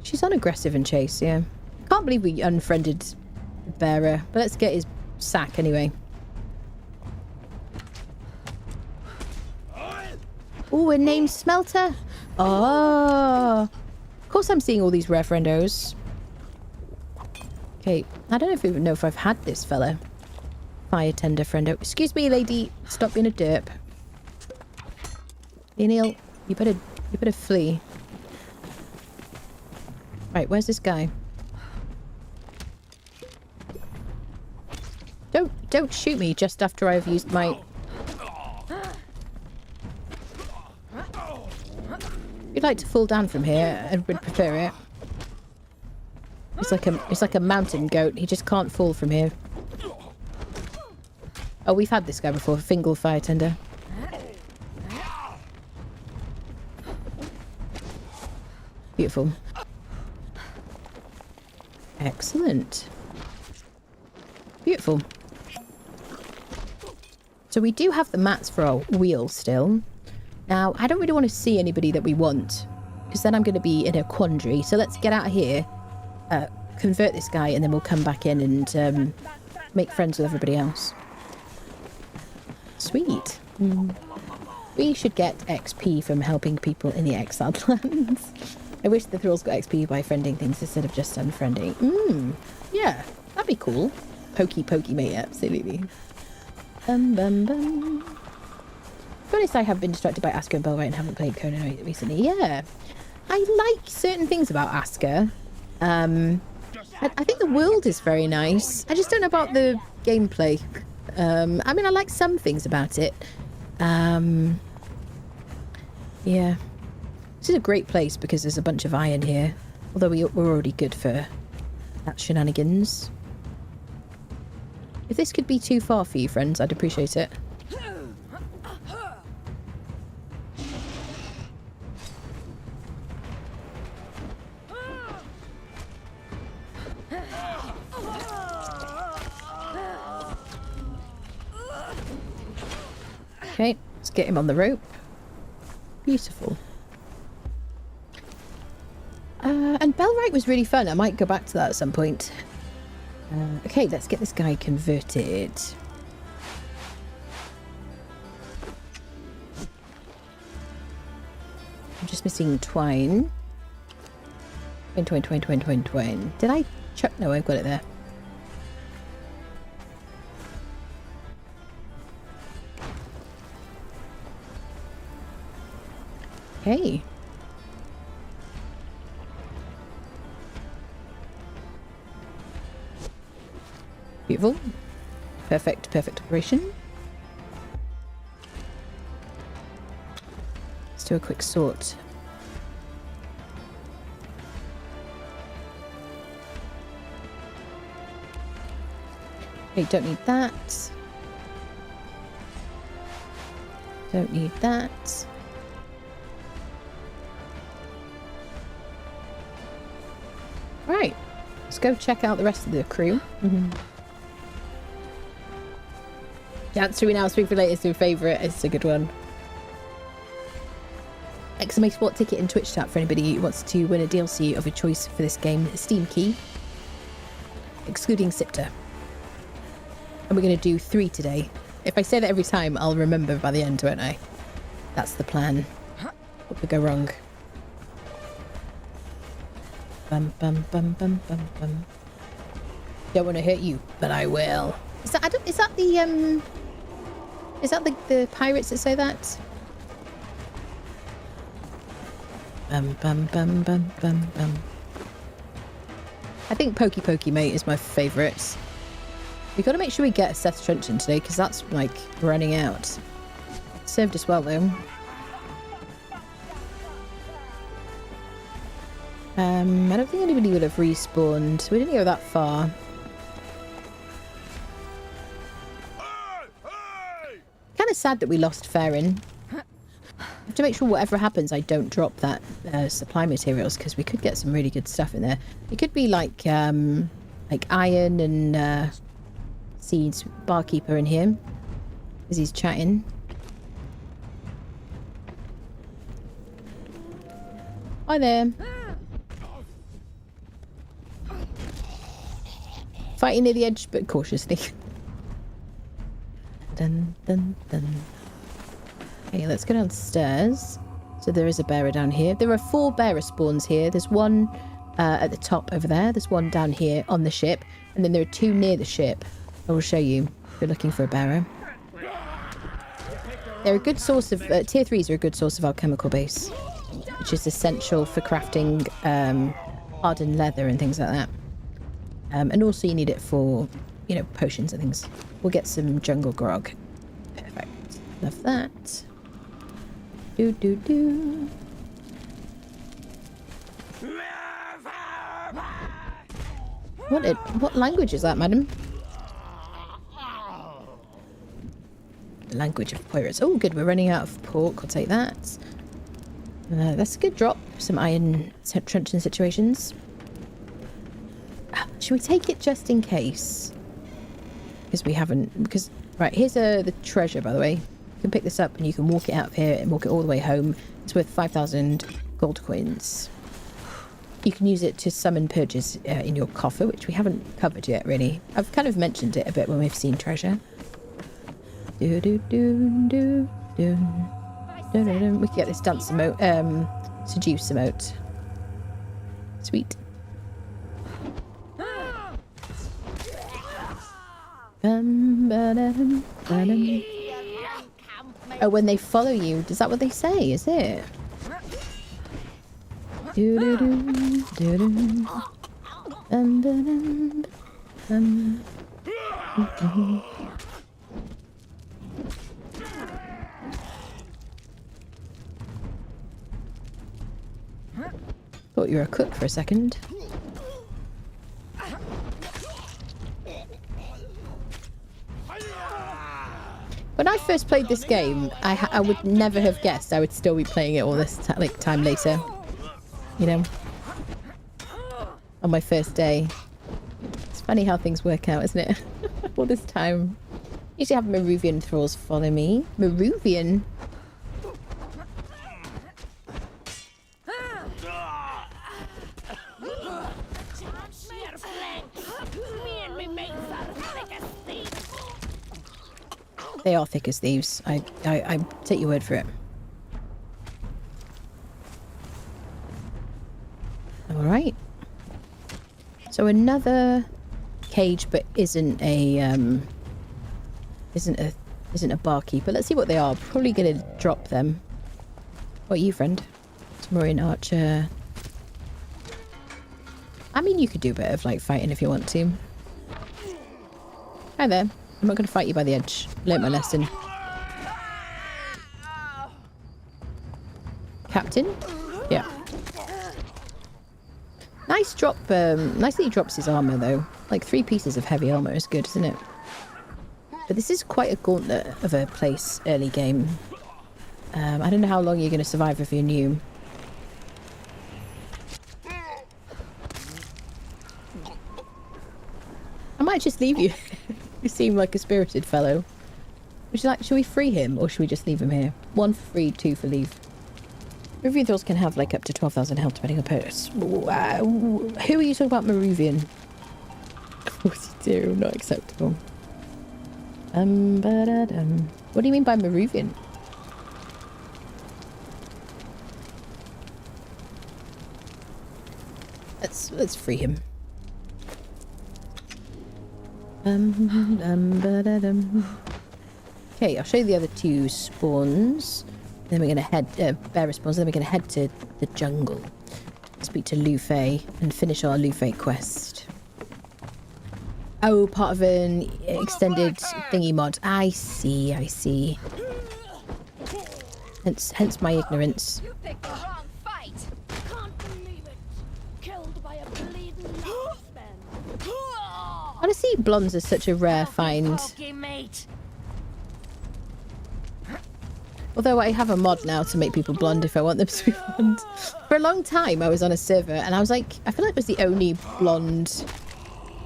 She's unaggressive and chase, yeah. Can't believe we unfriended the bearer, but let's get his sack anyway. Oh, a named Smelter. Oh. Of course I'm seeing all these rare friendos. Okay, I don't know if I've had this fella. Fire tender friendo. Excuse me, lady. Stop being a derp. Neil, you better flee. Right, where's this guy? Don't shoot me just after I've used my... You'd like to fall down from here, I would prefer it. It's like a mountain goat. He just can't fall from here. Oh, we've had this guy before. Fingal fire tender. Beautiful. Excellent. Beautiful. So we do have the mats for our wheel still. Now, I don't really want to see anybody that we want, because then I'm going to be in a quandary. So let's get out of here, convert this guy, and then we'll come back in and make friends with everybody else. Sweet. We should get XP from helping people in the exiled lands. I wish the thralls got XP by friending things instead of just unfriending. Yeah, that'd be cool. Pokey, mate, absolutely. To be honest, I have been distracted by Asker and Belright and haven't played Conan recently. Yeah, I like certain things about Asker. I think the world is very nice. I just don't know about the gameplay. I mean, I like some things about it. Yeah. This is a great place because there's a bunch of iron here. Although we're already good for that shenanigans. If this could be too far for you, friends, I'd appreciate it. Okay, let's get him on the rope. Beautiful. And Belright was really fun. I might go back to that at some point. Okay, let's get this guy converted. I'm just missing twine. Twine. Did I chuck? No, I've got it there. Okay. Beautiful. Perfect operation. Let's do a quick sort. Okay, don't need that. Don't need that. Right. Let's go check out the rest of the crew. Dance to now, speak for latest to favourite. It's a good one. Exclamation sport ticket and Twitch chat for anybody who wants to win a DLC of a choice for this game. A Steam key. Excluding Sipter. And we're going to do 3 today. If I say that every time, I'll remember by the end, won't I? That's the plan. What could go wrong? Bum bum bum bum bum bum. Don't want to hurt you, but I will. Is that the pirates that say that? Bum bum bum bum bum bum. I think Pokey Pokey Mate is my favourite. We've got to make sure we get Seth's Truncheon today, because that's, like, running out. Served us well, though. I don't think anybody would have respawned. We didn't go that far. Kind of sad that we lost Farron. I have to make sure whatever happens, I don't drop that supply materials, because we could get some really good stuff in there. It could be like iron and seeds. Barkeeper in here, as he's chatting. Hi there. Fighting near the edge, but cautiously. Dun dun dun. Okay, let's go downstairs. So there is a bearer down here. There are 4 bearer spawns here. There's one at the top over there. There's one down here on the ship. And then there are 2 near the ship. I will show you if you're looking for a bearer. They're a good source of... tier 3s are a good source of alchemical base, which is essential for crafting hardened leather and things like that. And also you need it for, you know, potions and things. We'll get some jungle grog. Perfect. Love that. Do do do. What language is that, madam? The language of pirates. Oh, good. We're running out of pork. I'll take that. That's a good drop. Some iron truncheon situations. Should we take it just in case? Because we haven't... Because, right, here's the treasure, by the way. You can pick this up and you can walk it out of here and walk it all the way home. It's worth 5,000 gold coins. You can use it to summon purges in your coffer, which we haven't covered yet, really. I've kind of mentioned it a bit when we've seen treasure. Do do do do do. We can get this dance emote, seduce emote. Sweet. Oh, when they follow you, is that what they say? Is it? Do do do do do. Thought you were a cook for a second. When I first played this game, I would never have guessed I would still be playing it all this time later. You know? On my first day. It's funny how things work out, isn't it? All this time. Usually have Maruvian thralls follow me. Maruvian? They are thick as thieves. I take your word for it. Alright. So another cage, but isn't a barkeeper. Let's see what they are. Probably gonna drop them. What are you, friend? Tamorian archer. I mean, you could do a bit of like fighting if you want to. Hi there. I'm not going to fight you by the edge. Learned my lesson. Captain? Yeah. Nice drop. Nice that he drops his armor, though. Like 3 pieces of heavy armor is good, isn't it? But this is quite a gauntlet of a place early game. I don't know how long you're going to survive if you're new. I might just leave you. You seem like a spirited fellow. Should we free him or should we just leave him here? 1 for free, 2 for leave. Maruvian thralls can have like up to 12,000 health depending on purpose. Who are you talking about, Maruvian? Of course you do, not acceptable. What do you mean by Maruvian? Let's free him. Okay, I'll show you the other 2 spawns. Then we're gonna head bear spawns. Then we're gonna head to the jungle, speak to Lufay, and finish our Lufay quest. Oh, part of an extended thingy mod. I see. Hence my ignorance. You picked the wrong fight. Can't believe it. Killed by a bleeding marksman. Honestly, blondes are such a rare find. Although I have a mod now to make people blonde if I want them to be blonde. For a long time I was on a server and I was like, I feel like I was the only blonde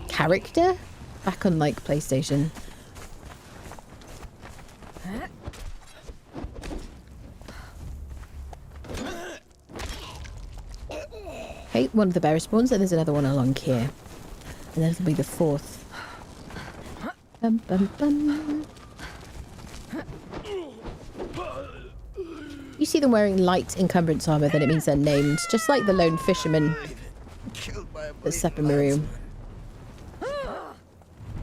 character back on like PlayStation. Okay, one of the bear spawns and there's another one along here. And then it'll be the 4th. Bum, bum, bum. You see them wearing light encumbrance armor, then it means they're named, just like the lone fisherman at Sepamaru.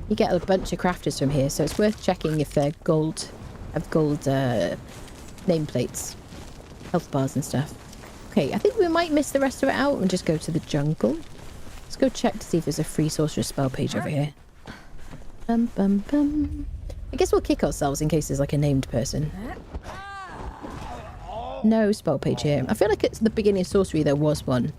You get a bunch of crafters from here, so it's worth checking if they're gold, have gold nameplates, health bars and stuff. Okay, I think we might miss the rest of it out and just go to the jungle. Let's go check to see if there's a free sorcerer's spell page over here. Bum, bum, bum. I guess we'll kick ourselves in case there's like a named person. No spell page here. I feel like it's the beginning of sorcery there was one.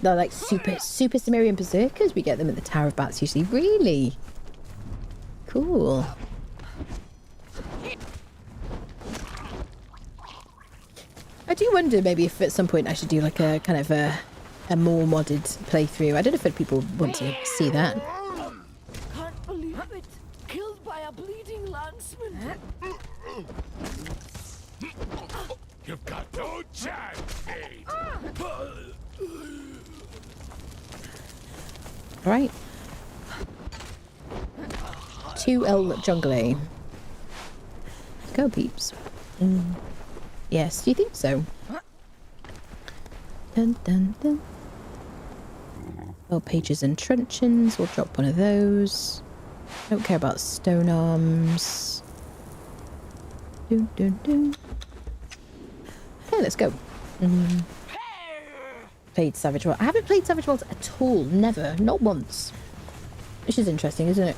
They're like super Sumerian berserkers. We get them at the Tower of Bats usually. Really? Cool. I do wonder maybe if at some point I should do like a kind of a more modded playthrough. I don't know if people want to see that. Can't believe it. Killed by a bleeding landsman. You've got no chance, mate. Right. 2L Jungle. Go, peeps. Yes, do you think so? Dun, dun, dun. Oh, pages and truncheons. We'll drop one of those. Don't care about stone arms. Dun, dun, dun. Okay, let's go. Played Savage Worlds. I haven't played Savage Worlds at all. Never. Not once. Which is interesting, isn't it?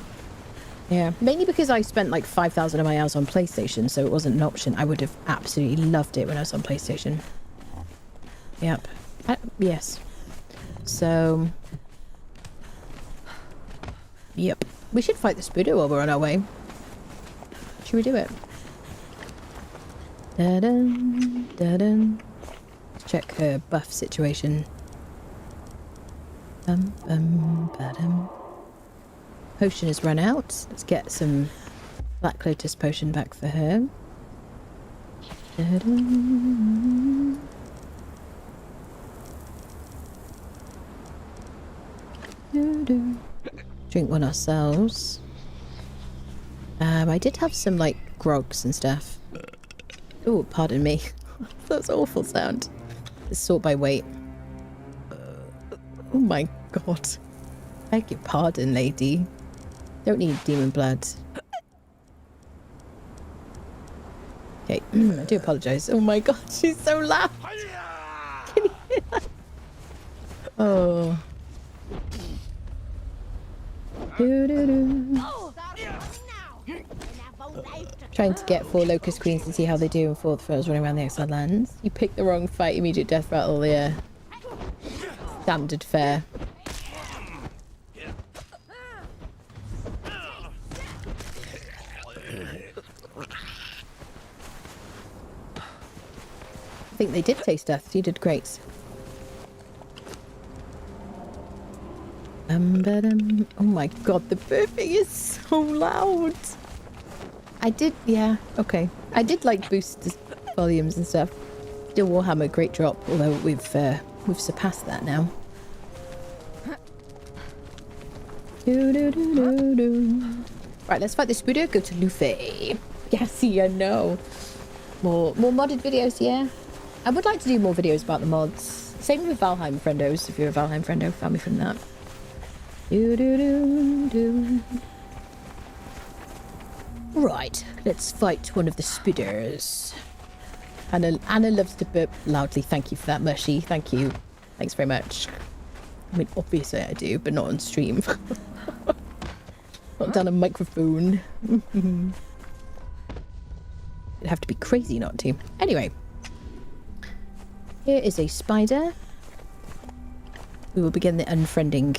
Yeah. Mainly because I spent like 5,000 of my hours on PlayStation, so it wasn't an option. I would have absolutely loved it when I was on PlayStation. Yep. Yes. So... Yep. We should fight the Spudo while we're on our way. Should we do it? Da-dun, da-dun. Let's check her buff situation. Ba-dum. Potion has run out. Let's get some Black Lotus potion back for her. Da-dun. Da-dun. Drink one ourselves. I did have some like grogs and stuff. Oh, pardon me. That's an awful sound. It's sort by weight. Oh my god. Beg your pardon, lady. Don't need demon blood. Okay, I do apologise. Oh my god, she's so loud. Can you hear that? Oh. Doo-doo-doo. Trying to get 4 Locust Queens to see how they do in 4th Throws running around the Exiled Lands. You pick the wrong fight, immediate death rattle, yeah. Standard fare. I think they did taste death. You did great. Oh my god, the burping is so loud. I did, yeah, okay. I did like boost the volumes and stuff. Still Warhammer, great drop, although we've surpassed that now. Right, let's fight the Spooder, go to Lufay. Yeah, see, I know. More modded videos, yeah. I would like to do more videos about the mods. Same with Valheim friendos, if you're a Valheim friendo, found me from that. Right, let's fight one of the Spooders. Anna loves to burp loudly. Thank you for that, Mushy. Thank you. Thanks very much. I mean, obviously I do, but not on stream. Not down a microphone. It'd have to be crazy not to. Anyway. Here is a spider. We will begin the unfriending.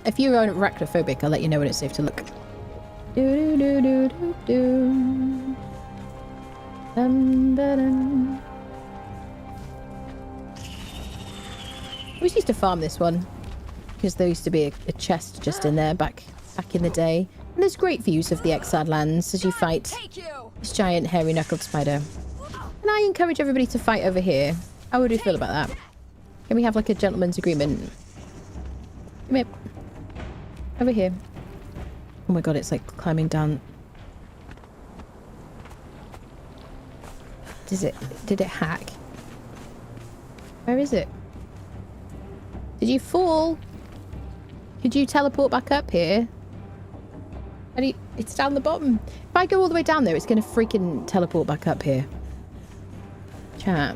If you're arachnophobic, I'll let you know when it's safe to look. We used to farm this one because there used to be a chest just in there back in the day. And there's great views of the Exiled Lands as you fight this giant hairy knuckled spider. And I encourage everybody to fight over here. How would you feel about that? Can we have like a gentleman's agreement? Come here. Over here. Oh my god, it's like climbing down. Did it hack? Where is it? Did you fall? Could you teleport back up here? It's down the bottom. If I go all the way down there, it's going to freaking teleport back up here. Chat.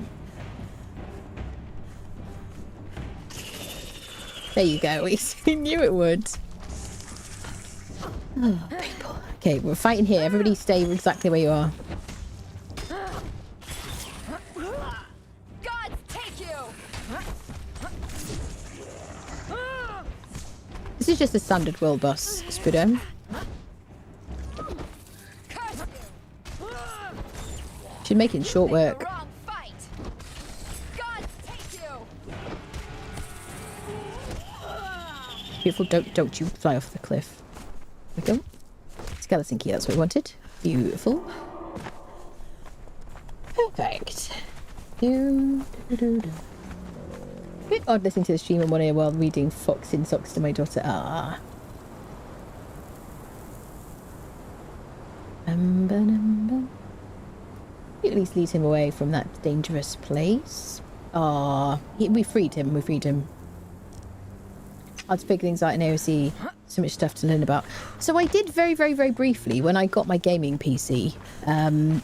There you go. We knew it would. Oh, people. Okay, we're fighting here. Everybody stay exactly where you are. God take you. This is just a standard world boss, Spooder. Should make it short work. Beautiful, don't you fly off the cliff. There we go. Skeleton key, that's what we wanted. Beautiful. Perfect. Bit odd listening to the stream in one ear while reading Fox in Socks to my daughter. Ah. At least lead him away from that dangerous place. Ah, we freed him. I had to figure things out in AOC. So much stuff to learn about. So I did very, very, very briefly when I got my gaming PC. I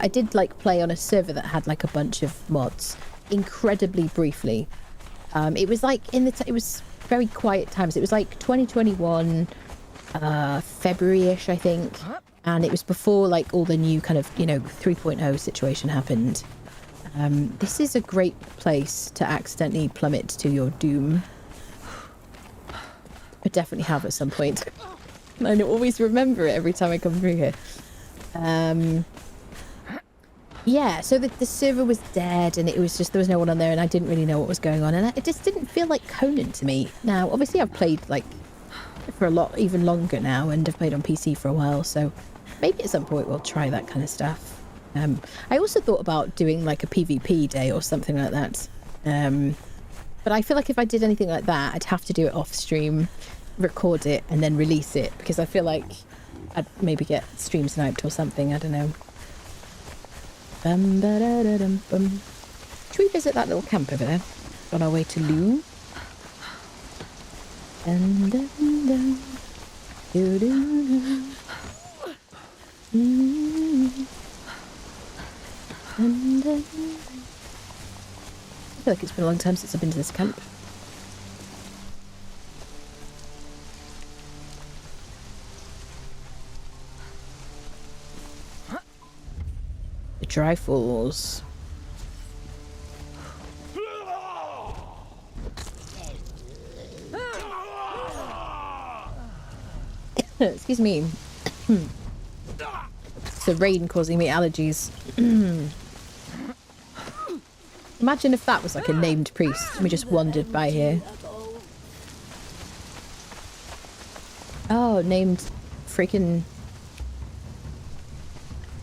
did like play on a server that had like a bunch of mods. Incredibly briefly. It was like it was very quiet times. It was like 2021, February-ish, I think. And it was before like all the new kind of, 3.0 situation happened. This is a great place to accidentally plummet to your doom. I definitely have at some point. And I always remember it every time I come through here. Yeah, so the server was dead and it was just, there was no one on there and I didn't really know what was going on. And it just didn't feel like Conan to me. Now, obviously I've played like for a lot, even longer now, and I've played on PC for a while. So maybe at some point we'll try that kind of stuff. I also thought about doing like a PvP day or something like that. But I feel like if I did anything like that, I'd have to do it off stream, record it, and then release it. Because I feel like I'd maybe get stream sniped or something. I don't know. Should we visit that little camp over there? On our way to Lu. feel like it's been a long time since I've been to this camp. The Trifles. Excuse me. It's the rain causing me allergies. Imagine if that was like a named priest and we just wandered by here. Oh, named freaking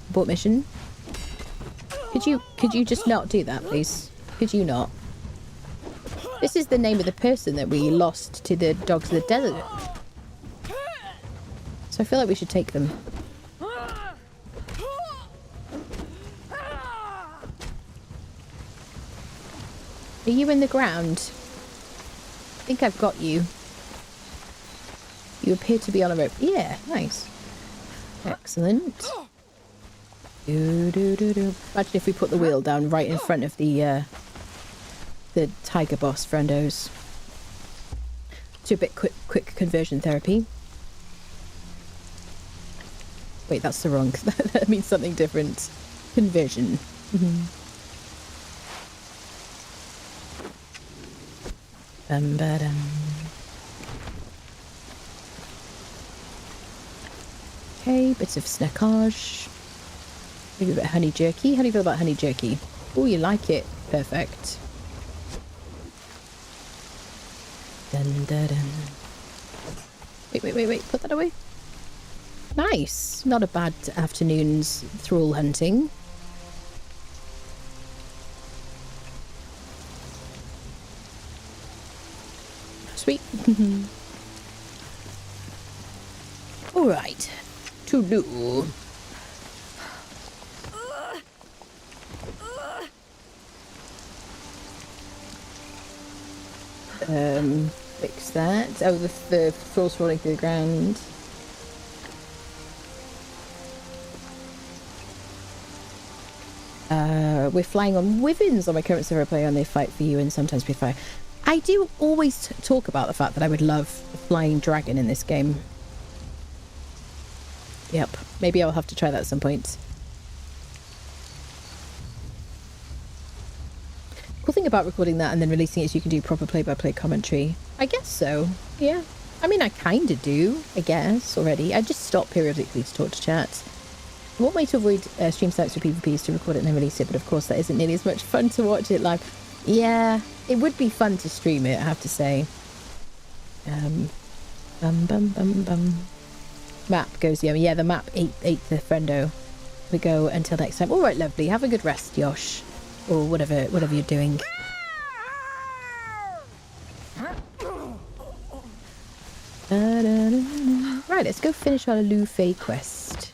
abort mission. Could you just not do that, please? Could you not? This is the name of the person that we lost to the dogs of the desert. So I feel like we should take them. Are you in the ground? I think I've got you. You appear to be on a rope. Yeah, nice. Excellent. Imagine if we put the wheel down right in front of the tiger boss friendos. Do a bit quick conversion therapy. Wait, that's the wrong. That means something different. Conversion. Okay, bits of snackage. Maybe a bit of honey jerky. How do you feel about honey jerky? Oh, you like it. Perfect. Dun, dun, dun. Wait. Put that away. Nice. Not a bad afternoon's thrall hunting. Sweet. All right. To do. Fix that. Oh, the thralls falling through the ground. We're flying on wyverns on my current server player and they fight for you and sometimes we fire. I do always talk about the fact that I would love a flying dragon in this game. Yep, maybe I'll have to try that at some point. Cool thing about recording that and then releasing it is you can do proper play-by-play commentary. I guess so, yeah. I mean, I kind of do, I guess, already. I just stop periodically to talk to chat. One way to avoid stream sites for PvP is to record it and then release it, but of course that isn't nearly as much fun to watch it live. Yeah, it would be fun to stream it, I have to say. Map goes yummy. Yeah, the map ate the friendo. We go until next time. All right, lovely. Have a good rest, Yosh. Or whatever you're doing. Right, let's go finish our Lufay quest.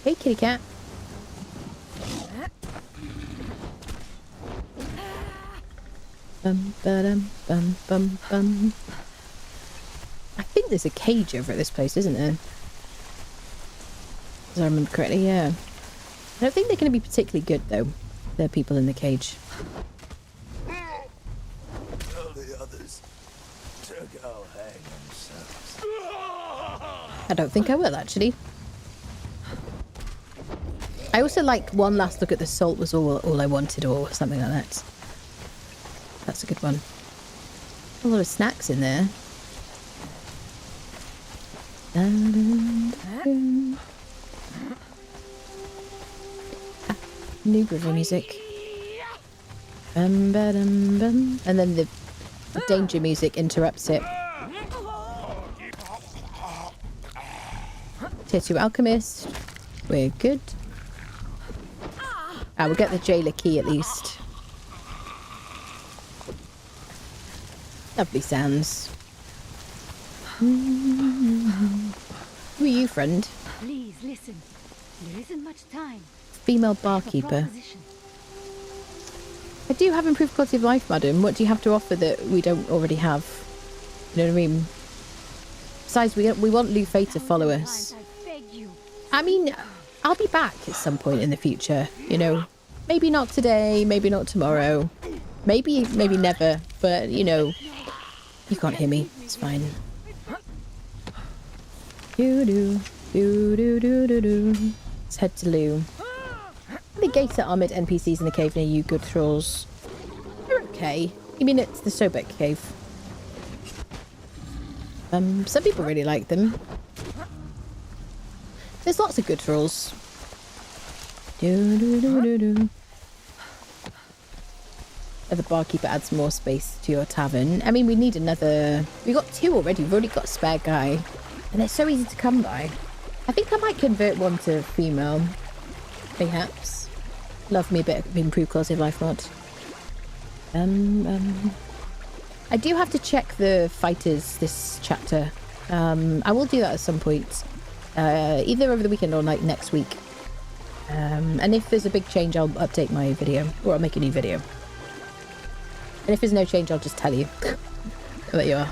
Hey, kitty cat. Bum, ba-dum, bum, bum, bum. I think there's a cage over at this place, isn't there? As I remember correctly, yeah. I don't think they're going to be particularly good, though. The people in the cage. Tell the others to go hang themselves. I don't think I will, actually. I also like one last look at the salt was all I wanted, or something like that. That's a good one. A lot of snacks in there. New river music. And then the danger music interrupts it. Tier 2 alchemist. We're good. We'll get the jailer key at least. Lovely sounds. Who are you, friend? Please listen. There isn't much time. Female barkeeper. I do have improved quality of life, madam. What do you have to offer that we don't already have? You know what I mean? Besides, we want Lufay to follow us. I mean, I'll be back at some point in the future, you know. Maybe not today, maybe not tomorrow. Maybe never, but, you know, you can't hear me. It's fine. Doo-doo, doo-doo-doo-doo-doo. Let's head to Lou. The gator armoured NPCs in the cave near you, good thralls. They're okay. You mean it's the Sobek cave? Some people really like them. There's lots of good thralls. The barkeeper adds more space to your tavern. I mean, we need another... We got 2 already. We've already got a spare guy. And they're so easy to come by. I think I might convert one to female. Perhaps. Love me a bit of improved quality of life mod. I do have to check the fighters this chapter. I will do that at some point. Either over the weekend or like next week. And if there's a big change, I'll update my video. Or I'll make a new video. And if there's no change, I'll just tell you. There you are.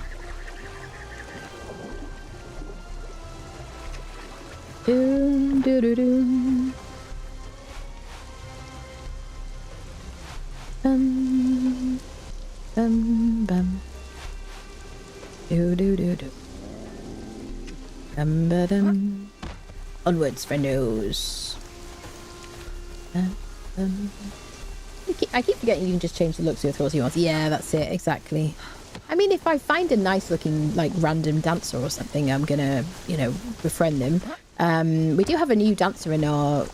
Doom, doo doo doo. Bum, bum. Doo doo doo doo. Dum. Onwards, friendos. I keep forgetting you can just change the looks of your thralls you want. Yeah, that's it, exactly. I mean, if I find a nice looking, like, random dancer or something, I'm gonna, you know, befriend them. We do have a new dancer in our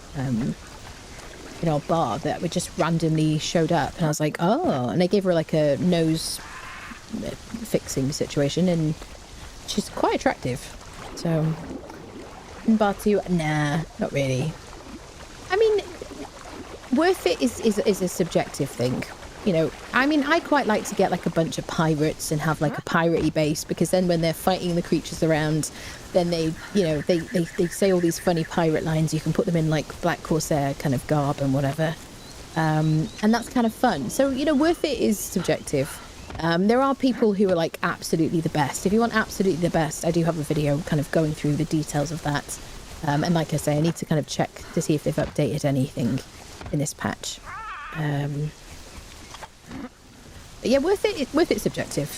bar that we just randomly showed up, and I was like, oh, and I gave her like a nose fixing situation, and she's quite attractive. So, bar 2, nah, not really. I mean, worth it is a subjective thing. You know, I mean, I quite like to get like a bunch of pirates and have like a piratey base, because then when they're fighting the creatures around, then they say all these funny pirate lines. You can put them in like Black Corsair kind of garb and whatever. And that's kind of fun. So, you know, worth it is subjective. There are people who are like absolutely the best. If you want absolutely the best, I do have a video kind of going through the details of that. And like I say, I need to kind of check to see if they've updated anything in this patch. But yeah, worth it subjective.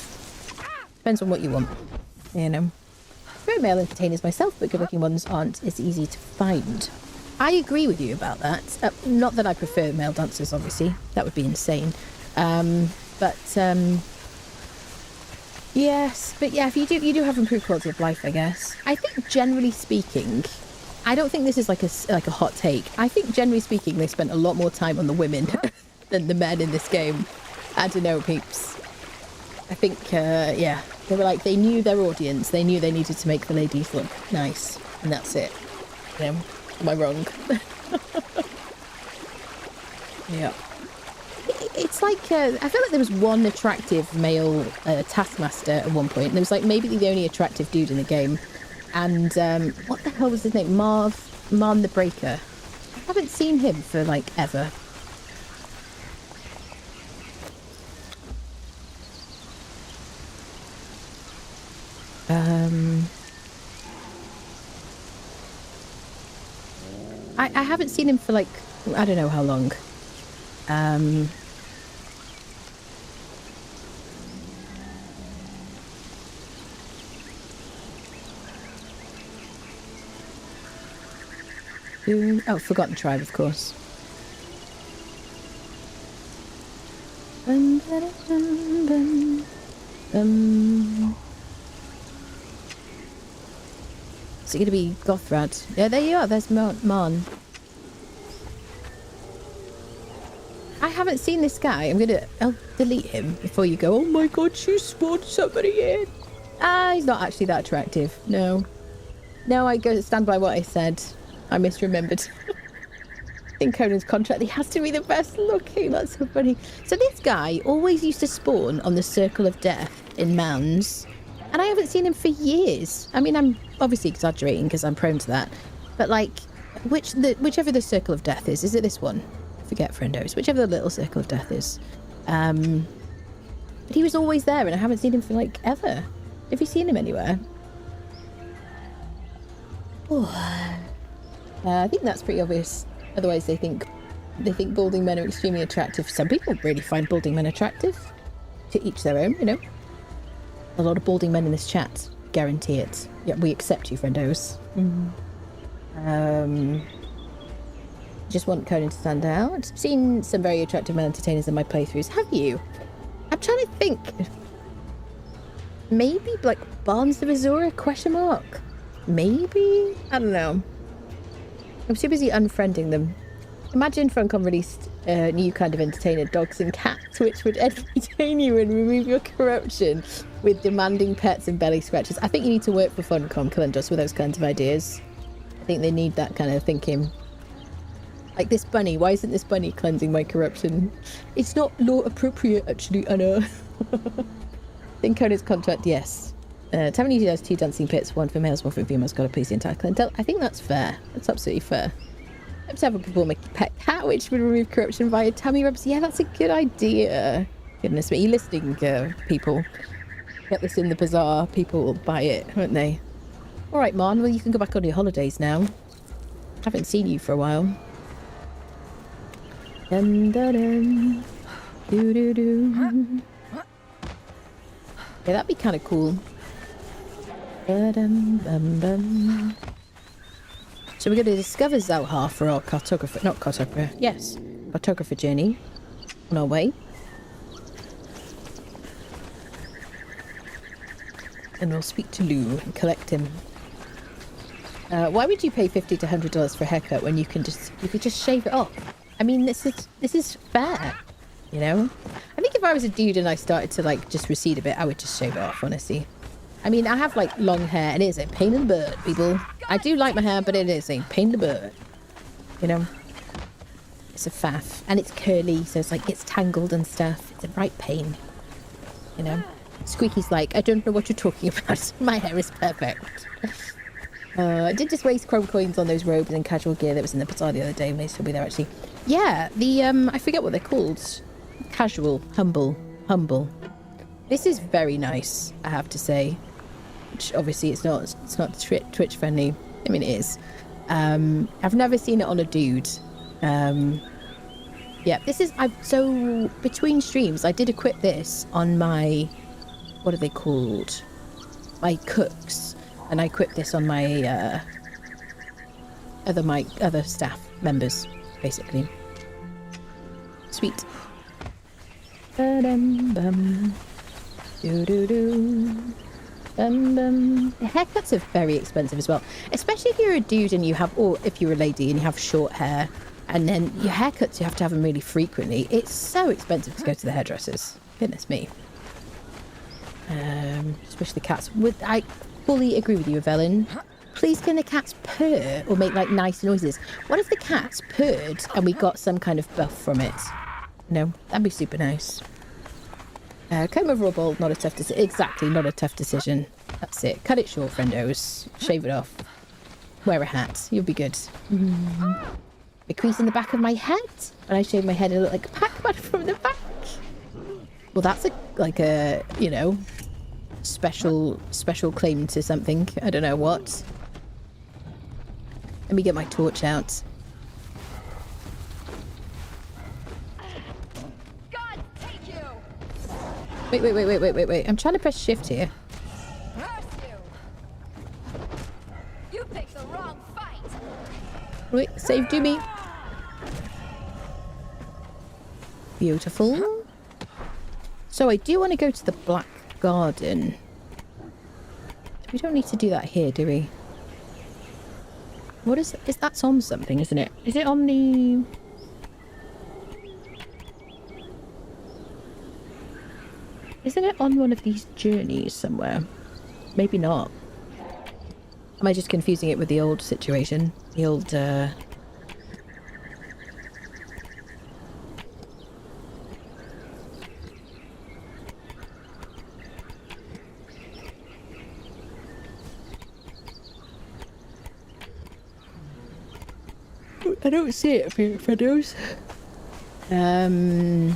Depends on what you want, you know. Very male entertainers myself, but good looking ones aren't as easy to find. I agree with you about that. Not that I prefer male dancers, obviously. That would be insane. Yes, but yeah, if you do have improved quality of life, I guess. I think generally speaking, I don't think this is like a hot take. I think generally speaking, they spent a lot more time on the women than the men in this game. I don't know, peeps. I think, yeah, they were like, they knew their audience. They knew they needed to make the ladies look nice, and that's it. You know, am I wrong? Yeah. It's like, I feel like there was one attractive male taskmaster at one point. And there was like maybe the only attractive dude in the game. And what the hell was his name? Marn the Breaker. I haven't seen him for like ever. I haven't seen him for like, I don't know how long. Oh, Forgotten Tribe, of course. Is it going to be Gothrad? Yeah, there you are. There's Marn. I haven't seen this guy. I'll delete him before you go, oh my god, she spawned somebody in. He's not actually that attractive. No, I stand by what I said. I misremembered. In Conan's contract, he has to be the best looking. That's so funny. So this guy always used to spawn on the Circle of Death in mounds, and I haven't seen him for years. I mean, I'm obviously exaggerating because I'm prone to that, but like, whichever the Circle of Death is it this one? forget friendos, whichever the little circle of death is. But he was always there, and I haven't seen him for like ever. Have you seen him anywhere? Oh. I think that's pretty obvious. Otherwise, they think balding men are extremely attractive. Some people really find balding men attractive. To each their own, you know. A lot of balding men in this chat, guarantee it. Yeah, we accept you, friendos. Just want Conan to stand out. I've seen some very attractive male entertainers in my playthroughs. Have you? I'm trying to think. Maybe like Barnes of Azura? Question mark. Maybe? I don't know. I'm too busy unfriending them. Imagine Funcom released a new kind of entertainer, dogs and cats, which would entertain you and remove your corruption with demanding pets and belly scratches. I think you need to work for Funcom, Kalendos, with those kinds of ideas. I think they need that kind of thinking. Like this bunny, why isn't this bunny cleansing my corruption? It's not law appropriate, actually, Anna. Think Conan's contract, yes. Taverny usually has 2 dancing pits, 1 for males, 1 for females, gotta please the entire clientele. I think that's fair. That's absolutely fair. Let's have a perform a pet cat, which would remove corruption via tummy rubs. Yeah, that's a good idea. Goodness me, you listening, people? Get this in the bazaar, people will buy it, won't they? Alright, Mon, well, you can go back on your holidays now. Haven't seen you for a while. Dun dun dun. Doo doo doo. Yeah, that'd be kind of cool. Ba-dum, bum, bum. So we're going to discover Zalhar for our cartographer journey on our way. And we'll speak to Lou and collect him. Why would you pay $50 to $100 for a haircut when you could just shave it off? I mean, this is fair, you know? I think if I was a dude and I started to like just recede a bit, I would just shave it off, honestly. I mean, I have like long hair and it is a pain in the butt, people. I do like my hair, but it is a pain in the butt. You know? It's a faff. And it's curly, so it's like, it's tangled and stuff. It's a right pain. You know? Squeaky's like, I don't know what you're talking about. My hair is perfect. I did just waste chrome coins on those robes and casual gear that was in the bazaar the other day. May still be there, actually. Yeah, the, I forget what they're called. Casual. Humble. This is very nice, I have to say. Which obviously it's not Twitch friendly. I mean, it is. I've never seen it on a dude. Yeah, this is, so between streams, I did equip this on my, what are they called? My cooks. And I equipped this on my, other staff members, basically. Sweet. Ba-dum-bum. Do-do-do. The haircuts are very expensive as well, especially if you're a dude and you have, or if you're a lady and you have short hair, and then your haircuts, you have to have them really frequently. It's so expensive to go to the hairdressers. Goodness me. Especially the cats. I fully agree with you, Evelyn. Please can the cats purr or make like nice noises? What if the cats purred and we got some kind of buff from it? No, that'd be super nice. Comb over or bald, not a tough decision. Exactly, not a tough decision. That's it. Cut it short, friendos. Shave it off. Wear a hat. You'll be good. A crease in the back of my head. When I shave my head, I look like Pac-Man from the back. Well, that's like a, you know, special claim to something. I don't know what. Let me get my torch out. Wait. I'm trying to press shift here. You picked the wrong fight. Wait, save Jimmy. Beautiful. So I do want to go to the Black Garden. We don't need to do that here, do we? What is that's on something, isn't it? Is it on the... Isn't it on one of these journeys somewhere? Maybe not. Am I just confusing it with the old situation? The old, I don't see it, friendos. I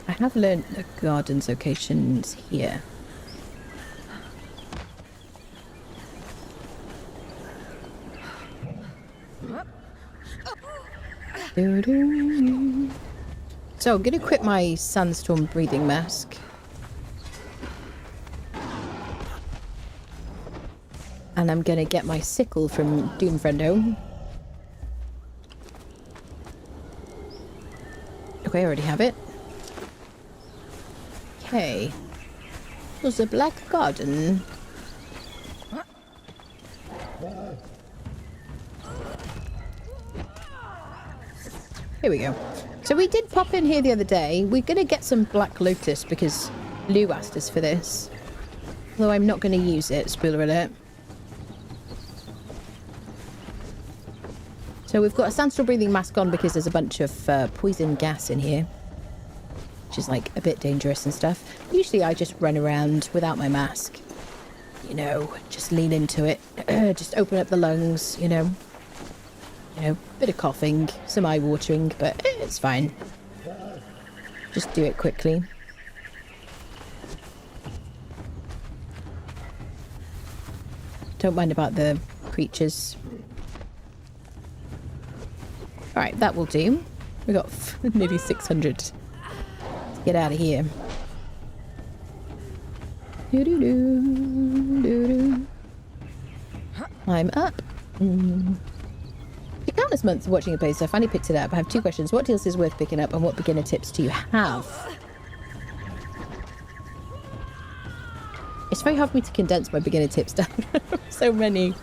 have learned the garden's locations here. So I'm going to equip my sandstorm breathing mask. And I'm going to get my sickle from Doomfriendo. Okay, I already have it. Okay. There's a black garden. Here we go. So we did pop in here the other day. We're going to get some black lotus because Lou asked us for this. Although I'm not going to use it, spoiler alert. So we've got a sandstorm breathing mask on because there's a bunch of poison gas in here. Which is like a bit dangerous and stuff. Usually I just run around without my mask. You know, just lean into it. Just open up the lungs, you know. You know, bit of coughing, some eye watering, but it's fine. Just do it quickly. Don't mind about the creatures. Alright, that will do. We got nearly 600. Let's get out of here. I'm up. Countless months of watching a play, so I finally picked it up. I have 2 questions. What DLC is worth picking up and what beginner tips do you have? It's very hard for me to condense my beginner tips down. So many.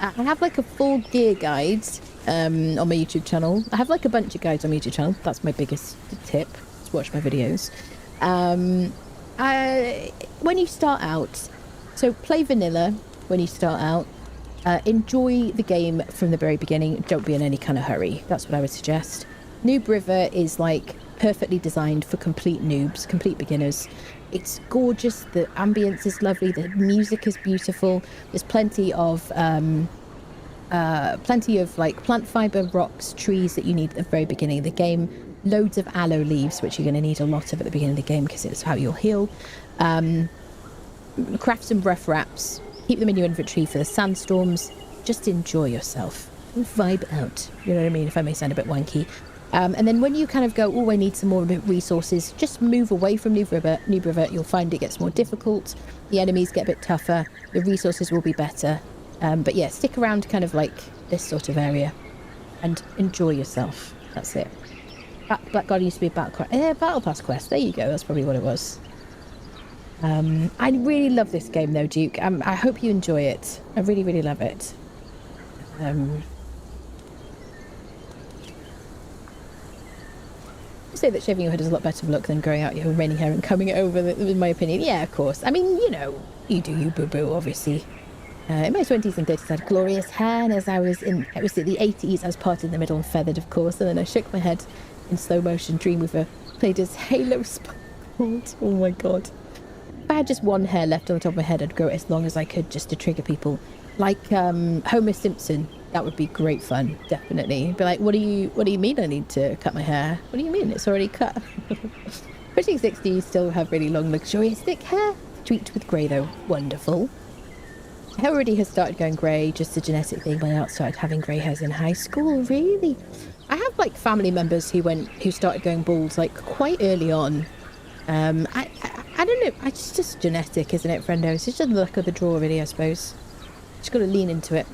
I have like a full gear guide on my YouTube channel. I have like a bunch of guides on my YouTube channel. That's my biggest tip. Just watch my videos. When you start out, so play vanilla when you start out. Enjoy the game from the very beginning. Don't be in any kind of hurry. That's what I would suggest. Noob River is like perfectly designed for complete noobs, complete beginners. It's gorgeous. The ambience is lovely. The music is beautiful. There's plenty of like plant fiber, rocks, trees that you need at the very beginning of the game. Loads of aloe leaves, which you're going to need a lot of at the beginning of the game because it's how you'll heal. Craft some breath wraps. Keep them in your inventory for the sandstorms. Just enjoy yourself. Vibe out. You know what I mean? If I may sound a bit wanky. And then when you kind of go, oh, I need some more resources, just move away from Noob River. You'll find it gets more difficult. The enemies get a bit tougher. The resources will be better. But yeah, stick around kind of like this sort of area. And enjoy yourself. That's it. Black God used to be a Battle Pass quest. There you go. That's probably what it was. I really love this game though, Duke. I hope you enjoy it. I really, really love it. I say that shaving your head is a lot better of a look than growing out your remaining hair and combing it over, in my opinion. Yeah, of course. I mean, you know, you do you, boo-boo, obviously. In my 20s and 30s I had glorious hair, and as I was in the 80s, I was parted in the middle and feathered, of course, and then I shook my head in slow motion. Dreamweaver played as Halo Sparkled. Oh my god. If I had just one hair left on the top of my head, I'd grow it as long as I could just to trigger people. Like Homer Simpson. That would be great fun, definitely. Be like, what do you mean I need to cut my hair? What do you mean? It's already cut. Pushing 60, still have really long, luxurious, thick hair. Tweaked with grey though. Wonderful. Hair already has started going grey, just a genetic thing. When I started having grey hairs in high school, really. I have like family members who started going bald like quite early on. I don't know. It's just genetic, isn't it, friendos? It's just the luck of the draw, really, I suppose. Just got to lean into it.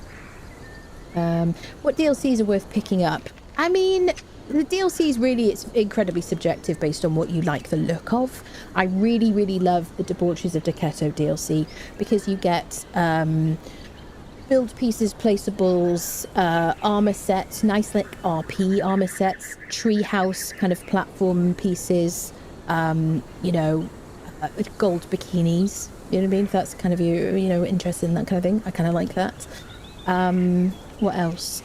What DLCs are worth picking up? I mean, the DLCs really, it's incredibly subjective based on what you like the look of. I really, really love the Debaucheries of Decketo DLC because you get build pieces, placeables, armor sets, nice like RP armor sets, treehouse kind of platform pieces, you know, gold bikinis. You know what I mean? If that's kind of you know, interested in that kind of thing. I kind of like that. What else?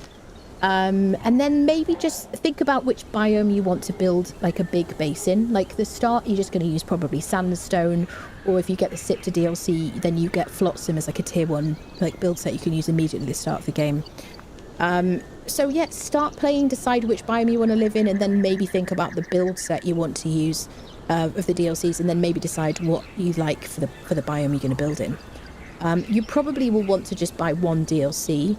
And then maybe just think about which biome you want to build like a big base in. Like the start, you're just going to use probably sandstone, or if you get the Sipta DLC, then you get Flotsam as like a tier 1 like build set you can use immediately at the start of the game. So yeah, start playing, decide which biome you want to live in, and then maybe think about the build set you want to use of the DLCs, and then maybe decide what you like for the biome you're going to build in. You probably will want to just buy one DLC,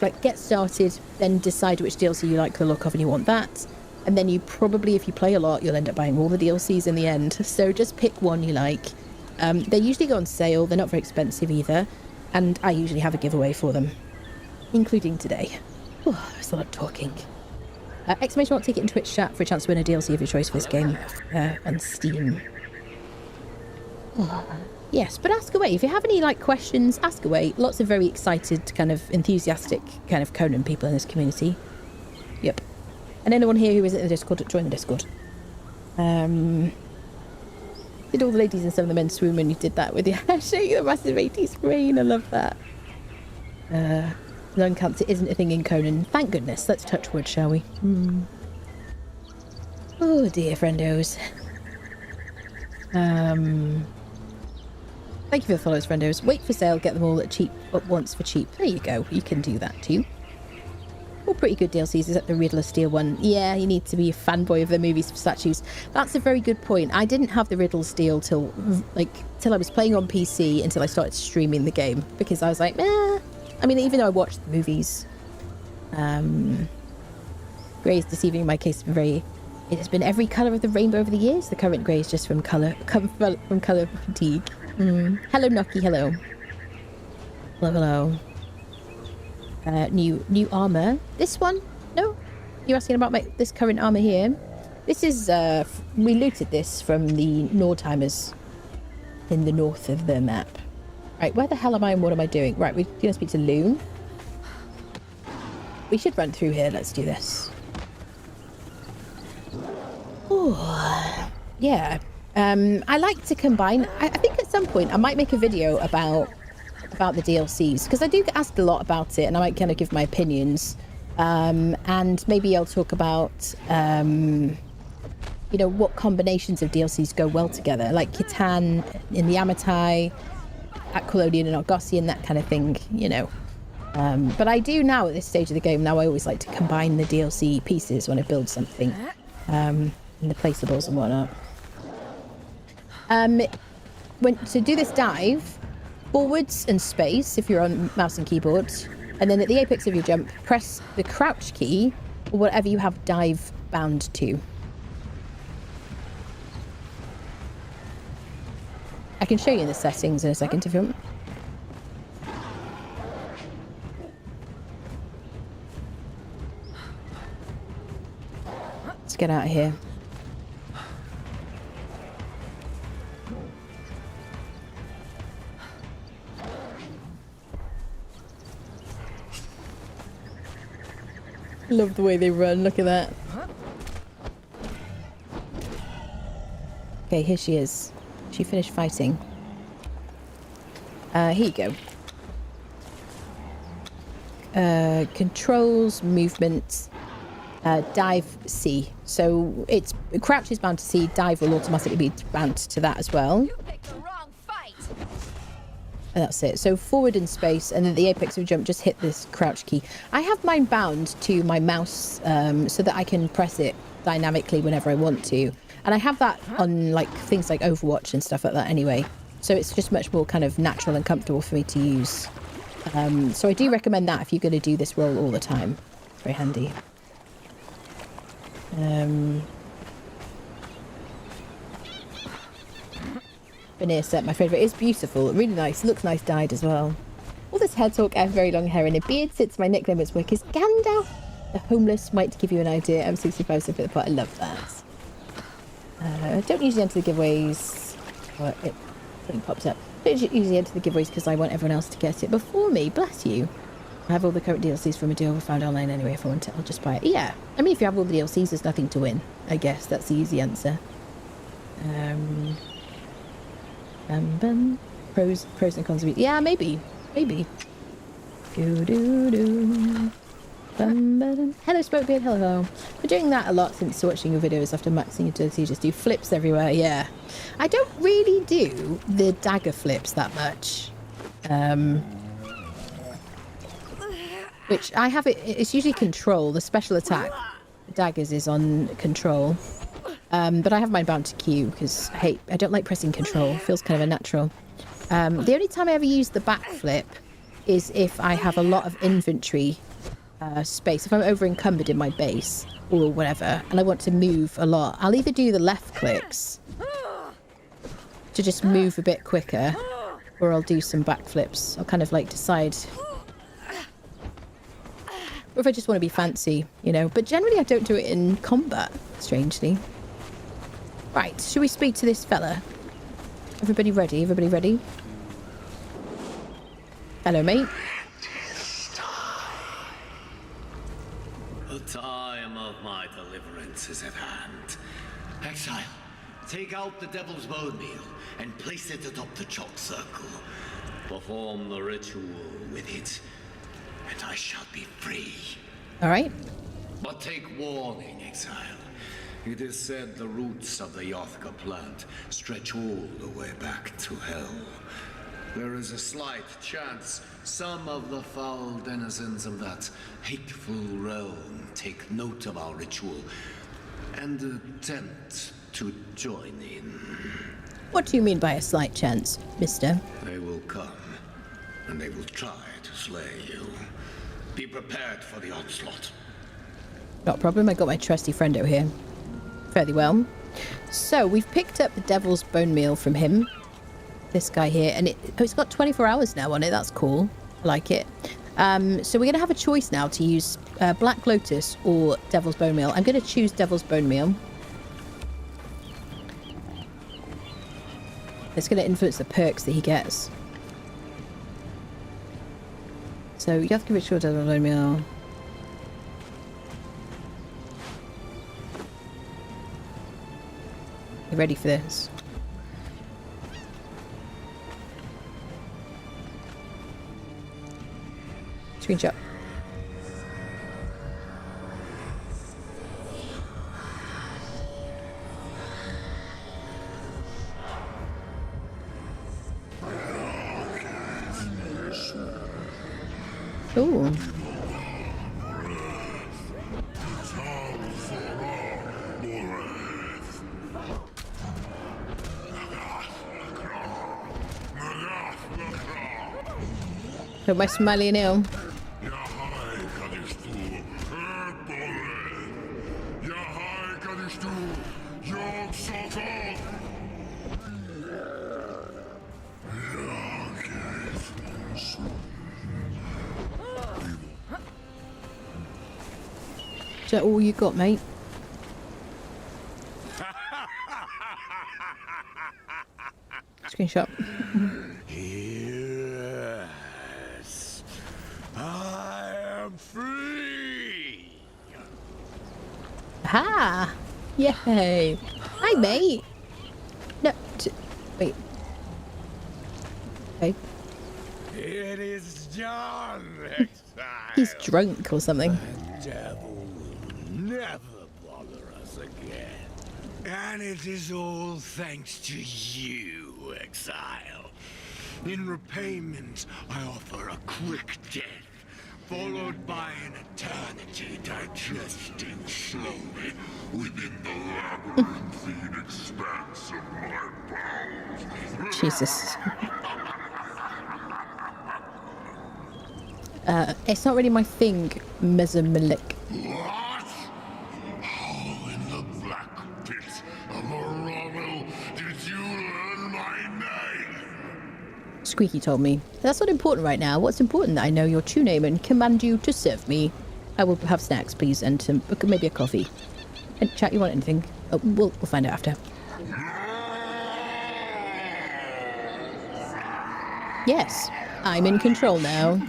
like get started, then decide which DLC you like the look of and you want that, and then you probably, if you play a lot, you'll end up buying all the DLCs in the end. So just pick one you like. They usually go on sale, they're not very expensive either, and I usually have a giveaway for them, including today. Oh, there's a lot of talking. Exclamation mark ticket in Twitch chat for a chance to win a DLC of your choice for this game on Steam. Oh. Yes, but ask away. If you have any like questions, ask away. Lots of very excited, kind of enthusiastic kind of Conan people in this community. Yep. And anyone here who isn't in the Discord, join the Discord. Did all the ladies and some of the men swoon when you did that with your shake the massive 80 screen? I love that. Lung cancer isn't a thing in Conan. Thank goodness. Let's touch wood, shall we? Oh dear, friendos. Thank you for the follows, friendos. Wait for sale, get them all at once for cheap. There you go. You can do that too. All pretty good DLCs, except the Riddler Steel one. Yeah, you need to be a fanboy of the movies for statues. That's a very good point. I didn't have the Riddle Steel till I was playing on PC, until I started streaming the game, because I was like, eh. I mean, even though I watched the movies, grey is deceiving in my case. It has been every colour of the rainbow over the years. The current grey is just from colour fatigue. Hello, Noki. Hello. Hello. New armor. This one? No. You're asking about this current armor here. This is we looted this from the Nordheimers in the north of the map. Right, where the hell am I and what am I doing? Right, we're gonna speak to Loon. We should run through here. Let's do this. Oh, yeah. I like to combine. I think at some point I might make a video about the DLCs, because I do get asked a lot about it, and I might kind of give my opinions. And maybe I'll talk about what combinations of DLCs go well together, like Khitan in the Yamatai, Aquilonian and Argosian, that kind of thing, But I do now at this stage of the game. Now I always like to combine the DLC pieces when I build something, and the placeables and whatnot. To do this dive, forwards and space if you're on mouse and keyboard, and then at the apex of your jump, press the crouch key or whatever you have dive bound to. I can show you the settings in a second if you want. Let's get out of here. Love the way they run, look at that. Okay, here she is. She finished fighting. Here you go. Controls, movement, dive C. So it's crouch is bound to C, dive will automatically be bound to that as well. You picked the wrong fight. And that's it. So forward in space, and then the apex of jump, just hit this crouch key. I have mine bound to my mouse so that I can press it dynamically whenever I want to. And I have that on like things like Overwatch and stuff like that anyway. So it's just much more kind of natural and comfortable for me to use. So I do recommend that if you're going to do this role all the time. Very handy. Veneer set, my favourite. It's beautiful, really nice. Looks nice dyed as well. All this hair talk, I have very long hair and a beard. Since my nickname at work is Gandalf the Homeless. Might give you an idea. I'm 65, so for the part. I love that. Don't usually enter the giveaways. Well, something pops up. Don't usually enter the giveaways because I want everyone else to get it before me. Bless you. I have all the current DLCs from a deal I found online anyway. If I want it, I'll just buy it. Yeah. I mean, if you have all the DLCs, there's nothing to win. I guess that's the easy answer. Pros and cons of it. Yeah, maybe. Hello, Smokebeard. Hello. We're doing that a lot since watching your videos after maxing utility. Just do flips everywhere. Yeah. I don't really do the dagger flips that much. which I have it's usually control. The special attack daggers is on control. But I have mine bound to Q because I don't like pressing control. It feels kind of unnatural. The only time I ever use the backflip is if I have a lot of inventory space. If I'm over encumbered in my base or whatever, and I want to move a lot, I'll either do the left clicks to just move a bit quicker, or I'll do some backflips. I'll kind of like decide. Or if I just want to be fancy, you know. But generally I don't do it in combat, strangely. Right, should we speak to this fella? Everybody ready? Everybody ready? Hello, mate. The time of my deliverance is at hand. Exile, take out the devil's bone meal and place it atop the chalk circle. Perform the ritual with it, and I shall be free. All right. But take warning, Exile. It is said the roots of the Yothka plant stretch all the way back to hell. There is a slight chance some of the foul denizens of that hateful realm take note of our ritual and attempt to join in. What do you mean by a slight chance, mister? They will come, and they will try to slay you. Be prepared for the onslaught. Not a problem, I got my trusty friendo here. Fairly well. So, we've picked up the devil's bone meal from him. This guy here, and it's got 24 hours now on it. That's cool. I like it. So we're going to have a choice now to use Black Lotus or Devil's Bone Meal. I'm going to choose Devil's Bone Meal. It's going to influence the perks that he gets. So you have to give it to Devil's Bone Meal. You ready for this? Screenshot. Ooh. Put my smiley nail. Is that all you got, mate? Screenshot. Yes, I am free. Ha! Yay! Hi, mate. No, wait. Okay. It is done, Exile. He's drunk or something. The devil will never bother us again. And it is all thanks to you, Exile. In repayment, I offer a quick death, followed by an eternity digesting slowly within the labyrinthine expanse of my bowels. Jesus. It's not really my thing, Mesomelik. What? How in the black pit of Morobble did you learn my name? Squeaky told me. That's not important right now. What's important that I know your true name and command you to serve me. I will have snacks, please, and maybe a coffee. And chat, you want anything? Oh, we'll find out after. Yes, I'm in control now.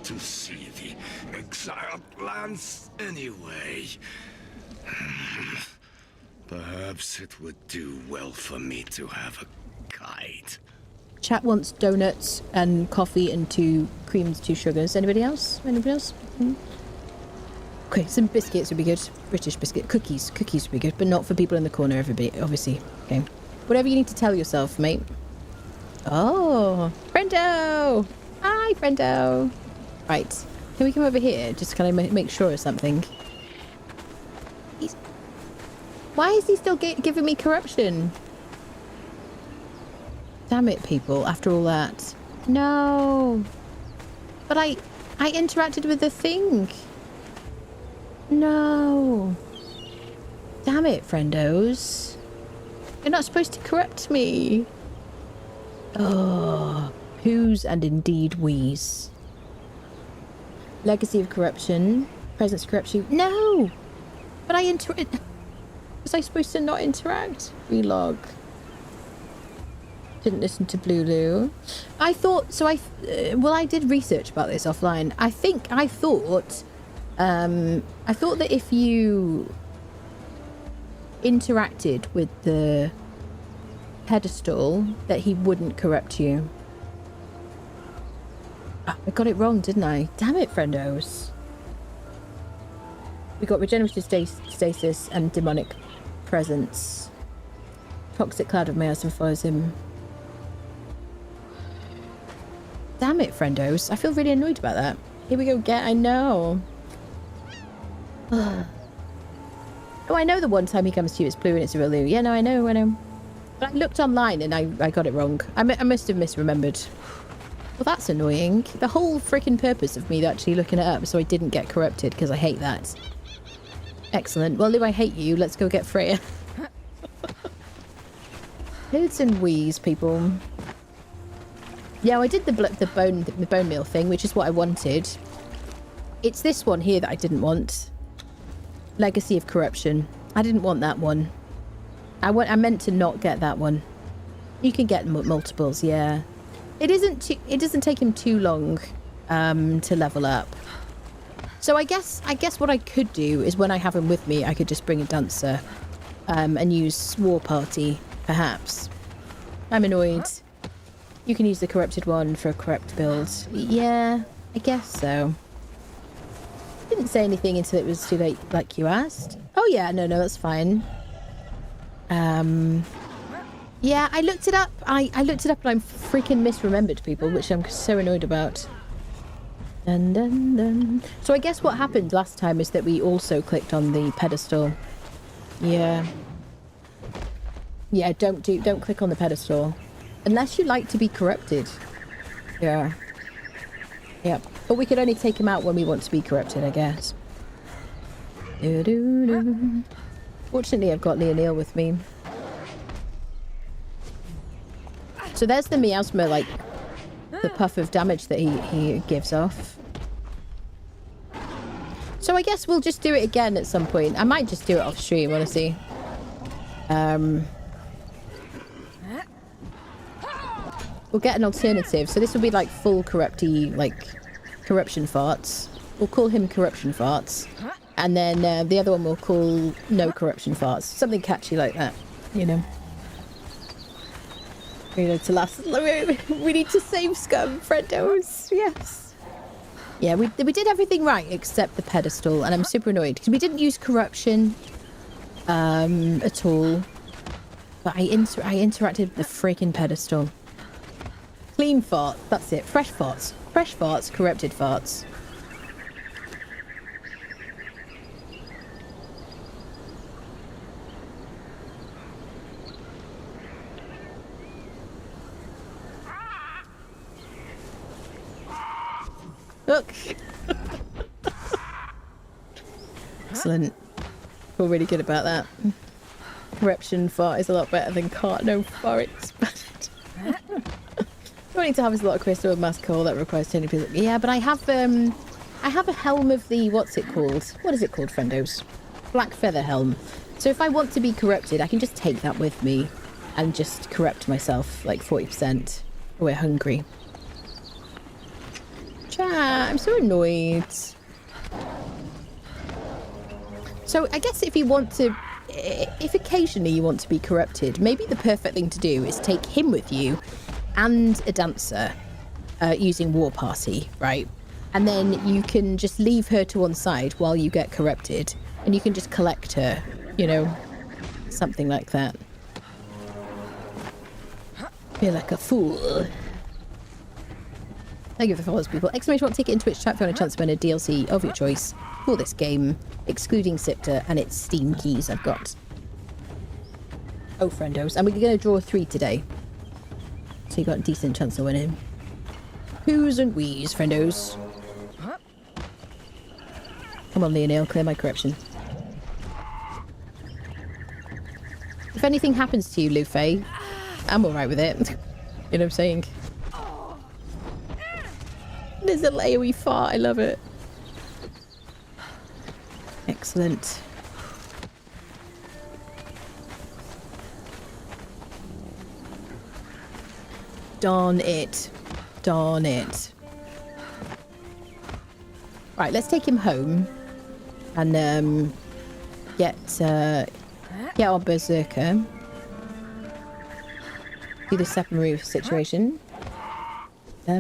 To see the exile plans anyway. Perhaps it would do well for me to have a guide. Chat wants donuts and coffee and 2 creams, 2 sugars. Anybody else? Anybody else? Okay, some biscuits would be good. British biscuit. Cookies. Cookies would be good, but not for people in the corner, everybody, obviously. Okay. Whatever you need to tell yourself, mate. Oh, Friendo! Hi, Friendo! Right. Can we come over here? Just kind of make sure of something. Why is he still giving me corruption? Damn it, people, after all that. No. But I interacted with the thing. No. Damn it, friendos. You're not supposed to corrupt me. Oh, who's and indeed we's. Legacy of corruption. Presence corrupts you. No! But I was I supposed to not interact? Relog. Didn't listen to Blulu. I thought, so well, I did research about this offline. I thought that if you interacted with the pedestal, that he wouldn't corrupt you. Oh, I got it wrong, didn't I? Damn it, friendos. We got regenerative stasis and demonic presence. Toxic cloud of miasm follows him. Damn it, friendos. I feel really annoyed about that. Here we go, I know. Oh, I know the one time he comes to you, it's blue and it's a real Lou. Yeah, no, I know. But I looked online and I got it wrong. I must have misremembered. Well, that's annoying. The whole freaking purpose of me actually looking it up so I didn't get corrupted, because I hate that. Excellent. Well, Lou, I hate you. Let's go get Freya. Who's and wheeze, people. Yeah, I did the bone meal thing, which is what I wanted. It's this one here that I didn't want. Legacy of corruption. I didn't want that one. I meant to not get that one. You can get multiples, yeah. It doesn't take him too long to level up. So I guess what I could do is when I have him with me, I could just bring a dancer and use War Party, perhaps. I'm annoyed. You can use the corrupted one for a corrupt build. Yeah, I guess so. Didn't say anything until it was too late, like you asked. Oh yeah, no, that's fine. Yeah, I looked it up. I looked it up and I freaking misremembered, people, which I'm so annoyed about. Dun, dun, dun. So I guess what happened last time is that we also clicked on the pedestal. Yeah. Yeah, don't click on the pedestal. Unless you like to be corrupted. Yeah. Yep. But we could only take him out when we want to be corrupted, I guess. Doo-doo-doo. Fortunately, I've got Leonil with me. So there's the miasma, like, the puff of damage that he gives off. So I guess we'll just do it again at some point. I might just do it off stream, honestly. We'll get an alternative. So this will be like full corrupty, like corruption farts. We'll call him corruption farts. And then the other one we'll call no corruption farts. Something catchy like that, you know. We need to last. We need to save scum, friendos. Yes. Yeah, we did everything right except the pedestal, and I'm super annoyed because we didn't use corruption at all. But I interacted with the freaking pedestal. Clean fart. That's it. Fresh farts. Fresh farts. Corrupted farts. Look. Excellent. Feel really good about that. Corruption fart is a lot better than no farts. Wanting to harvest a lot of crystal with mass coal that requires 10 people. Yeah, but I have a helm of the what's it called? What is it called, friendos? Black feather helm. So if I want to be corrupted, I can just take that with me and just corrupt myself like 40%. We're hungry. Chat, I'm so annoyed. So I guess if occasionally you want to be corrupted, maybe the perfect thing to do is take him with you and a dancer using War Party, right? And then you can just leave her to one side while you get corrupted. And you can just collect her, you know, something like that. Feel like a fool. Thank you for the follows, people. Exclamation mark ticket in Twitch chat if you want a chance to win a DLC of your choice for this game, excluding Sipter and its Steam keys I've got. Oh, friendos. And we're going to draw 3 today. So you got a decent chance of winning. Who's and we's, friendos. Come on, Leonel, clear my corruption. If anything happens to you, Lufay, I'm alright with it. You know what I'm saying? There's a AoE fart, I love it. Excellent. Darn it. Darn it. Right, let's take him home. And, get our berserker. Do the submarine situation. So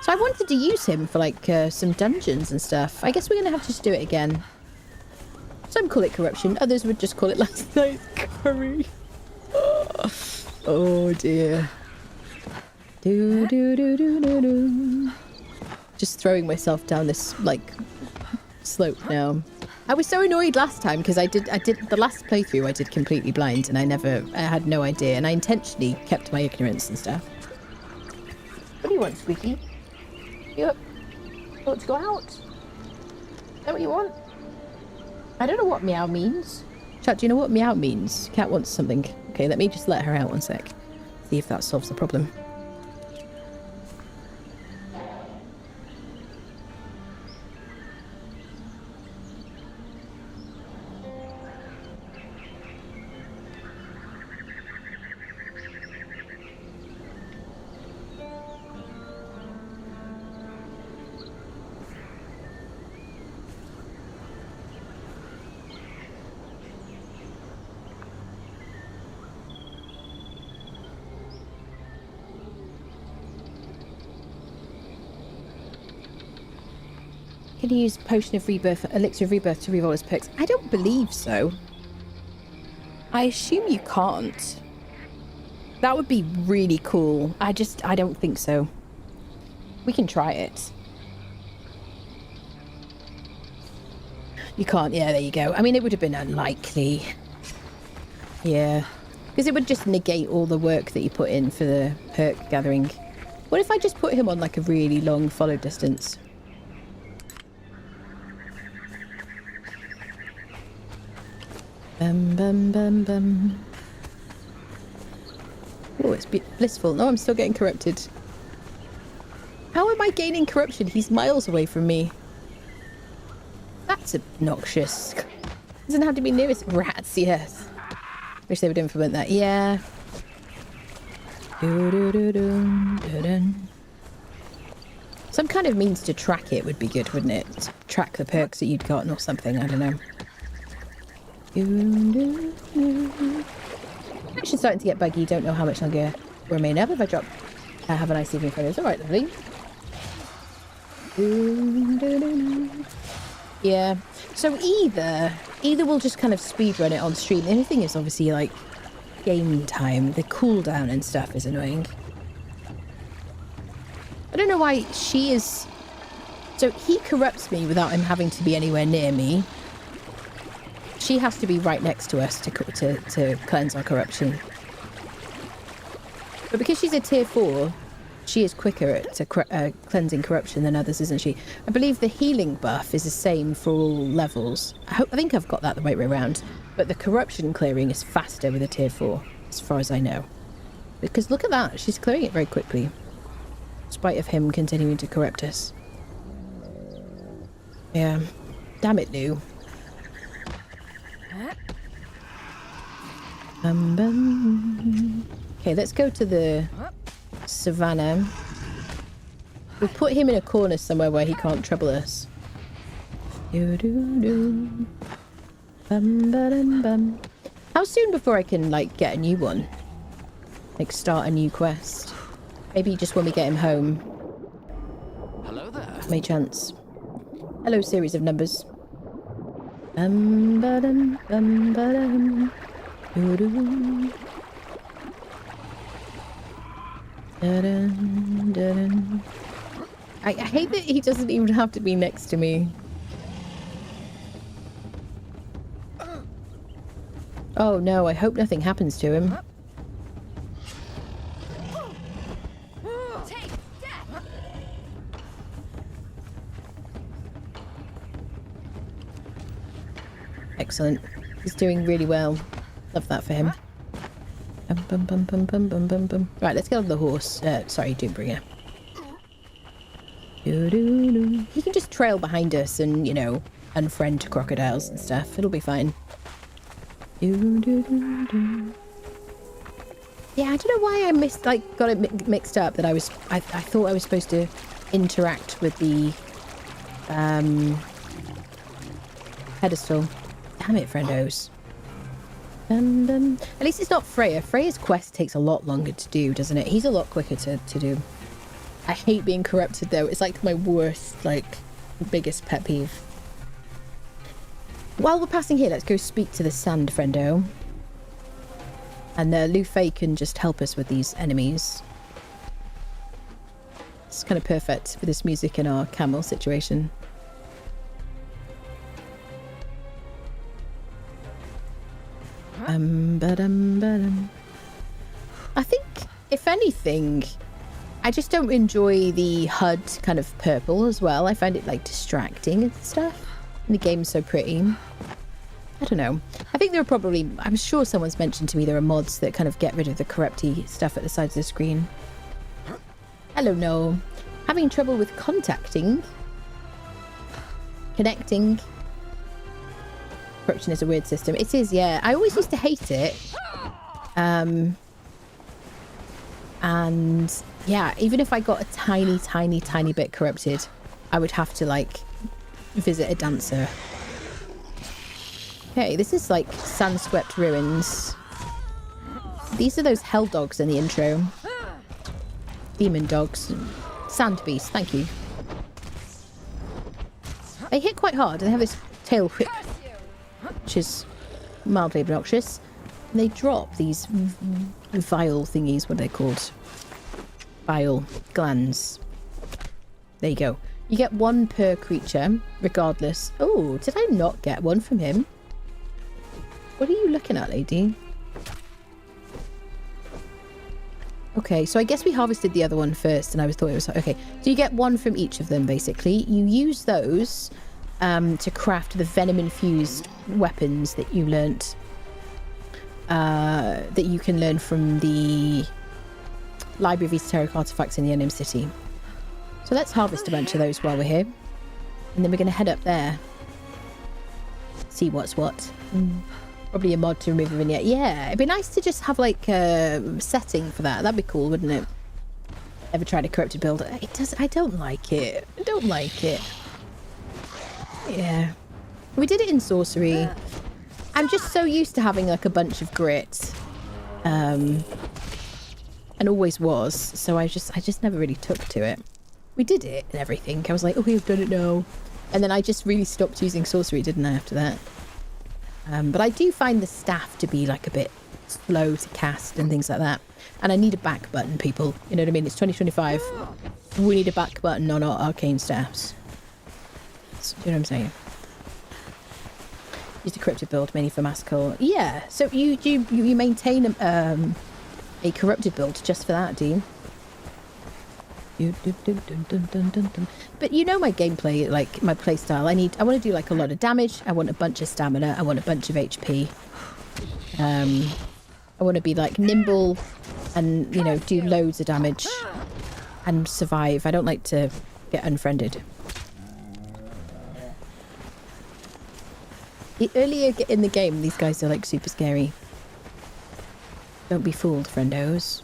I wanted to use him for like some dungeons and stuff. I guess we're gonna have to just do it again. Some call it corruption, others would just call it last night's curry. Oh dear. Just throwing myself down this like slope now. I was so annoyed last time because I did the last playthrough I did completely blind and I had no idea and I intentionally kept my ignorance and stuff. What do you want, Squeaky? You want to go out? Is that what you want? I don't know what meow means. Chat, do you know what meow means? Cat wants something. Okay, let me just let her out one sec. See if that solves the problem. Can you use Potion of Rebirth, Elixir of Rebirth to reroll his perks? I don't believe so. I assume you can't. That would be really cool. I don't think so. We can try it. You can't, yeah, there you go. I mean, it would have been unlikely. Yeah. Because it would just negate all the work that you put in for the perk gathering. What if I just put him on like a really long follow distance? Bum, bum, bum. Oh, it's blissful. No, I'm still getting corrupted. How am I gaining corruption? He's miles away from me. That's obnoxious. Doesn't have to be nearest rats, yes. Wish they would implement that. Yeah. Some kind of means to track it would be good, wouldn't it? To track the perks that you'd gotten or something. I don't know. Actually starting to get buggy. Don't know how much longer will remain up if I drop. Have a nice evening, friends. Alright, lovely. Yeah. So either we'll just kind of speedrun it on stream. The only thing is obviously like game time. The cooldown and stuff is annoying. I don't know why she is... So he corrupts me without him having to be anywhere near me. She has to be right next to us to cleanse our corruption. But because she's a tier 4, she is quicker at cleansing corruption than others, isn't she? I believe the healing buff is the same for all levels. I think I've got that the right way around. But the corruption clearing is faster with a tier 4, as far as I know. Because look at that, she's clearing it very quickly. In spite of him continuing to corrupt us. Yeah. Damn it, Lou. Okay, let's go to the savannah. We'll put him in a corner somewhere where he can't trouble us. How soon before I can, like, get a new one? like start a new quest. Maybe just when we get him home. Hello there. May chance. Hello, series of numbers. Ba-dum, ba-dum. Doo-doo. Da-dun, da-dun. I hate that he doesn't even have to be next to me. Oh no, I hope nothing happens to him. Take death. Excellent. He's doing really well. Love that for him. Bum, bum, bum, bum, bum, bum, bum, bum. Right, let's get on the horse. Sorry, Doombringer. Doo-doo-doo. He can just trail behind us and, you know, unfriend crocodiles and stuff. It'll be fine. Doo-doo-doo-doo. Yeah, I don't know why I got it mixed up that I thought I was supposed to interact with the pedestal. Damn it, friendos. At least it's not Freya. Freya's quest takes a lot longer to do, doesn't it? He's a lot quicker to do. I hate being corrupted though. It's like my worst, like, biggest pet peeve. While we're passing here, let's go speak to the sand friendo. And Lufay can just help us with these enemies. It's kind of perfect with this music in our camel situation. Ba-dum. I think, if anything, I just don't enjoy the HUD kind of purple as well. I find it like distracting and stuff. And the game's so pretty. I don't know. I think there are probably, I'm sure someone's mentioned to me there are mods that kind of get rid of the corrupty stuff at the sides of the screen. Hello, Noel. Having trouble with connecting. Corruption is a weird system. It is, yeah. I always used to hate it. And yeah, even if I got a tiny bit corrupted, I would have to like visit a dancer. Okay, this is like sand-swept ruins. These are those hell dogs in the intro. Demon dogs. Sand beasts, thank you. They hit quite hard and they have this tail whip, which is mildly obnoxious. And they drop these vile thingies. What are they called? Bile glands. There you go. You get one per creature, regardless. Oh, did I not get one from him? What are you looking at, lady? Okay, so I guess we harvested the other one first, and I thought it was... Okay, so you get one from each of them, basically. You use those to craft the venom-infused weapons that you learnt. That you can learn from the Library of Esoteric Artifacts in the Unknown City. So let's harvest a bunch of those while we're here. And then we're going to head up there. See what's what. Probably a mod to remove a vignette. Yeah, it'd be nice to just have like a setting for that. That'd be cool, wouldn't it? Ever tried a corrupted build? It does. I don't like it. I don't like it. Yeah. We did it in sorcery. I'm just so used to having like a bunch of grit. And always was. So I just never really took to it. We did it and everything. I was like, okay, I've done it now. And then I just really stopped using sorcery, didn't I, after that? But I do find the staff to be like a bit slow to cast and things like that. And I need a back button, people. You know what I mean? It's 2025. We need a back button on our arcane staffs. Do you know what I'm saying? Use the corrupted build mainly for massacre. Yeah. So you maintain a corrupted build just for that, do you? But you know my gameplay, like my play style. I want to do like a lot of damage. I want a bunch of stamina. I want a bunch of HP. I want to be like nimble and, you know, do loads of damage and survive. I don't like to get unfriended. Earlier in the game, these guys are like super scary. Don't be fooled, friendos.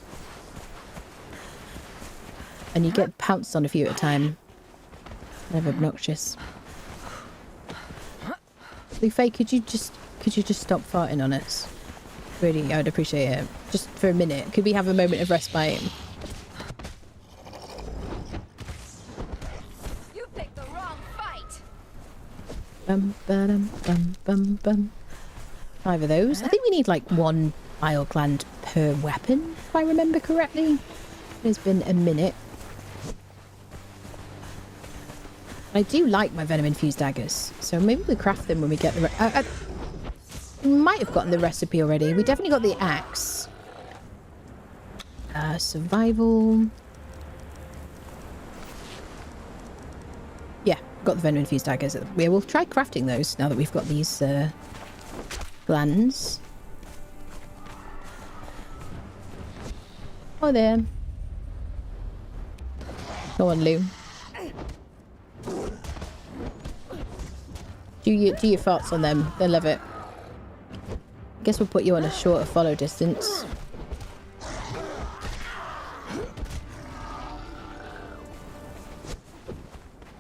And you get pounced on a few at a time. Kind of obnoxious. Lufay, could you just stop farting on us? Really, I would appreciate it. Just for a minute. Could we have a moment of respite? You picked the wrong fight. Bum, ba-dum, bum, bum, bum. 5 of those. I think we need like 1 bile gland per weapon, if I remember correctly. It's been a minute. I do like my venom-infused daggers, so maybe we'll craft them when we get the... we might have gotten the recipe already. We definitely got the axe. Survival. Yeah, got the venom-infused daggers. Yeah, we'll try crafting those now that we've got these glands. Oh, there. Go on, Lou. Do your farts on them. They'll love it. I guess we'll put you on a shorter follow distance.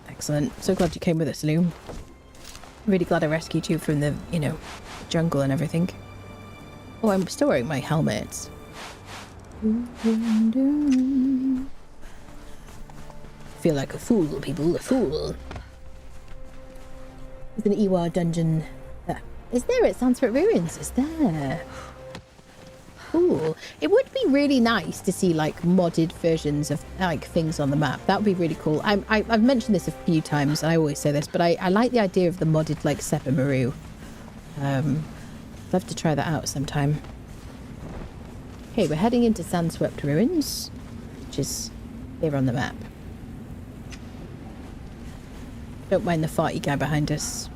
Excellent. So glad you came with us, Lou. Really glad I rescued you from the, you know, jungle and everything. Oh, I'm still wearing my helmet. Feel like a fool, people. A fool. There's an Iwa dungeon. Is there at Sanskrit Ruins? Is there? Ooh. It would be really nice to see like modded versions of like things on the map. That would be really cool. I've mentioned this a few times and I always say this, but I like the idea of the modded like Seppa Maru. Love to try that out sometime. Okay, we're heading into Sandswept Ruins, which is here on the map. Don't mind the farty guy behind us.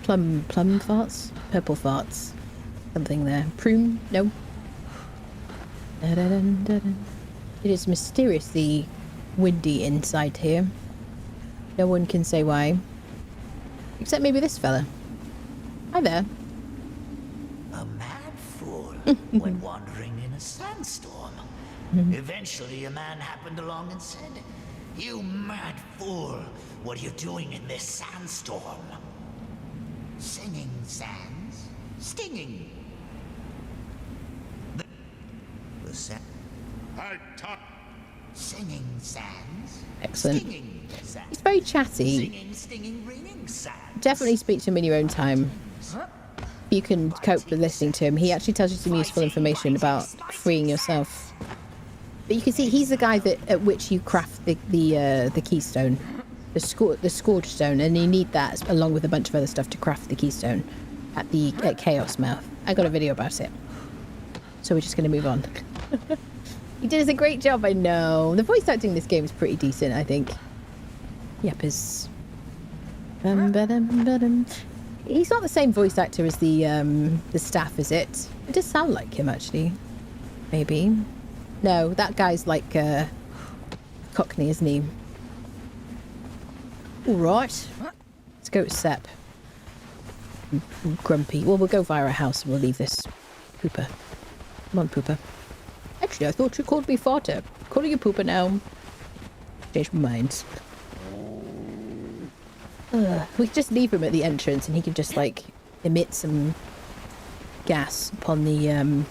Plum farts? Purple farts. Something there. Prune? No. It is mysteriously windy inside here. No one can say why. Except maybe this fella. Hi there. A mad fool when wandering in a sandstorm. Eventually a man happened along and said, "You mad fool, what are you doing in this sandstorm?" Singing sands, stinging. The sand. Singing sands. Excellent. Stinging sands. He's very chatty. Singing, stinging, ringing sands. Definitely speak to him in your own time. You can cope with listening to him. He actually tells you some useful information about freeing yourself. But you can see he's the guy that at which you craft the keystone, the scourge stone, and you need that along with a bunch of other stuff to craft the keystone at Chaos Mouth. I got a video about it, so we're just going to move on. He did us a great job. I know the voice acting in this game is pretty decent. I think. Yep, is. He's not the same voice actor as the staff, is it? It does sound like him actually. Maybe. No, that guy's like Cockney, isn't he? All right. Let's go to Sep. Grumpy. Well, we'll go via a house and we'll leave this pooper. Come on, pooper. Actually, I thought you called me farter. Calling you pooper now. Changed my mind. We could just leave him at the entrance and he could just like emit some gas upon the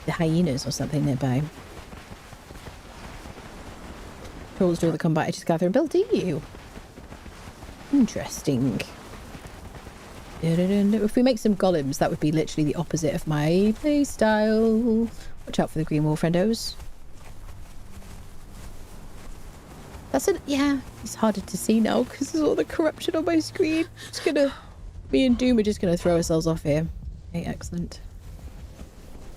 hyenas or something nearby. Trolls do all the combat. I just gather and build, do you? Interesting. If we make some golems, that would be literally the opposite of my playstyle. Watch out for the green wall, friendos. That's it. Yeah, it's harder to see now because there's all the corruption on my screen. Me and Doom are just gonna throw ourselves off here. Okay, excellent.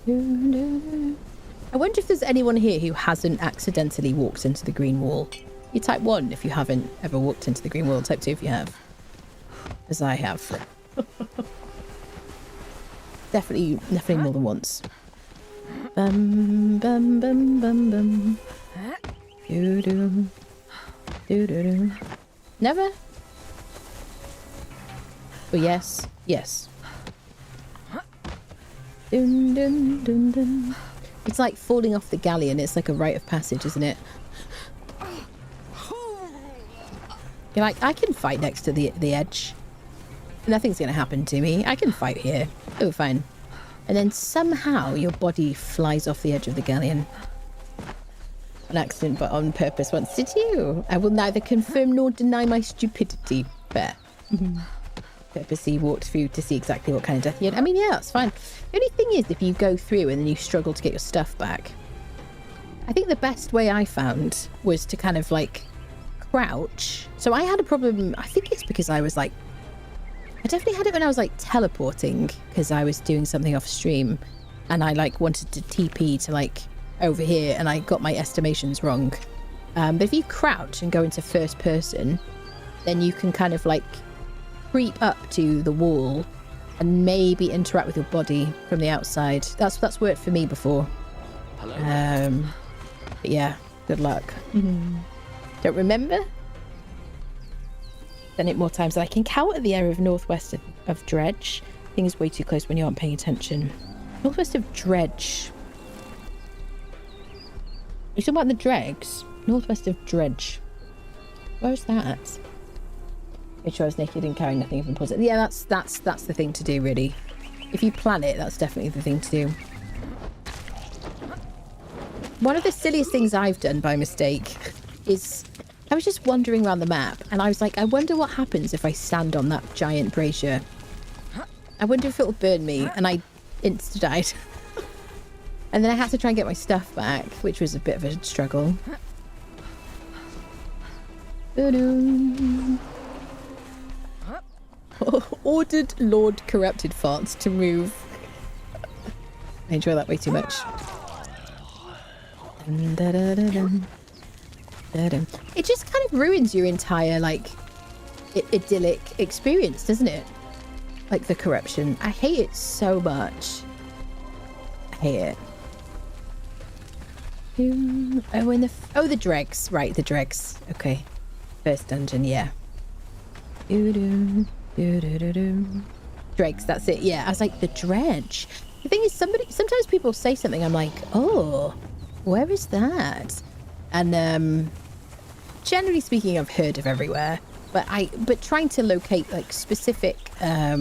I wonder if there's anyone here who hasn't accidentally walked into the green wall. You type 1 if you haven't ever walked into the green wall. Type 2 if you have. As I have. Definitely more than once. Bum bum bum bum bum. Doo doo. Doo doo doo. Never? Oh yes. Yes. Dun dun dun dun. It's like falling off the galleon. It's like a rite of passage, isn't it? You're like, I can fight next to the edge. Nothing's going to happen to me. I can fight here. Oh, fine. and then somehow your body flies off the edge of the galleon. An accident, but on purpose once. Did you? I will neither confirm nor deny my stupidity. Fair. Purposely walked through to see exactly what kind of death you had. I mean, yeah, that's fine. The only thing is, if you go through and then you struggle to get your stuff back, I think the best way I found was to kind of like crouch. So I had a problem. I think it's because I was like, I definitely had it when I was like teleporting because I was doing something off stream and I like wanted to TP to like over here and I got my estimations wrong. But if you crouch and go into first person, then you can kind of like creep up to the wall and maybe interact with your body from the outside. That's worked for me before. Hello. But yeah, good luck. Don't remember? Done it more times than I can count at the area of northwest of Dredge. Things way too close when you aren't paying attention. Northwest of Dredge. You're talking about the dregs? Northwest of Dredge. Where's that? Make sure I was naked and carrying nothing even positive. Yeah, that's the thing to do, really. If you plan it, that's definitely the thing to do. One of the silliest things I've done by mistake is I was just wandering around the map and I was like, I wonder what happens if I stand on that giant brazier. I wonder if it'll burn me, and I insta-died. And then I had to try and get my stuff back, which was a bit of a struggle. Ordered Lord Corrupted Farts to move. I enjoy that way too much. It just kind of ruins your entire, like, idyllic experience, doesn't it? Like, the corruption. I hate it so much. I hate it. Oh, the dregs. Right, the dregs. Okay. First dungeon, yeah. Dregs, that's it. Yeah, I was like, the dredge. The thing is, sometimes people say something, I'm like, oh, where is that? And generally speaking, I've heard of everywhere, but trying to locate like specific how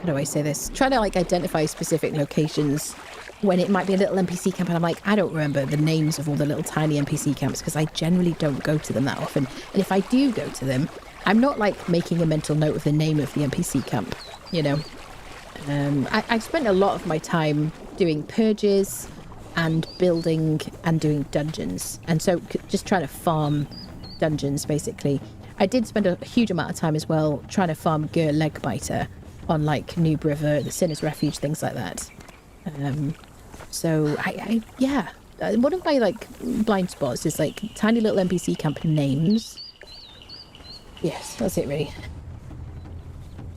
do I say this? Trying to like identify specific locations when it might be a little NPC camp, and I'm like, I don't remember the names of all the little tiny NPC camps because I generally don't go to them that often. And if I do go to them, I'm not like making a mental note of the name of the NPC camp, you know. I've spent a lot of my time doing purges and building and doing dungeons, and so just trying to farm dungeons basically. I did spend a huge amount of time as well trying to farm Gur Legbiter on like Noob River, the Sinner's Refuge, things like that. So yeah, one of my like blind spots is like tiny little NPC camp names. Yes, that's it really.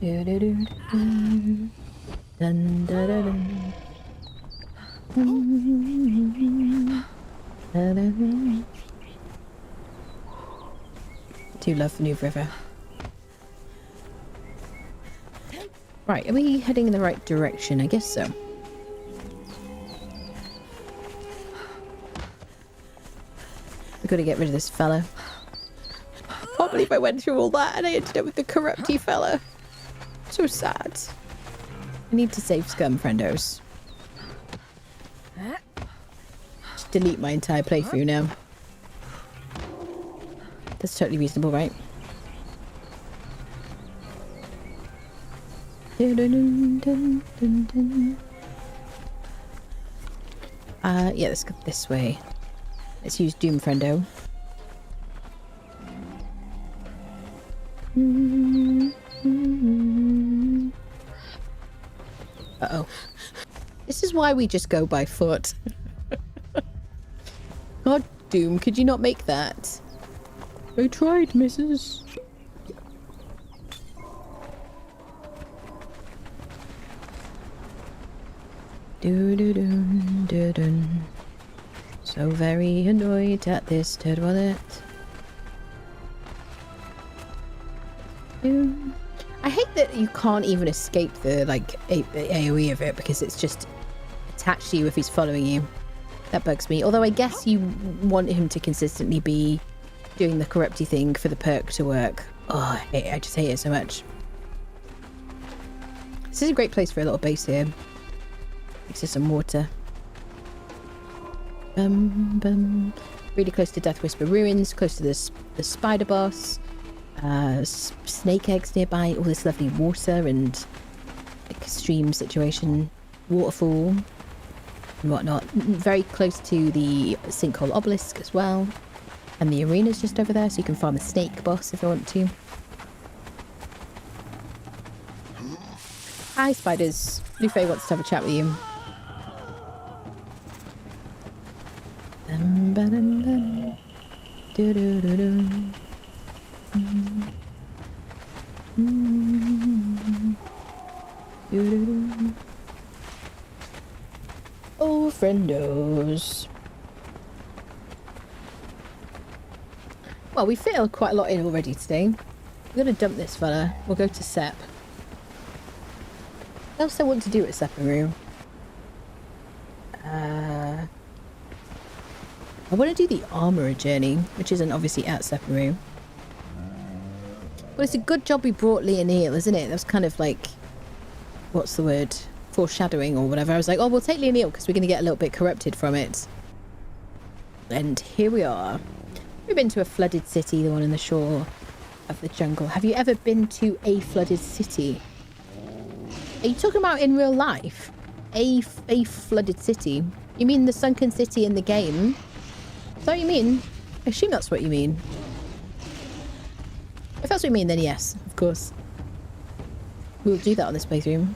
Dun, da, da, dun. Do love Noob River. Right, are we heading in the right direction? I guess so. We've got to get rid of this fella. I can't believe I went through all that and I ended up with the corrupty fella. So sad. I need to save scum, friendos. Just delete my entire playthrough now. That's totally reasonable, right? Yeah, let's go this way. Let's use Doom Friendo. Uh-oh. This is why we just go by foot. God, Doom, could you not make that? I tried, missus. Do-do-dun-do-dun. So very annoyed at this turd wallet. I hate that you can't even escape the like AoE of it because it's just attached to you if he's following you. That bugs me. Although I guess you want him to consistently be doing the corrupty thing for the perk to work. Oh, I just hate it so much. This is a great place for a little base here. Next to some water. Really close to Death Whisper Ruins, close to the spider boss. Snake eggs nearby, all this lovely water and like stream situation, waterfall and whatnot. Very close to the Sinkhole obelisk as well. And the arena's just over there, so you can farm the snake boss if you want to. Hi, spiders. Lufay wants to have a chat with you. Oh, friendos. Well, we fit quite a lot in already today. We're going to dump this fella. We'll go to Sep. What else I want to do at Separu? I want to do the Armourer journey, which isn't obviously at Separu. Well, it's a good job we brought Leonil, isn't it? That was kind of like, what's the word? Foreshadowing or whatever. I was like, oh, we'll take Leonil because we're going to get a little bit corrupted from it. And here we are. We've been to a flooded city, the one in the shore of the jungle. Have you ever been to a flooded city? Are you talking about in real life? A flooded city? You mean the sunken city in the game? Is that what you mean? I assume that's what you mean. If that's what you mean, then yes, of course. We'll do that on this playthrough.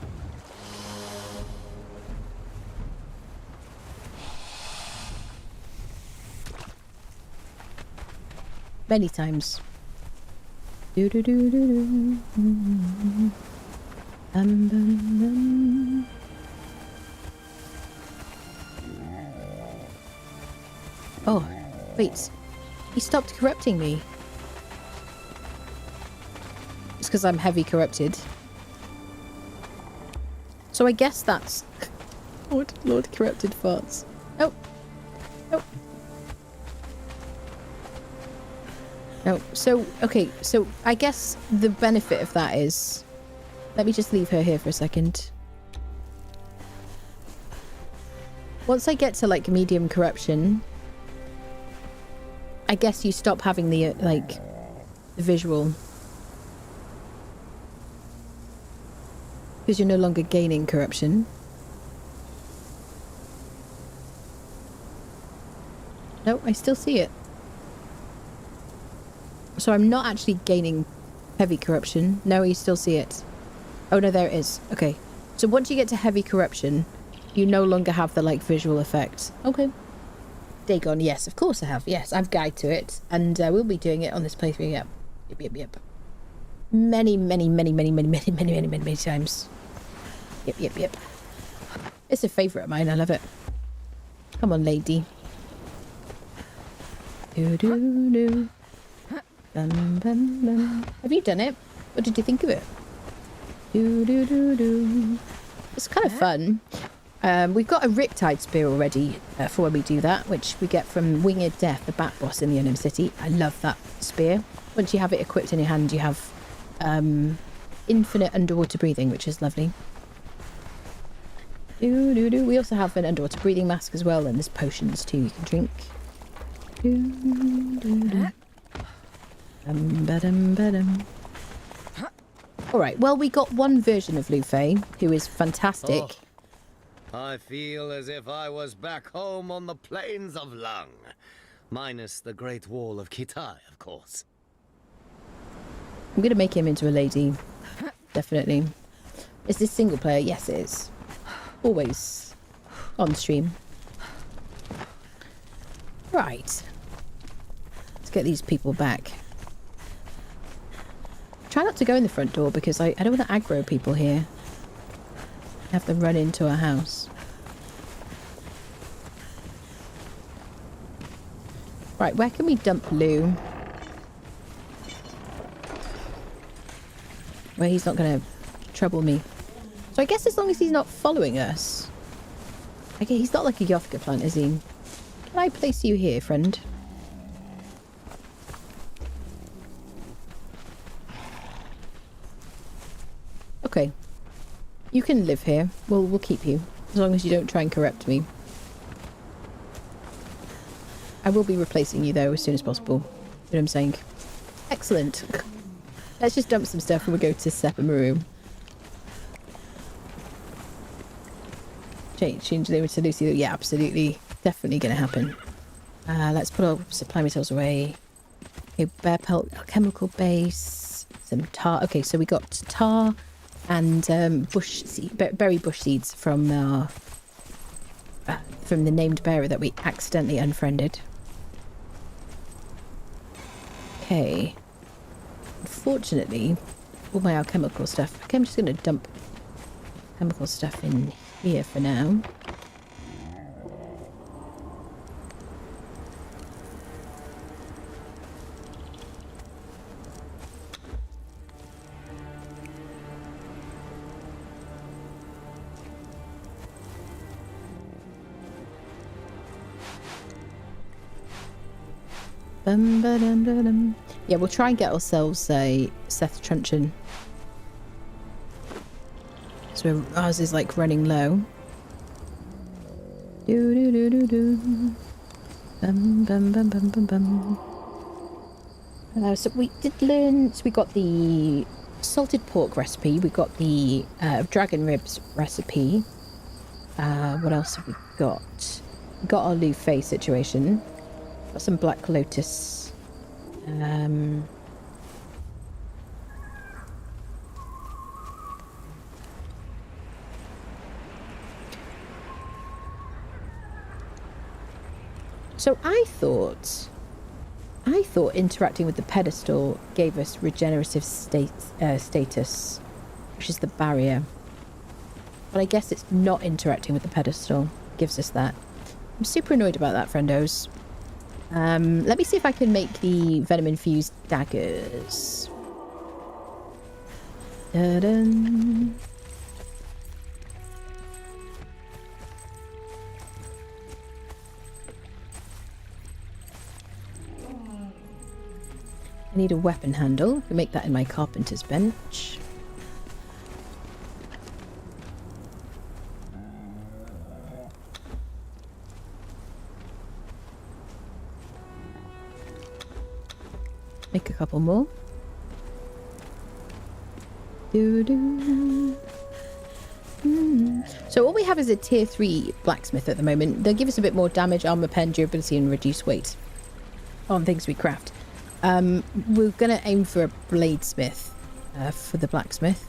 Many times. Oh, wait. He stopped corrupting me. It's because I'm heavy corrupted. So I guess that's... Lord corrupted farts. Oh. Oh. No, so, okay, so I guess the benefit of that is... Let me just leave her here for a second. Once I get to, like, medium corruption, I guess you stop having the, like, the visual. Because you're no longer gaining corruption. No, I still see it. So I'm not actually gaining heavy corruption. No, you still see it. Oh no, there it is. Okay. So once you get to heavy corruption, you no longer have the, like, visual effect. Okay. Dagon, yes, of course I have. Yes, I've guide to it. And we'll be doing it on this playthrough, yep. Yep. Many times. Yep. It's a favourite of mine, I love it. Come on, lady. Do. Have you done it? What did you think of it? It's kind of fun. We've got a Riptide Spear already for when we do that, which we get from Winged Death, the bat boss in the Unknown City. I love that spear. Once you have it equipped in your hand, you have infinite underwater breathing, which is lovely. We also have an underwater breathing mask as well, and there's potions too you can drink. Alright, well, we got one version of Lufay, who is fantastic. Oh, I feel as if I was back home on the plains of Lung. Minus the Great Wall of Kitai, of course. I'm going to make him into a lady. Definitely. Is this single player? Yes, it is. Always on stream. Right. Let's get these people back. Try not to go in the front door because I don't want to aggro people here. Have them run into our house. Right, where can we dump Lou? Where he's not going to trouble me. So I guess as long as he's not following us. Okay, he's not like a Yothka plant, is he? Can I place you here, friend? Okay. You can live here. We'll keep you. As long as you don't try and corrupt me. I will be replacing you, though, as soon as possible. You know what I'm saying? Excellent. Let's just dump some stuff and we'll go to Sepamaru. Change the name to Lucy. Yeah, absolutely. Definitely going to happen. Let's put our supply materials away. Okay, bear pelt, chemical base, some tar. Okay, so we got tar and berry bush seeds from the named bearer that we accidentally unfriended. Okay. Unfortunately, all my alchemical stuff. Okay, I'm just going to dump chemical stuff in here for now. Yeah, we'll try and get ourselves a Seth Truncheon. So ours is like running low. Do do do do do. Bum bum bum bum bum bum. So we did learn. So we got the salted pork recipe. We got the dragon ribs recipe. What else have we got? We got our Lufay situation. Got some Black Lotus. So I thought interacting with the pedestal gave us regenerative status, which is the barrier. But I guess it's not interacting with the pedestal gives us that. I'm super annoyed about that, friendos. Let me see if I can make the venom-infused daggers. Da-dun. I need a weapon handle. I can make that in my carpenter's bench. Make a couple more. So all we have is a tier 3 blacksmith at the moment. They'll give us a bit more damage, armor pen, durability, and reduce weight on things we craft. We're going to aim for a bladesmith for the blacksmith.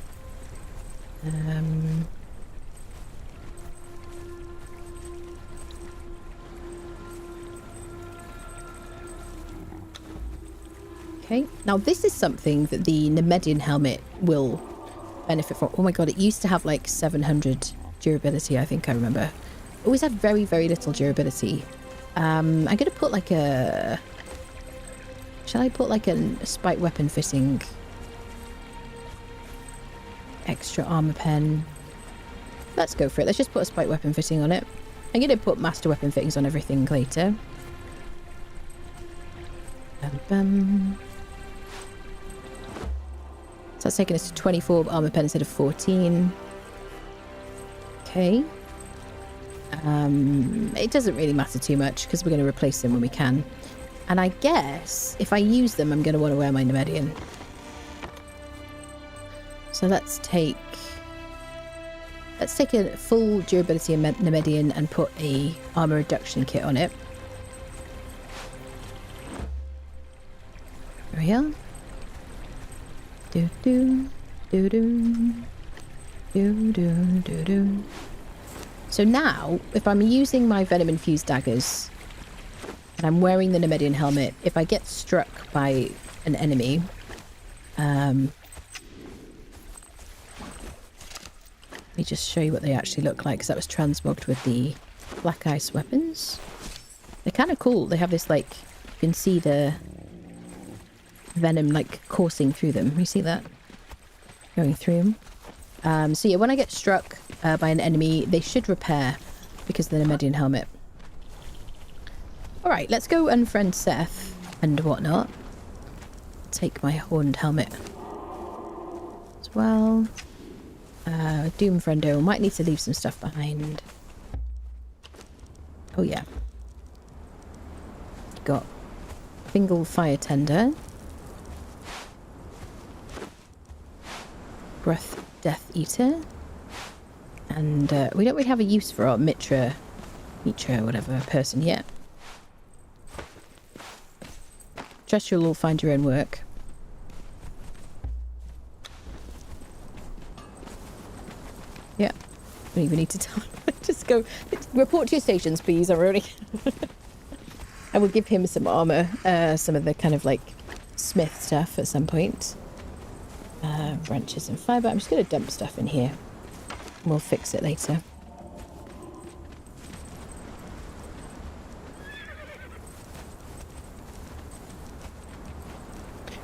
Okay, now this is something that the Nemedian helmet will benefit from. Oh my god, it used to have like 700 durability, I think I remember. Always had very, very little durability. I'm going to put like a... Shall I put like a spike weapon fitting? Extra armor pen. Let's go for it. Let's just put a spike weapon fitting on it. I'm going to put master weapon fittings on everything later. Bum, bum. So that's taking us to 24 armor pen instead of 14. Okay. It doesn't really matter too much because we're going to replace them when we can. And I guess if I use them, I'm going to want to wear my Nemedian. So let's take a full durability Nemedian and put a armor reduction kit on it. There we are. Do do do do do do do do. So now, if I'm using my venom-infused daggers and I'm wearing the Nemedian helmet, if I get struck by an enemy, let me just show you what they actually look like, because that was transmogged with the black ice weapons. They're kind of cool. They have this, like, you can see the venom, like, coursing through them. You see that? Going through them. So yeah, when I get struck by an enemy, they should repair because of the Nemedian helmet. Alright, let's go unfriend Seth and whatnot. Take my horned helmet as well. Doom friendo. Might need to leave some stuff behind. Oh yeah. Got Fingal Fire Tender. Breath Death Eater. And we don't really have a use for our Mitra, whatever, person yet. Trust you'll all find your own work. Yeah. Don't even need to tell him. Just go, report to your stations, please, already. I will give him some armor, some of the kind of like smith stuff at some point. Branches and fiber. I'm just going to dump stuff in here. We'll fix it later.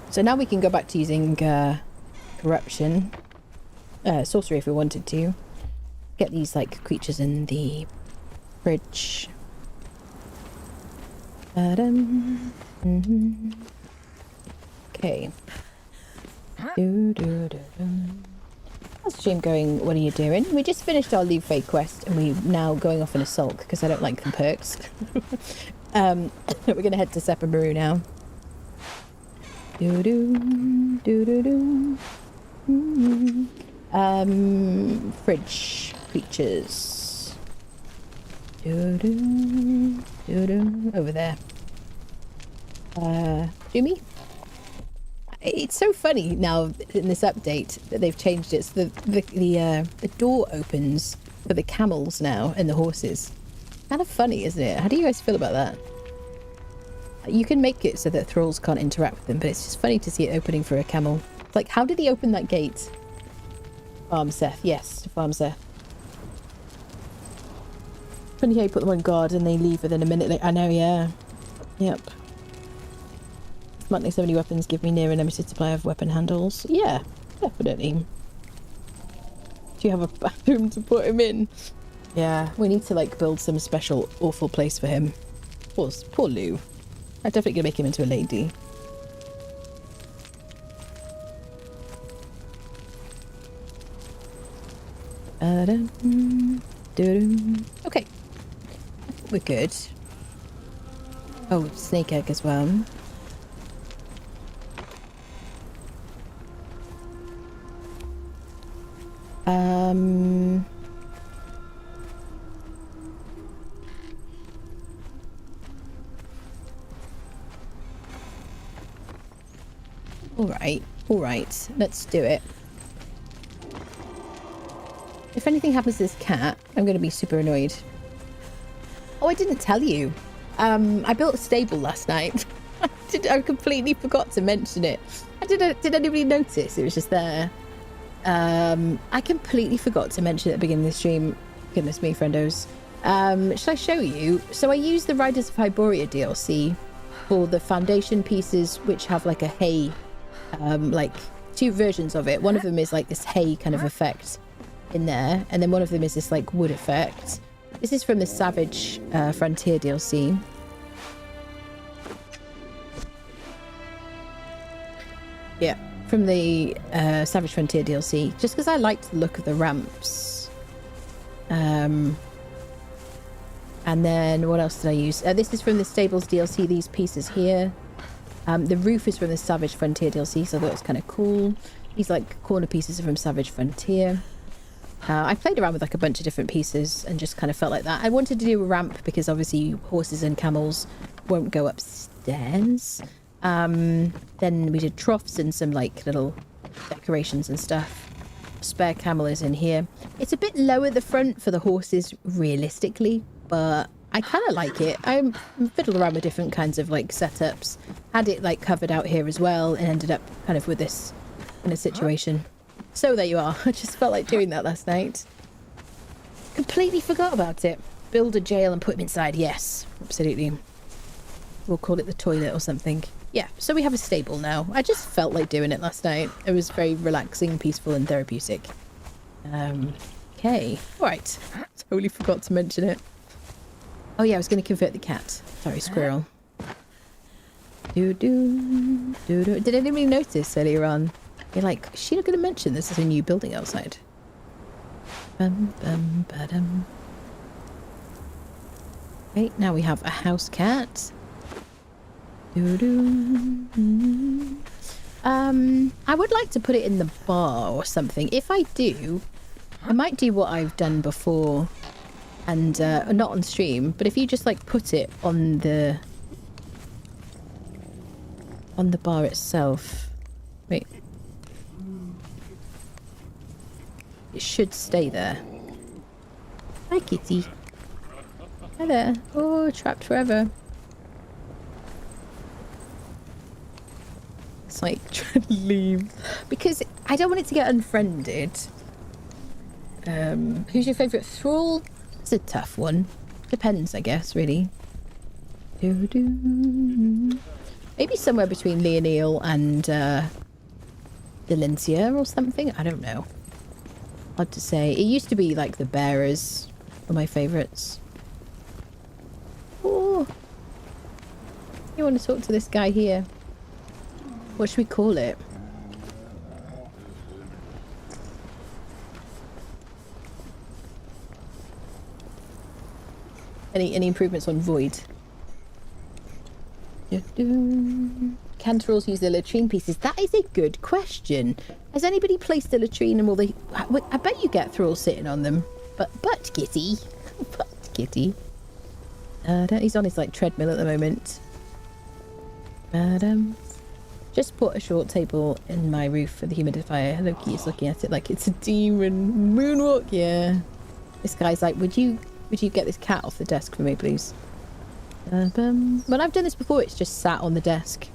So now we can go back to using corruption, sorcery if we wanted to. Get these like creatures in the fridge. Okay. How's the stream going? What are you doing? We just finished our Lufay quest and we're now going off in a sulk because I don't like them perks. We're going to head to Sepamaru now. Fridge creatures. Over there. Jimmy? It's so funny now in this update that they've changed it. So the door opens for the camels now and the horses. Kind of funny, isn't it? How do you guys feel about that? You can make it so that thralls can't interact with them, but it's just funny to see it opening for a camel. Like, how did he open that gate? Farm Seth, yes, Farm Seth. Funny how you put them on guard and they leave within a minute. Like, I know, yeah. Yep. Monthly 70 weapons give me near unlimited supply of weapon handles. Yeah, definitely. Do you have a bathroom to put him in? Yeah, we need to like build some special awful place for him. Poor Lou. I'm definitely gonna make him into a lady. Okay. We're good. Oh, snake egg as well. All right, let's do it. If anything happens to this cat, I'm going to be super annoyed. Oh, I didn't tell you. I built a stable last night. I completely forgot to mention it. Did anybody notice? It was just there. I completely forgot to mention it at the beginning of the stream. Goodness me, friendos. Should I show you? So I used the Riders of Hyboria DLC for the foundation pieces, which have like a hay, like two versions of it. One of them is like this hay kind of effect in there, and then one of them is this like wood effect. This is from the Savage Frontier DLC. Yeah, from the Savage Frontier DLC, just because I liked the look of the ramps. And then what else did I use? This is from the Stables DLC, these pieces here. The roof is from the Savage Frontier DLC, so I thought it was kind of cool. These like corner pieces are from Savage Frontier. I played around with like a bunch of different pieces and just kind of felt like that. I wanted to do a ramp because obviously horses and camels won't go upstairs. Then we did troughs and some like little decorations and stuff. Spare camel is in here. It's a bit low at the front for the horses realistically, but I kind of like it. I fiddled around with different kinds of like setups. Had it like covered out here as well and ended up kind of with this kind of situation. So there you are. I just felt like doing that last night. Completely forgot about it. Build a jail and put him inside. Yes, absolutely. We'll call it the toilet or something. Yeah, so we have a stable now. I just felt like doing it last night. It was very relaxing, peaceful and therapeutic. Okay. Alright. Totally forgot to mention it. Oh yeah, I was going to convert the cat. Sorry, squirrel. Did anybody notice earlier on? You're like, is she not going to mention this is a new building outside? Bum, bum, ba-dum. Okay, now we have a house cat. Doo-doo. I would like to put it in the bar or something. If I do, I might do what I've done before and not on stream, but if you just like put it on the bar itself. Wait. It should stay there. Hi, kitty. Hi there. Oh, trapped forever. It's like trying to leave because I don't want it to get unfriended. Who's your favourite thrall? It's a tough one. Depends, I guess, really. Maybe somewhere between Leonil and Delencia or something. I don't know. Hard to say. It used to be like the bearers were my favourites. Oh, you want to talk to this guy here? What should we call it? Any improvements on Void? Can thralls use the latrine pieces? That is a good question. Has anybody placed a latrine and will they... I bet you get thralls sitting on them. But kitty. But kitty. He's on his like treadmill at the moment. Just put a short table in my roof for the humidifier. Loki is looking at it like it's a demon. Moonwalk, yeah. This guy's like, would you get this cat off the desk for me, please? When I've done this before, it's just sat on the desk.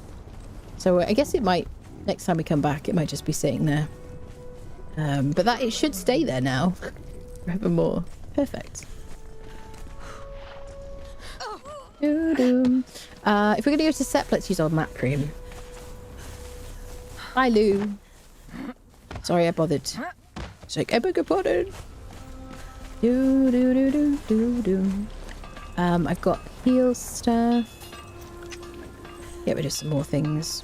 So I guess it might, next time we come back, it might just be sitting there. But that it should stay there now. Forevermore. Perfect. If we're going to go to Sep, let's use our map cream. Hi, Lou. Sorry I bothered. It's like, I beg your pardon. I've got heal stuff. Get rid of some more things.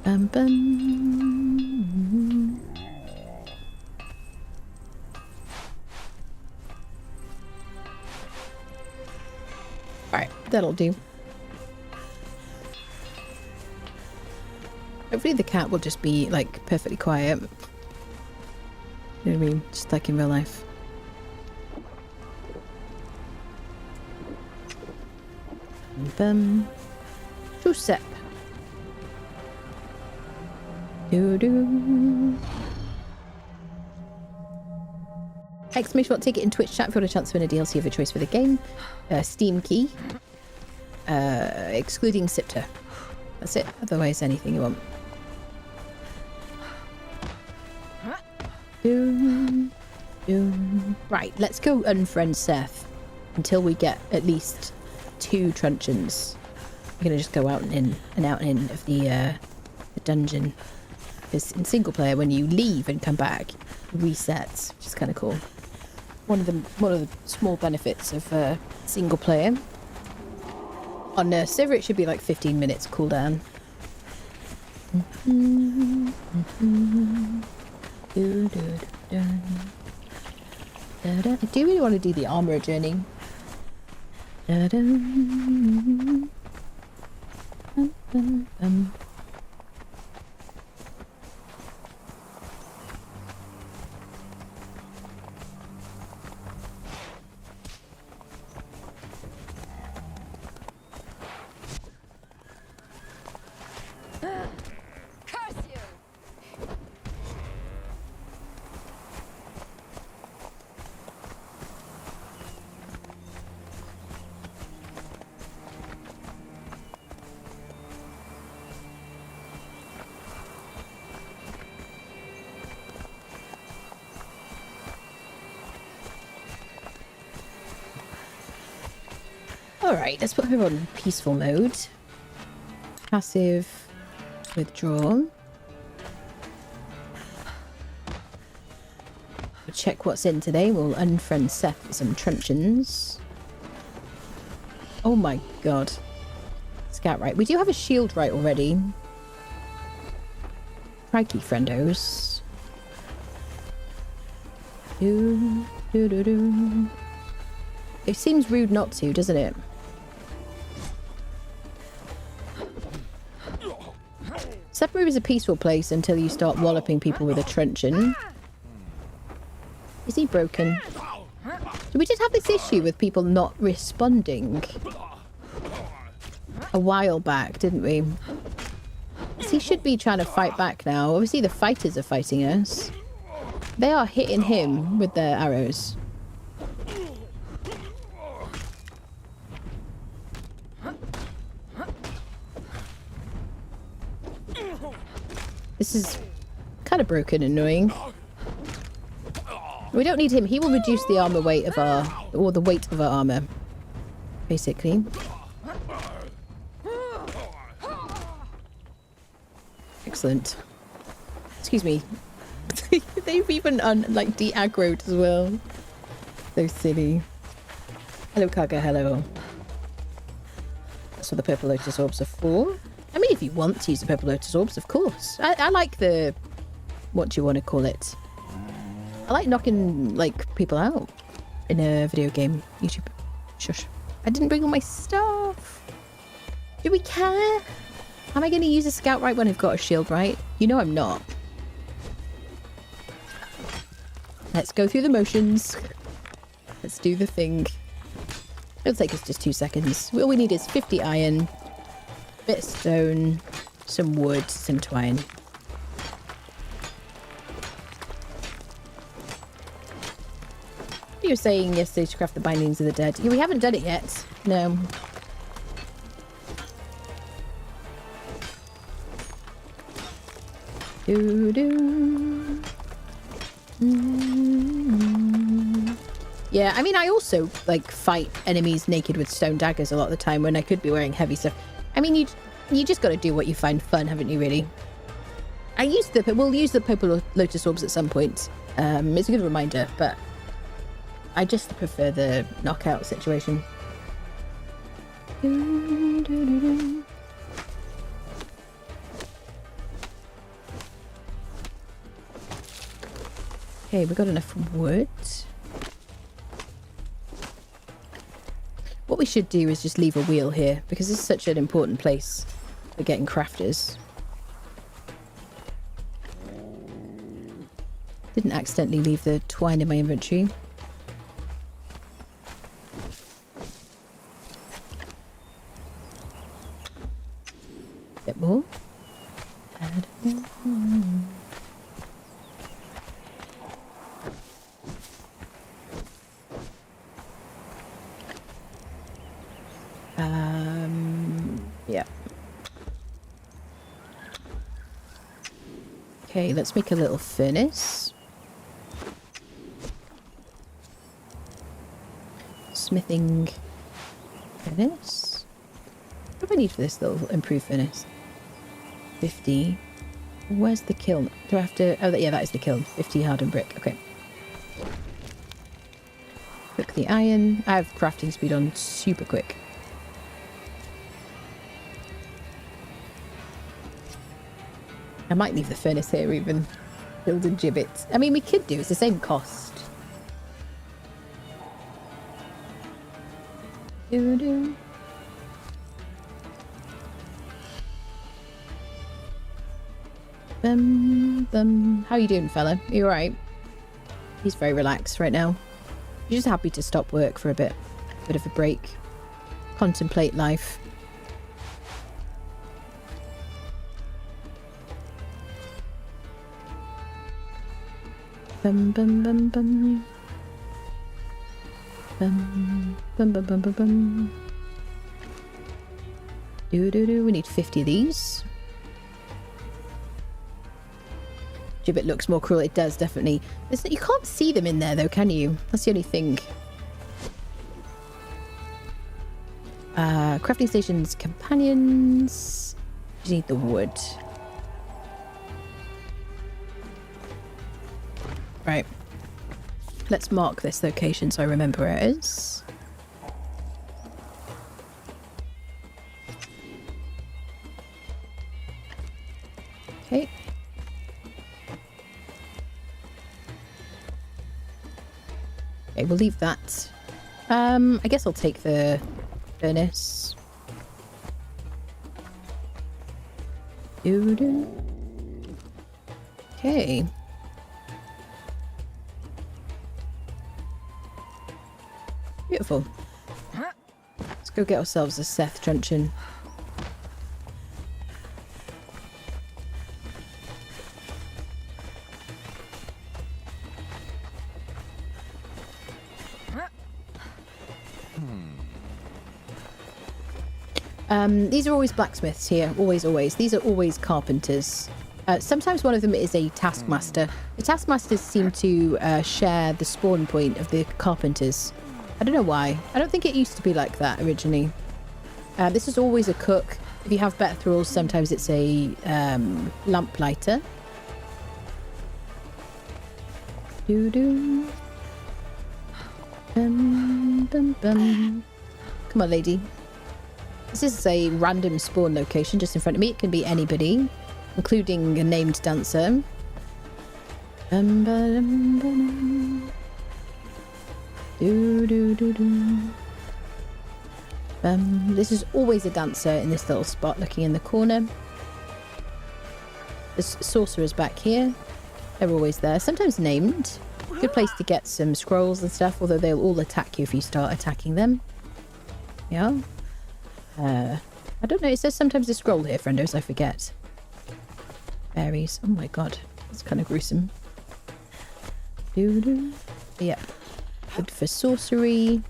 Bum. Alright, that'll do. Hopefully the cat will just be, like, perfectly quiet. You know what I mean? Just like in real life. Josep. Exclamation mark ticket in Twitch chat if you want a chance to win a DLC of a choice for the game. Steam key. Excluding Sipter. That's it. Otherwise, anything you want. Right, let's go unfriend Seth until we get at least 2 truncheons. We're gonna just go out and in and out and in of the dungeon. Because in single player, when you leave and come back, it resets, which is kind of cool. One of the small benefits of single player. On server, it should be like 15 minutes cooldown. I do really want to do the armor journey. Alright, let's put her on peaceful mode. Passive withdrawal. We'll check what's in today. We'll unfriend Seth with some truncheons. Oh my god. Scout right. We do have a shield right already. Crikey, friendos. Do, do, do, do. It seems rude not to, doesn't it? Sephiroth is a peaceful place until you start walloping people with a truncheon. Is he broken? So we did have this issue with people not responding a while back, didn't we? So he should be trying to fight back now. Obviously the fighters are fighting us. They are hitting him with their arrows. This is kind of broken and annoying. We don't need him. He will reduce the armor weight of our... or the weight of our armor. Basically. Excellent. Excuse me. They've even like de-aggroed as well. So silly. Hello, Kaga. Hello. That's what the purple lotus orbs are for. I mean, if you want to use the purple lotus orbs, of course. I like the... what do you want to call it? I like knocking, like, people out in a video game. YouTube. Shush. I didn't bring all my stuff. Do we care? Am I going to use a scout right when I've got a shield right? You know I'm not. Let's go through the motions. Let's do the thing. It'll take us just 2 seconds. All we need is 50 iron, a bit of stone, some wood, some twine. You were saying yesterday to craft the bindings of the dead. Yeah, we haven't done it yet. No. Do do. Yeah, I mean, I also like fight enemies naked with stone daggers a lot of the time when I could be wearing heavy stuff. I mean, you just got to do what you find fun, haven't you? Really. We'll use the purple lotus orbs at some point. It's a good reminder, but I just prefer the knockout situation. Okay, we got enough wood. What we should do is just leave a wheel here, because this is such an important place for getting crafters. Didn't accidentally leave the twine in my inventory. Bit more. Yeah. Okay, let's make a little furnace. Smithing furnace. What do I need for this little improved furnace? 50. Where's the kiln? Do I have to... oh, yeah, that is the kiln. 50 hardened brick. Okay. Cook the iron. I have crafting speed on super quick. I might leave the furnace here even. Build a gibbet. I mean, we could do. It's the same cost. Doo-doo. How are you doing, fella? Are you alright? He's very relaxed right now. He's just happy to stop work for a bit. Bit of a break. Contemplate life. Bum bum bum bum. Bum bum bum bum bum bum. Do do do. We need 50 of these. Gibbet looks more cruel. It does, definitely. You can't see them in there, though, can you? That's the only thing. Crafting stations, companions. You need the wood. Right. Let's mark this location so I remember where it is. Okay. Okay, we'll leave that. I guess I'll take the furnace. Okay. Beautiful. Let's go get ourselves a Seth truncheon. These are always blacksmiths here. Always. These are always carpenters. Sometimes one of them is a taskmaster. The taskmasters seem to share the spawn point of the carpenters. I don't know why. I don't think it used to be like that originally. This is always a cook. If you have better thralls, sometimes it's a lamplighter. Doo-doo. Come on, lady. This is a random spawn location just in front of me. It can be anybody, including a named dancer. This is always a dancer in this little spot looking in the corner. There's sorcerers back here. They're always there, sometimes named. Good place to get some scrolls and stuff, although they'll all attack you if you start attacking them. Yeah. I don't know, it says sometimes a scroll here, friendos, I forget. Berries. Oh my god, that's kind of gruesome. Yep. Good for sorcery.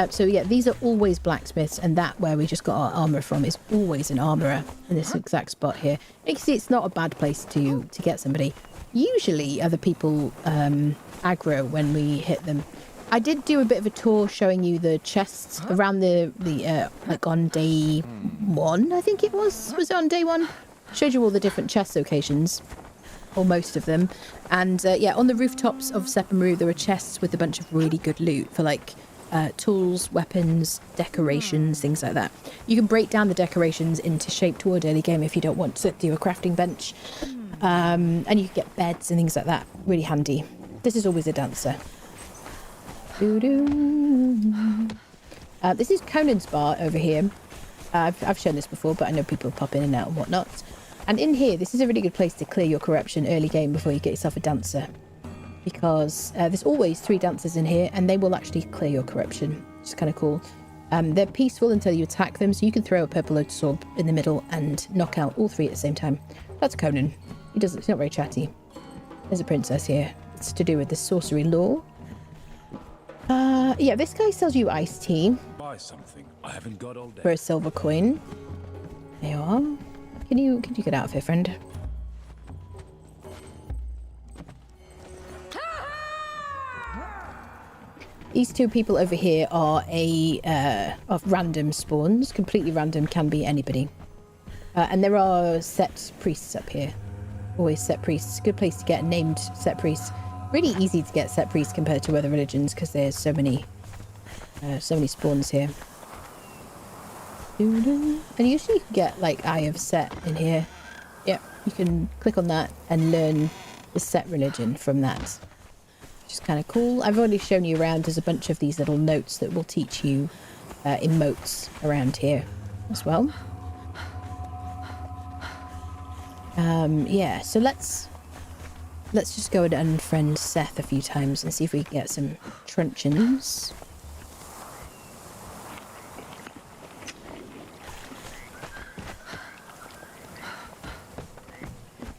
So yeah, these are always blacksmiths, and that where we just got our armor from is always an armorer in this exact spot here. You can see it's not a bad place to get somebody. Usually other people aggro when we hit them. I did do a bit of a tour showing you the chests around the like on day 1, I think it was. Was it on day 1? Showed you all the different chest locations, or most of them. And yeah, on the rooftops of Sepamaru there are chests with a bunch of really good loot for like tools, weapons, decorations, things like that. You can break down the decorations into shape toward early game if you don't want to do a crafting bench. And you can get beds and things like that. Really handy. This is always a dancer. This is Conan's bar over here. I've shown this before, but I know people pop in and out and whatnot. And in here, this is a really good place to clear your corruption early game before you get yourself a dancer. Because there's always 3 dancers in here, and they will actually clear your corruption, which is kind of cool. They're peaceful until you attack them, so you can throw a purple lotus orb in the middle and knock out all 3 at the same time. That's Conan. He's not very chatty. There's a princess here. It's to do with the sorcery law. Yeah, this guy sells you iced tea. Buy something. I haven't got all day. For a silver coin. There you are. Can you get out of here, friend? These 2 people over here are of random spawns. Completely random, can be anybody. And there are set priests up here. Always set priests. Good place to get named set priests. Really easy to get set priests compared to other religions because there's so many spawns here. And usually you can get like Eye of Set in here. Yep, you can click on that and learn the Set religion from that, which is kind of cool. I've already shown you around. There's a bunch of these little notes that will teach you emotes around here as well. Yeah, so let's just go and unfriend Seth a few times and see if we can get some truncheons.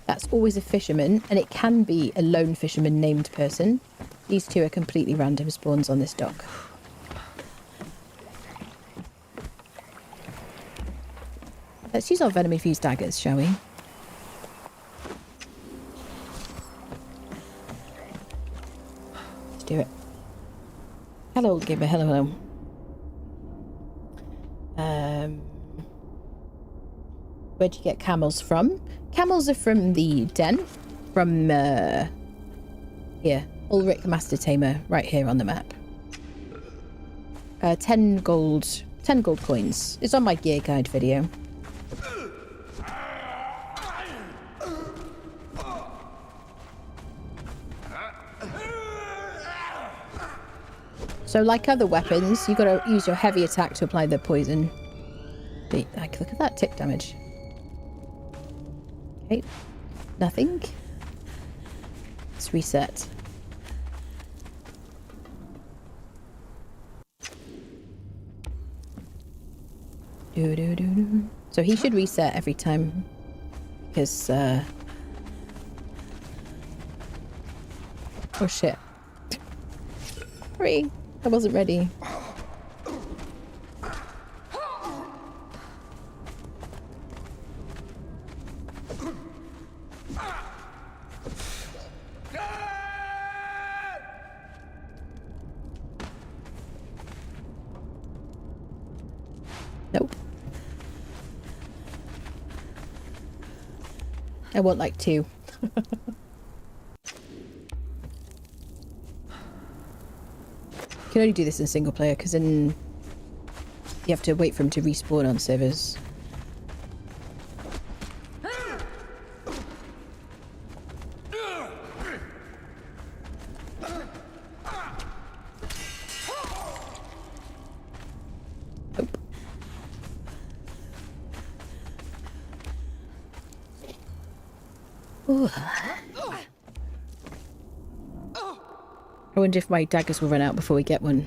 That's always a fisherman, and it can be a lone fisherman named person. These 2 are completely random spawns on this dock. Let's use our venom-infused daggers, shall we? Let's do it. Hello, old gamer. Hello. Where'd you get camels from? Camels are from the den. From, here. Ulrich the Master Tamer, right here on the map. 10 gold coins. It's on my gear guide video. So like other weapons, you got to use your heavy attack to apply the poison. But, like, look at that tick damage. Okay, nothing. Let's reset. So he should reset every time because oh shit. Sorry, I wasn't ready. Nope. I want like 2. You can only do this in single player because then you have to wait for him to respawn on servers. Nope. Ooh. I wonder if my daggers will run out before we get one.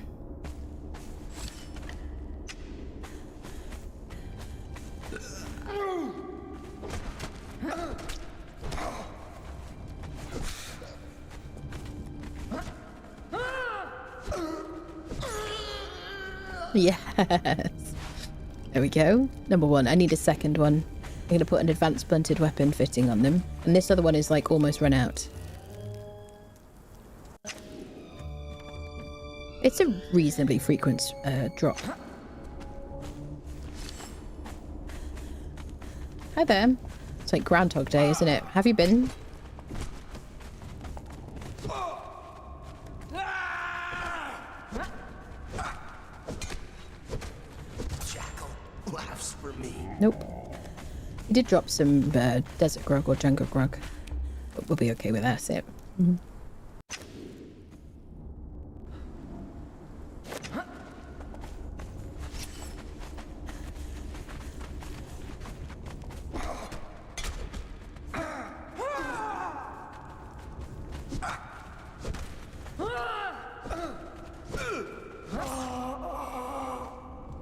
Yes. There we go. Number 1. I need a second one. I'm going to put an advanced blunted weapon fitting on them. And this other one is like almost run out. It's a reasonably frequent drop. Hi there. It's like Groundhog Day, isn't it? Have you been? Jackal laughs for me. Nope. He did drop some desert grog or jungle grog. But we'll be okay with that, that's it. Mm-hmm.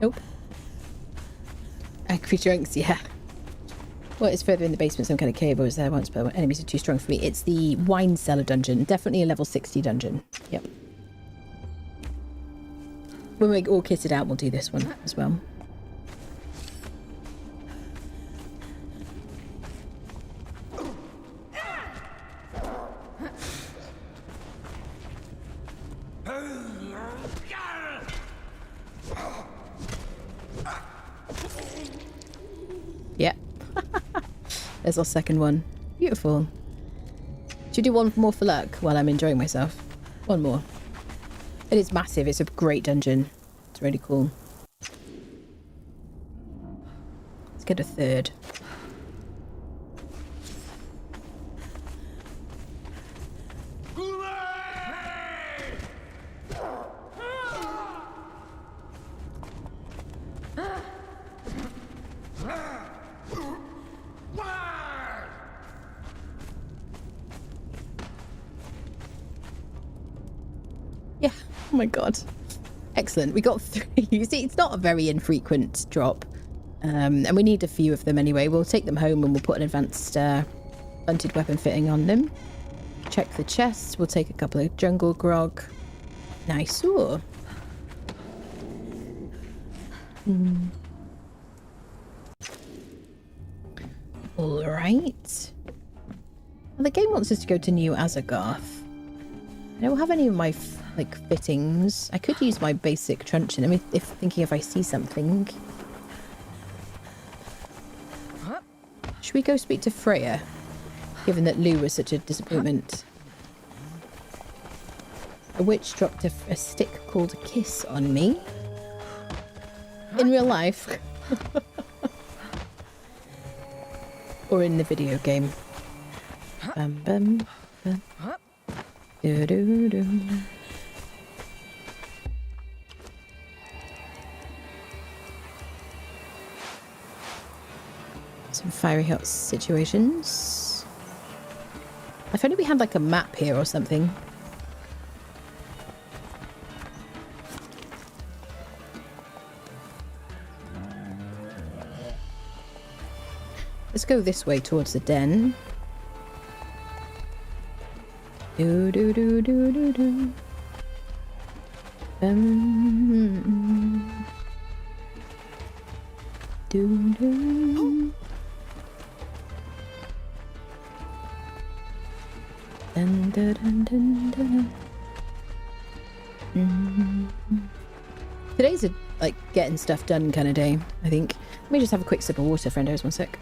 Nope. Angry drunks, yeah. Well, it's further in the basement, some kind of cave. I was there once, but enemies are too strong for me. It's the wine cellar dungeon. Definitely a level 60 dungeon. Yep. When we're all kitted out, we'll do this one as well. Yeah. There's our second one. Beautiful. Should we do one more for luck while I'm enjoying myself? One more. It is massive. It's a great dungeon. It's really cool. Let's get a third. Yeah, oh my god. Excellent, we got 3. You see, it's not a very infrequent drop. And we need a few of them anyway. We'll take them home and we'll put an advanced blunted weapon fitting on them. Check the chests. We'll take a couple of jungle grog. Nice. Ooh. Alright. Well, the game wants us to go to New Azagarth. I don't have any of my like fittings. I could use my basic truncheon. I mean, thinking if I see something. Should we go speak to Freya? Given that Lou was such a disappointment. A witch dropped a stick called a kiss on me. In real life. Or in the video game. Bum, bum, bum. Do, do, do. Some fiery hot situations. If only we had like a map here or something. Let's go this way towards the den. Do do do do do do. Do do. Dun, dun, dun, dun, dun. Today's a like getting stuff done kind of day, I think. Let me just have a quick sip of water, friendos, one sec.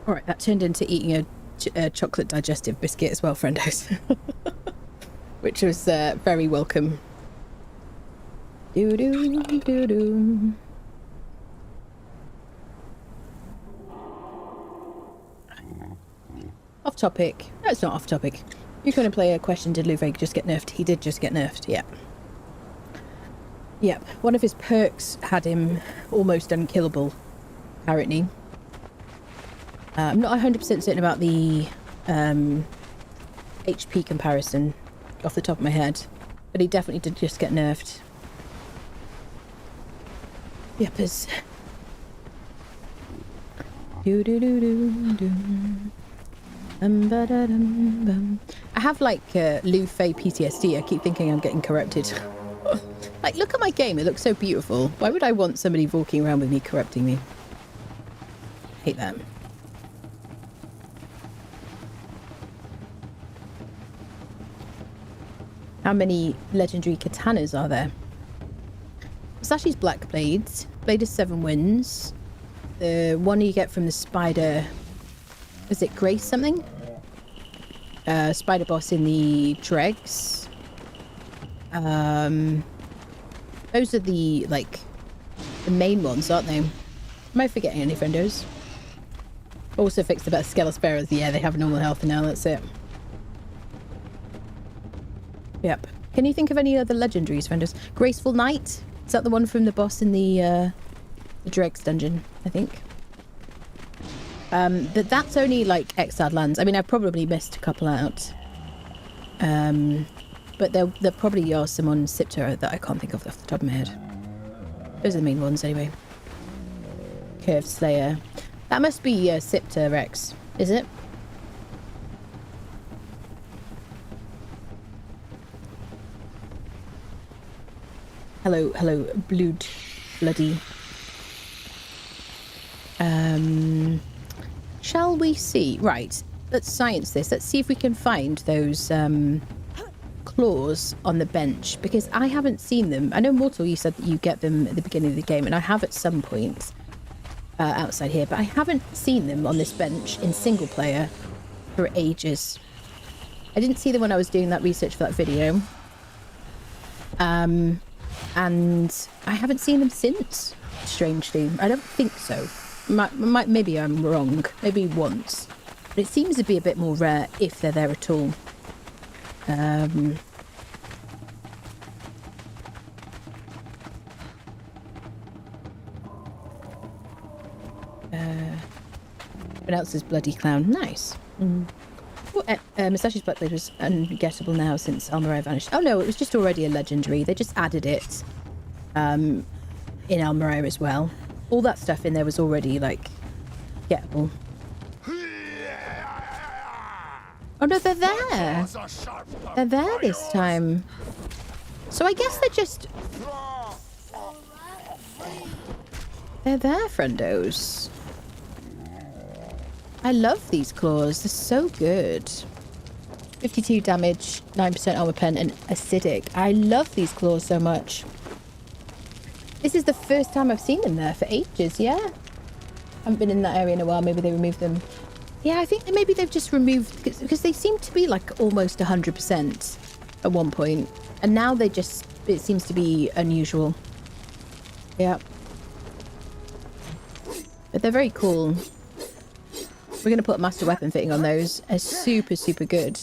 Alright, that turned into eating a chocolate digestive biscuit as well, friendos. Which was very welcome. Do-do-do-do. Off topic. No, it's not off topic. You're going to play a question, did Lufay just get nerfed? He did just get nerfed, yeah. Yep, one of his perks had him almost unkillable, apparently. I'm not 100% certain about the HP comparison off the top of my head, but he definitely did just get nerfed. Yepers. I have like Lufay PTSD. I keep thinking I'm getting corrupted. Like, look at my game. It looks so beautiful. Why would I want somebody walking around with me corrupting me? Hate that. How many legendary katanas are there? Sashi's Black Blades. Blade of 7 Winds. The one you get from the spider... Is it Grace something? Spider boss in the Dregs. Those are the, like, the main ones, aren't they? Am I forgetting any, friendos? Also fixed about Skelisparrows. Yeah, they have normal health now, that's it. Yep. Can you think of any other legendaries, friendos? Graceful Knight? Is that the one from the boss in the Dregs dungeon, I think? That's only, like, exiled lands. I mean, I've probably missed a couple out. But there probably are some on Sipter that I can't think of off the top of my head. Those are the main ones anyway. Curved Slayer. That must be Sipta Rex, is it? Hello, hello, bloody. Shall we see? Right, let's science this. Let's see if we can find those claws on the bench, because I haven't seen them. I know, Mortal, you said that you get them at the beginning of the game, and I have at some point outside here, but I haven't seen them on this bench in single player for ages. I didn't see them when I was doing that research for that video. And I haven't seen them since, strangely. I don't think so. Maybe I'm wrong. Maybe once. But it seems to be a bit more rare if they're there at all. Pronounces Bloody Clown. Nice. Musashi's Blackblade was ungettable now since Almarai vanished. Oh no, it was just already a legendary. They just added it in Almarai as well. All that stuff in there was already, like, gettable. Oh no, they're there! They're there this time. So I guess they're just... They're there, friendos. I love these claws. They're so good. 52 damage, 9% armor pen, and acidic. I love these claws so much. This is the first time I've seen them there for ages, yeah. Haven't been in that area in a while. Maybe they removed them. Yeah, I think that maybe they've just removed... Because they seem to be like almost 100% at one point. And now they just... It seems to be unusual. Yeah. But they're very cool. We're going to put master weapon fitting on those. Are super, super good.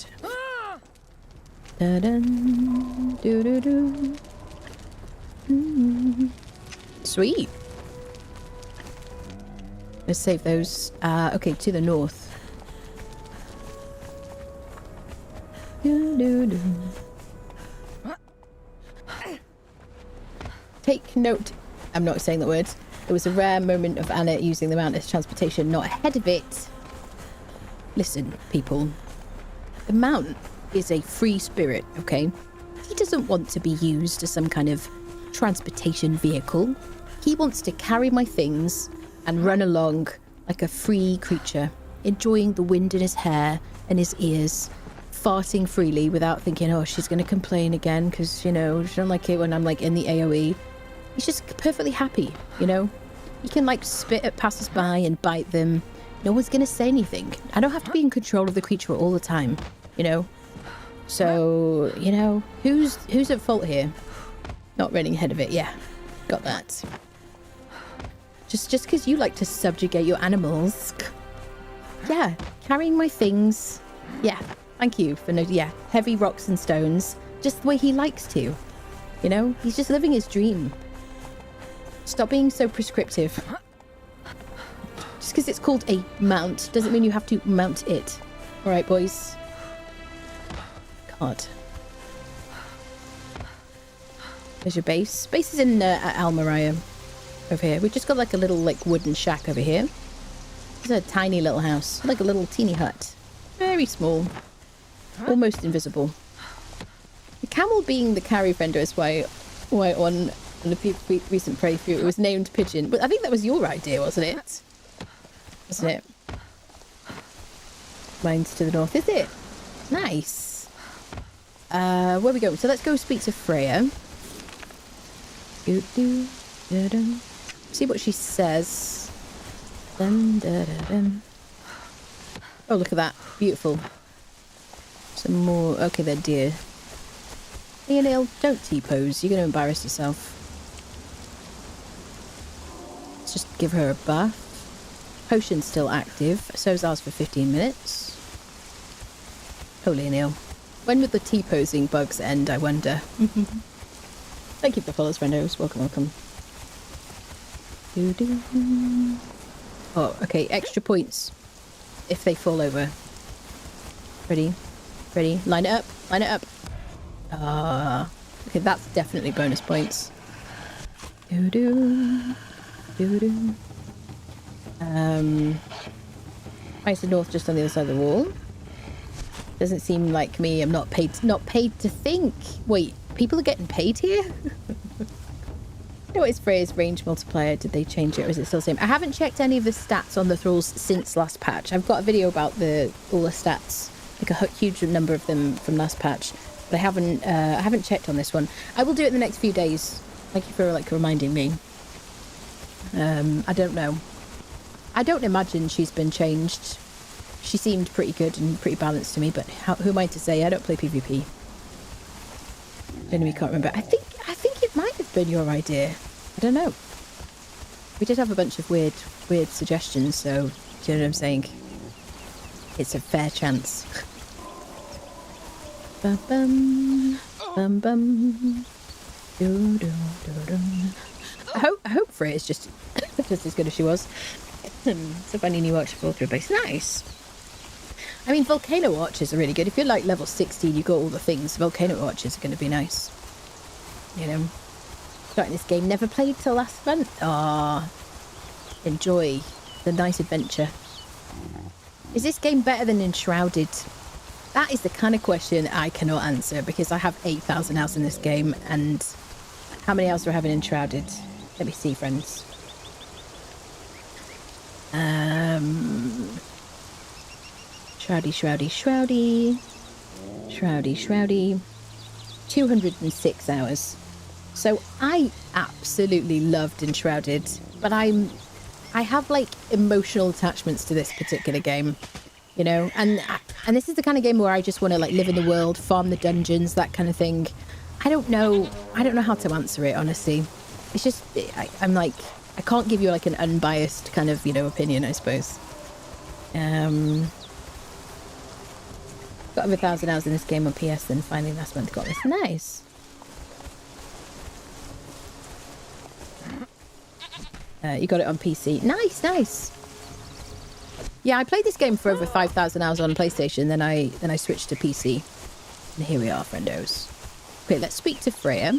Da-dun, doo-doo-doo. Sweet. Let's save those. Okay, to the north. Doo-doo-doo. Take note. I'm not saying the words. It was a rare moment of Anna using the mount as transportation, not ahead of it. Listen, people. The mount is a free spirit, okay? He doesn't want to be used as some kind of transportation vehicle. He wants to carry my things and run along like a free creature, enjoying the wind in his hair and his ears, farting freely without thinking, oh, she's going to complain again because, you know, she don't like it when I'm like in the AoE. He's just perfectly happy, you know? He can like spit at passers-by and bite them. No one's going to say anything. I don't have to be in control of the creature all the time, you know? So, you know, who's at fault here? Not running ahead of it, yeah. Got that. Just because you like to subjugate your animals. Yeah, carrying my things. Yeah, thank you for yeah, heavy rocks and stones. Just the way he likes to. You know, he's just living his dream. Stop being so prescriptive. Just because it's called a mount doesn't mean you have to mount it. All right, boys. God. There's your base. Base is in Almaria over here. We've just got like a little like wooden shack over here. There's a tiny little house, like a little teeny hut. Very small. Almost invisible. The camel being the carry fender is why on the recent playthrough it was named Pigeon. But I think that was your idea, wasn't it? Wasn't it? Mine's to the north, is it? Nice. Where are we going? So let's go speak to Freya. See what she says. Dun, dun, dun, dun. Oh, look at that. Beautiful. Some more. Okay, they're deer. Neil, don't T-pose. You're going to embarrass yourself. Let's just give her a buff. Potion's still active. So's ours for 15 minutes. Holy Neil. When would the T-posing bugs end, I wonder? Thank you for followers, friendos. Welcome, welcome. Oh, okay. Extra points if they fall over. Ready? Ready? Line it up. Line it up. Okay, that's definitely bonus points. Doo-doo. Doo-doo. Right to north, just on the other side of the wall. Doesn't seem like me. I'm not paid to think. Wait, people are getting paid here? What is Freya's range multiplier? Did they change it, or is it still the same? I haven't checked any of the stats on the thralls since last patch. I've got a video about all the stats, like a huge number of them from last patch, but I haven't checked on this one. I will do it in the next few days. Thank you for reminding me. I don't know. I don't imagine she's been changed. She seemed pretty good and pretty balanced to me, but who am I to say? I don't play PvP. Genuinely can't remember. I think it might have been your idea. I don't know. We did have a bunch of weird suggestions, so do you know what I'm saying? It's a fair chance. Bum bum bum bum. Do, do, do, do. I hope Freya is just as good as she was. It's a funny new watch for through base. Nice. I mean, volcano watches are really good. If you're like level 16, you got all the things. Volcano watches are going to be nice. You know, starting this game, never played till last month. Ah, enjoy the nice adventure. Is this game better than Enshrouded? That is the kind of question I cannot answer, because I have 8,000 hours in this game, and how many hours do I have in Enshrouded? Let me see, friends. Shroudy. 206 hours. So I absolutely loved Enshrouded, but I have like emotional attachments to this particular game, you know, and this is the kind of game where I just want to like live in the world, farm the dungeons, that kind of thing. I don't know how to answer it, honestly. It's just I'm like, I can't give you like an unbiased kind of, you know, opinion, I suppose. Got over 1,000 hours in this game on PS, then finally last month got this. Nice. You got it on PC. Nice. Yeah, I played this game for over 5,000 hours on PlayStation, then I switched to PC. And here we are, friendos. Okay, let's speak to Freya.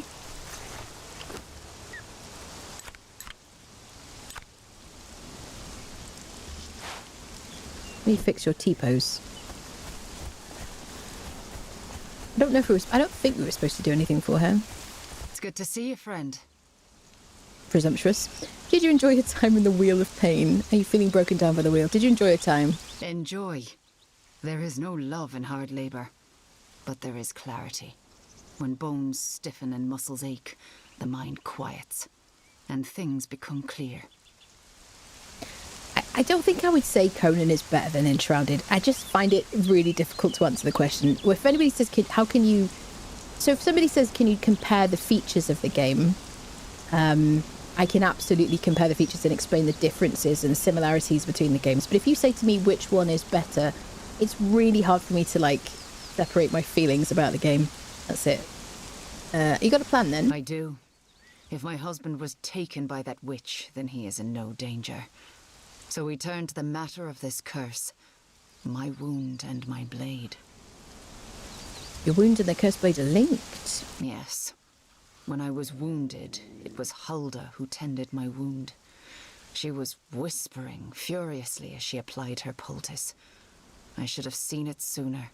Let me fix your T-pose. I don't think we were supposed to do anything for her. It's good to see you, friend. Presumptuous. Did you enjoy your time in the Wheel of Pain? Are you feeling broken down by the wheel? Did you enjoy your time? Enjoy. There is no love in hard labour, but there is clarity. When bones stiffen and muscles ache, the mind quiets, and things become clear. I don't think I would say Conan is better than Enshrouded. I just find it really difficult to answer the question. Well, if anybody says, if somebody says, can you compare the features of the game? I can absolutely compare the features and explain the differences and similarities between the games. But if you say to me which one is better, it's really hard for me to like separate my feelings about the game. That's it. You got a plan then? I do. If my husband was taken by that witch, then he is in no danger. So we turn to the matter of this curse. My wound and my blade. Your wound and the cursed blade are linked? Yes. When I was wounded, it was Hulda who tended my wound. She was whispering furiously as she applied her poultice. I should have seen it sooner.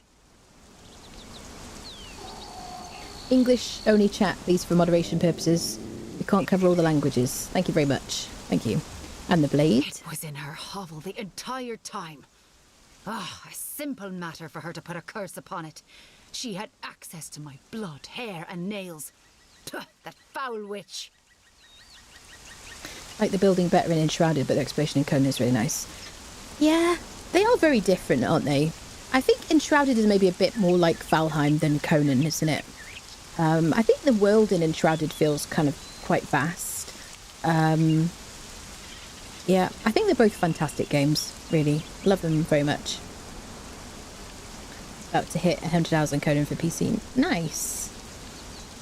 English only chat, please, for moderation purposes. We can't cover all the languages. Thank you very much. Thank you. And the blade? It was in her hovel the entire time. A simple matter for her to put a curse upon it. She had access to my blood, hair and nails. Puh, that foul witch. I like the building better in Enshrouded, but the exploration in Conan is really nice. Yeah, they are very different, aren't they? I think Enshrouded is maybe a bit more like Valheim than Conan, isn't it? I think the world in Enshrouded feels kind of quite vast. Yeah, I think they're both fantastic games, really. Love them very much. About to hit 100 hours on Conan for PC. Nice.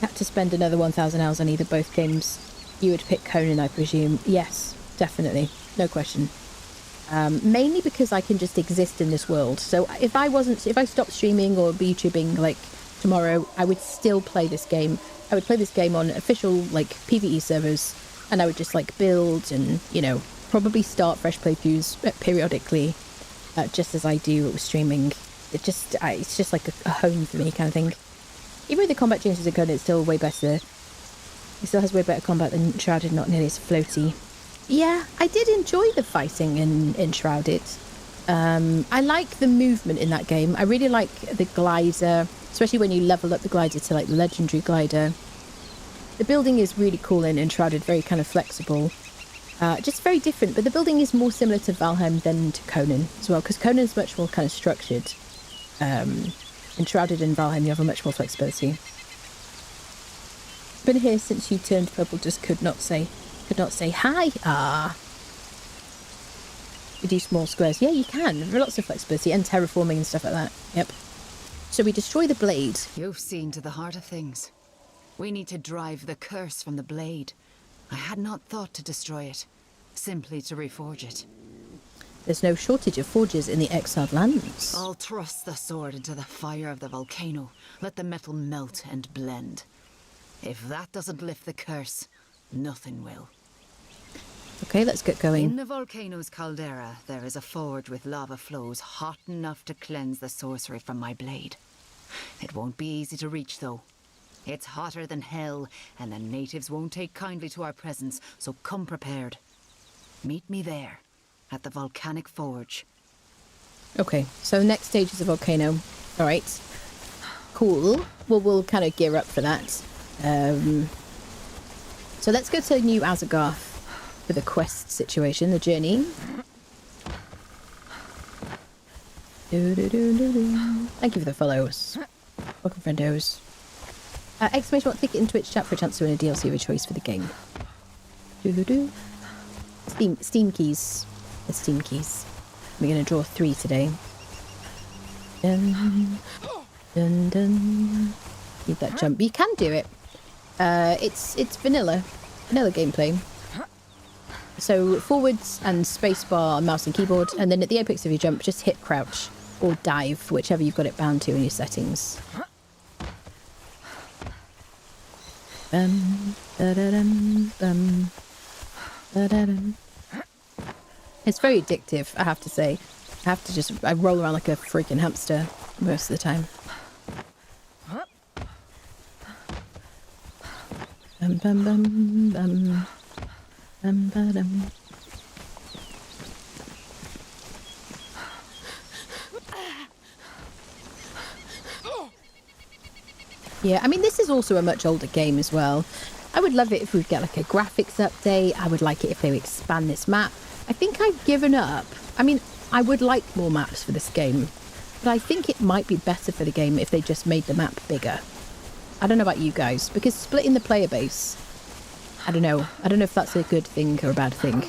Had to spend another 1,000 hours on either both games. You would pick Conan, I presume. Yes, definitely. No question. Mainly because I can just exist in this world. So if I stopped streaming or YouTubing like tomorrow, I would still play this game. I would play this game on official like PvE servers and I would just like build and, you know, probably start fresh playthroughs periodically, just as I do with streaming. It's just like a home for me kind of thing. Even with the combat changes in Conan, it's still way better. It still has way better combat than Shrouded, not nearly as floaty. Yeah, I did enjoy the fighting in Shrouded. I like the movement in that game. I really like the glider, especially when you level up the glider to like the legendary glider. The building is really cool in Shrouded, very kind of flexible. Just very different, but the building is more similar to Valheim than to Conan as well, because Conan is much more kind of structured. In Shrouded and Valheim, you have a much more flexibility. Been here since you turned purple, just could not say hi. You do small squares. Yeah, you can. There are lots of flexibility and terraforming and stuff like that. Yep. So we destroy the blade. You've seen to the heart of things. We need to drive the curse from the blade. I had not thought to destroy it, simply to reforge it. There's no shortage of forges in the exiled lands. I'll thrust the sword into the fire of the volcano. Let the metal melt and blend. If that doesn't lift the curse, nothing will. Okay, let's get going. In the volcano's caldera, there is a forge with lava flows hot enough to cleanse the sorcery from my blade. It won't be easy to reach, though. It's hotter than hell, and the natives won't take kindly to our presence, so come prepared. Meet me there, at the volcanic forge. Okay, so next stage is the volcano. All right. Cool. Well, we'll kind of gear up for that. So let's go to New Azagarth for the quest situation, the journey. Thank you for the follows. Welcome, friendos. Exclamation mark ticket in Twitch chat for a chance to win a DLC of a choice for the game. Steam keys. The Steam keys. We're going to draw 3 today. Dun, dun, dun. Need that jump. You can do it. It's vanilla gameplay. So forwards and spacebar, mouse and keyboard, and then at the apex of your jump, just hit crouch or dive, whichever you've got it bound to in your settings. It's very addictive, I have to say. I roll around like a freaking hamster most of the time. Bum, bum, bum, bum. Bum, ba-dum. Yeah, I mean, this is also a much older game as well. I would love it if we'd get like a graphics update. I would like it if they would expand this map. I think I've given up. I mean, I would like more maps for this game, but I think it might be better for the game if they just made the map bigger. I don't know about you guys, because splitting the player base, I don't know. I don't know if that's a good thing or a bad thing.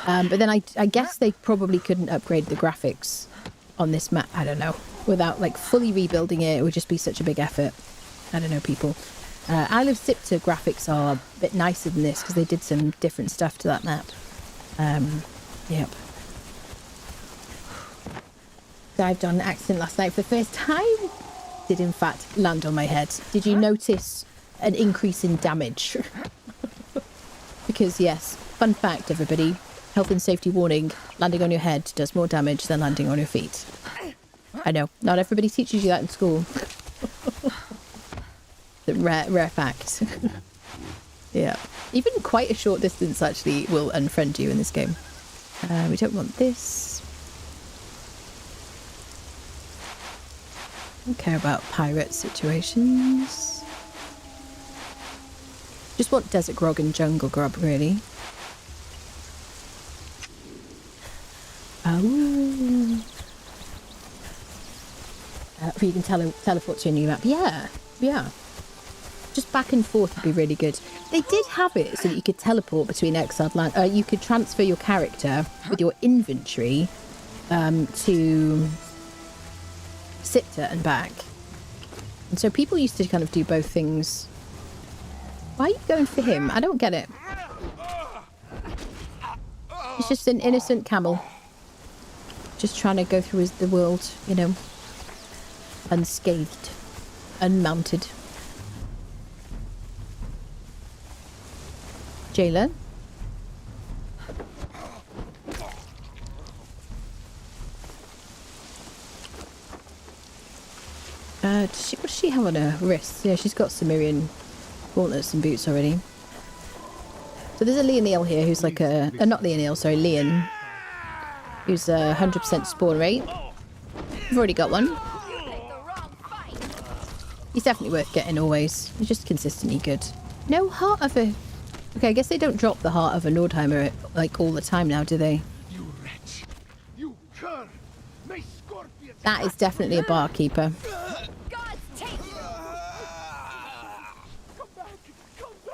But then I guess they probably couldn't upgrade the graphics on this map. I don't know. Without like fully rebuilding it, it would just be such a big effort. I don't know, people. Isle of Sipta graphics are a bit nicer than this because they did some different stuff to that map. Yep. Dived on an accident last night for the first time. Did in fact land on my head. Did you notice an increase in damage? Because yes, fun fact everybody, health and safety warning, landing on your head does more damage than landing on your feet. I know, not everybody teaches you that in school. The rare fact. Yeah. Even quite a short distance actually will unfriend you in this game. We don't want this. Don't care about pirate situations. Just want desert grog and jungle grub, really. Oh. You can teleport to a new map. Yeah, yeah. Just back and forth would be really good. They did have it so that you could teleport between exiled land. You could transfer your character with your inventory to Sipta and back. And so people used to kind of do both things. Why are you going for him? I don't get it. He's just an innocent camel. Just trying to go through the world, you know. Unscathed. Unmounted. jailer. What does she have on her wrists? Yeah, she's got Sumerian gauntlets and boots already. So there's a Leonil here who's like a... not Leonil, sorry, Leon. Who's a 100% spawn rate. I've already got one. He's definitely worth getting always. He's just consistently good. No heart of a... Okay, I guess they don't drop the heart of a Nordheimer like all the time now, do they? That is definitely a barkeeper.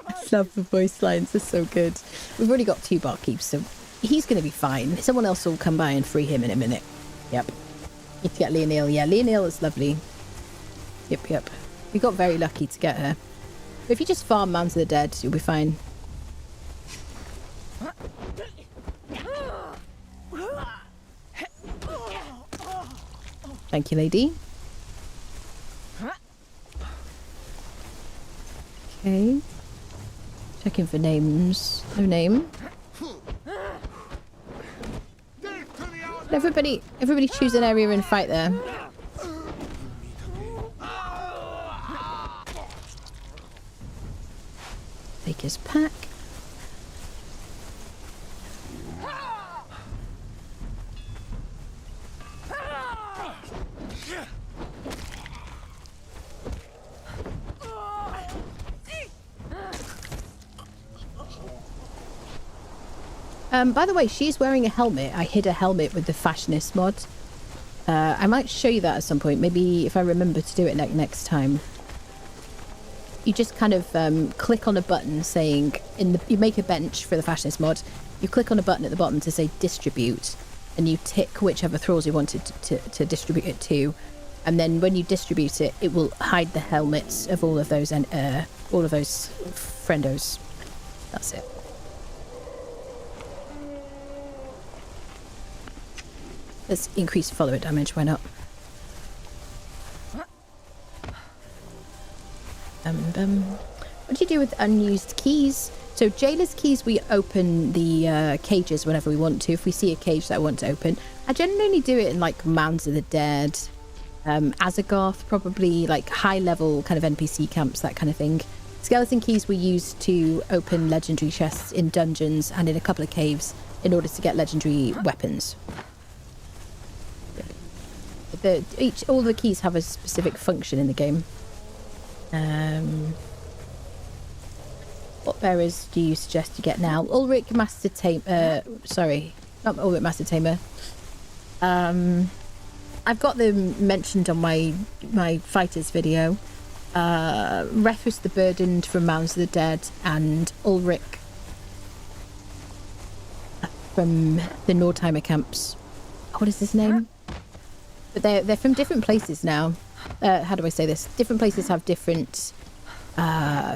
I love the voice lines, they're so good. We've already got 2 barkeeps, so he's going to be fine. Someone else will come by and free him in a minute. Yep. Need to get Leonil. Yeah, Leonil is lovely. Yep. We got very lucky to get her. But if you just farm Mounds of the Dead, you'll be fine. Thank you, lady. Okay. Checking for names. No name. Everybody choose an area and fight there. Take his pack. By the way, she's wearing a helmet. I hid a helmet with the Fashionist mod. I might show you that at some point. Maybe if I remember to do it next time. You just kind of click on a button saying... you make a bench for the Fashionist mod. You click on a button at the bottom to say distribute. And you tick whichever thralls you wanted to distribute it to. And then when you distribute it, it will hide the helmets of all of those friendos. That's it. Let's increase follower damage, why not? What do you do with unused keys? So jailer's keys, we open the cages whenever we want to. If we see a cage that I want to open. I generally do it in like Mounds of the Dead, Azagoth, probably like high level kind of NPC camps, that kind of thing. Skeleton keys we use to open legendary chests in dungeons and in a couple of caves in order to get legendary weapons. All the keys have a specific function in the game. What bearers do you suggest you get now? Ulrich Master Tamer. Sorry, not Ulrich Master Tamer. I've got them mentioned on my fighters video. Refus the Burdened from Mounds of the Dead and Ulrich from the Nordheimer camps. What is his name? But they're from different places now. How do I say this? Different places have different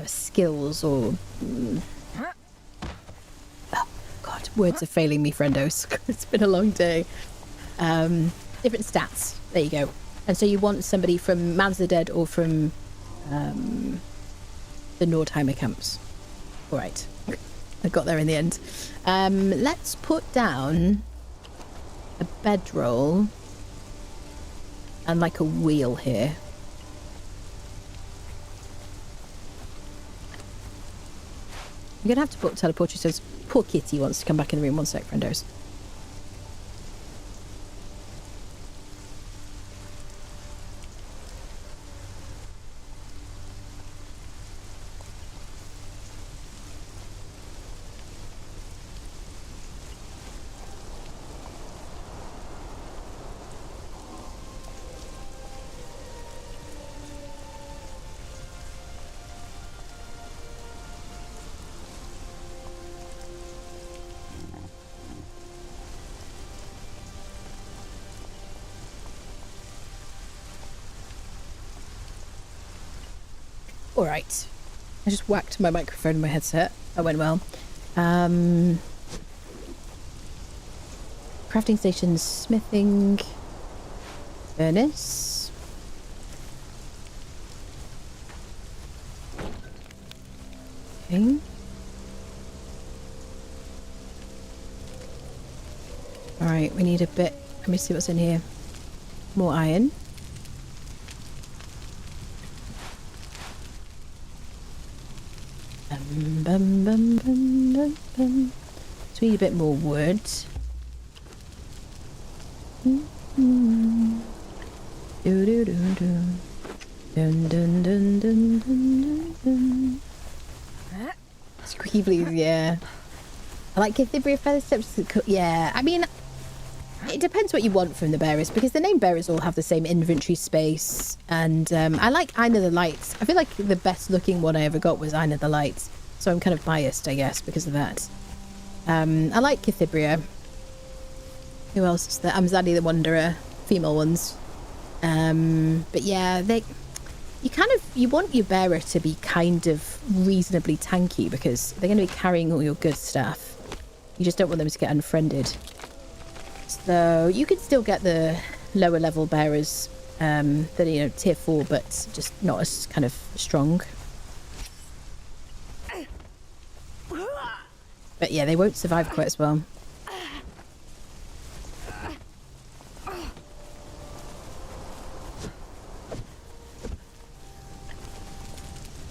skills or... Oh, God, words are failing me, friendos. It's been a long day. Different stats. There you go. And so you want somebody from Mounds of the Dead or from the Nordheimer camps. All right. I got there in the end. Let's put down a bedroll and like a wheel here. I'm gonna have to put teleport you, so poor Kitty wants to come back in the room. One sec, friendos. All right. I just whacked my microphone in my headset. That went well. Crafting stations, smithing, furnace. Okay. Right, we need a bit. Let me see what's in here. More iron. Bum, bum, bum, bum, bum. So we need a bit more wood. Do do do do. Dun dun dun dun dun dun. Squeaky please, yeah. I like Cythibria feather steps. Yeah, I mean, it depends what you want from the bearers, because the name bearers all have the same inventory space, and I like Ina the Lights. I feel like the best looking one I ever got was Ina the Lights, so I'm kind of biased, I guess, because of that. I like Cythibria. Who else is there? Amzadi the Wanderer, female ones. But yeah, you want your bearer to be kind of reasonably tanky, because they're going to be carrying all your good stuff. You just don't want them to get unfriended. So you can still get the lower level bearers that are, you know, tier 4, but just not as kind of strong. But yeah, they won't survive quite as well.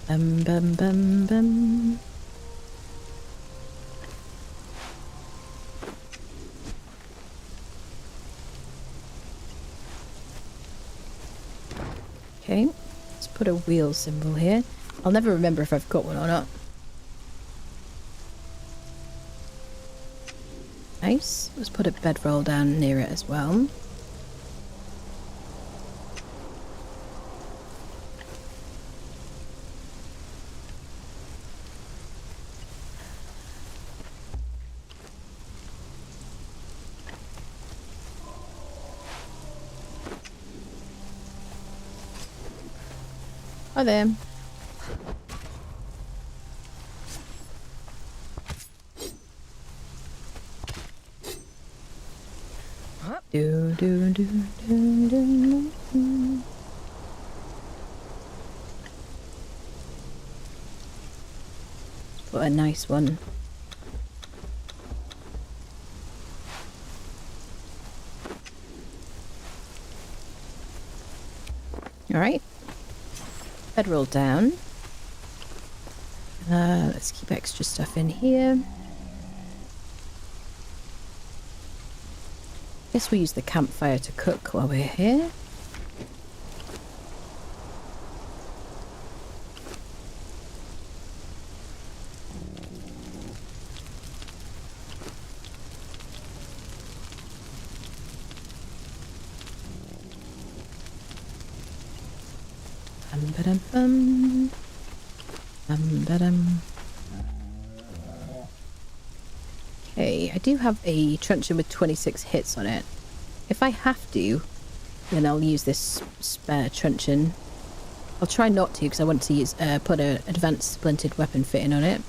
Bum bum bum bum. Okay, let's put a wheel symbol here. I'll never remember if I've got one or not. Nice. Let's put a bedroll down near it as well. Hi there. Do, do, do, do, do, do. What a nice one. All right. Bedroll down. Let's keep extra stuff in here. Guess we'll use the campfire to cook while we're here. Bum-ba-dum-bum. Bum-ba-dum. Okay, I do have a truncheon with 26 hits on it. If I have to, then I'll use this spare truncheon. I'll try not to, because I want to use put an advanced splintered weapon fitting on it.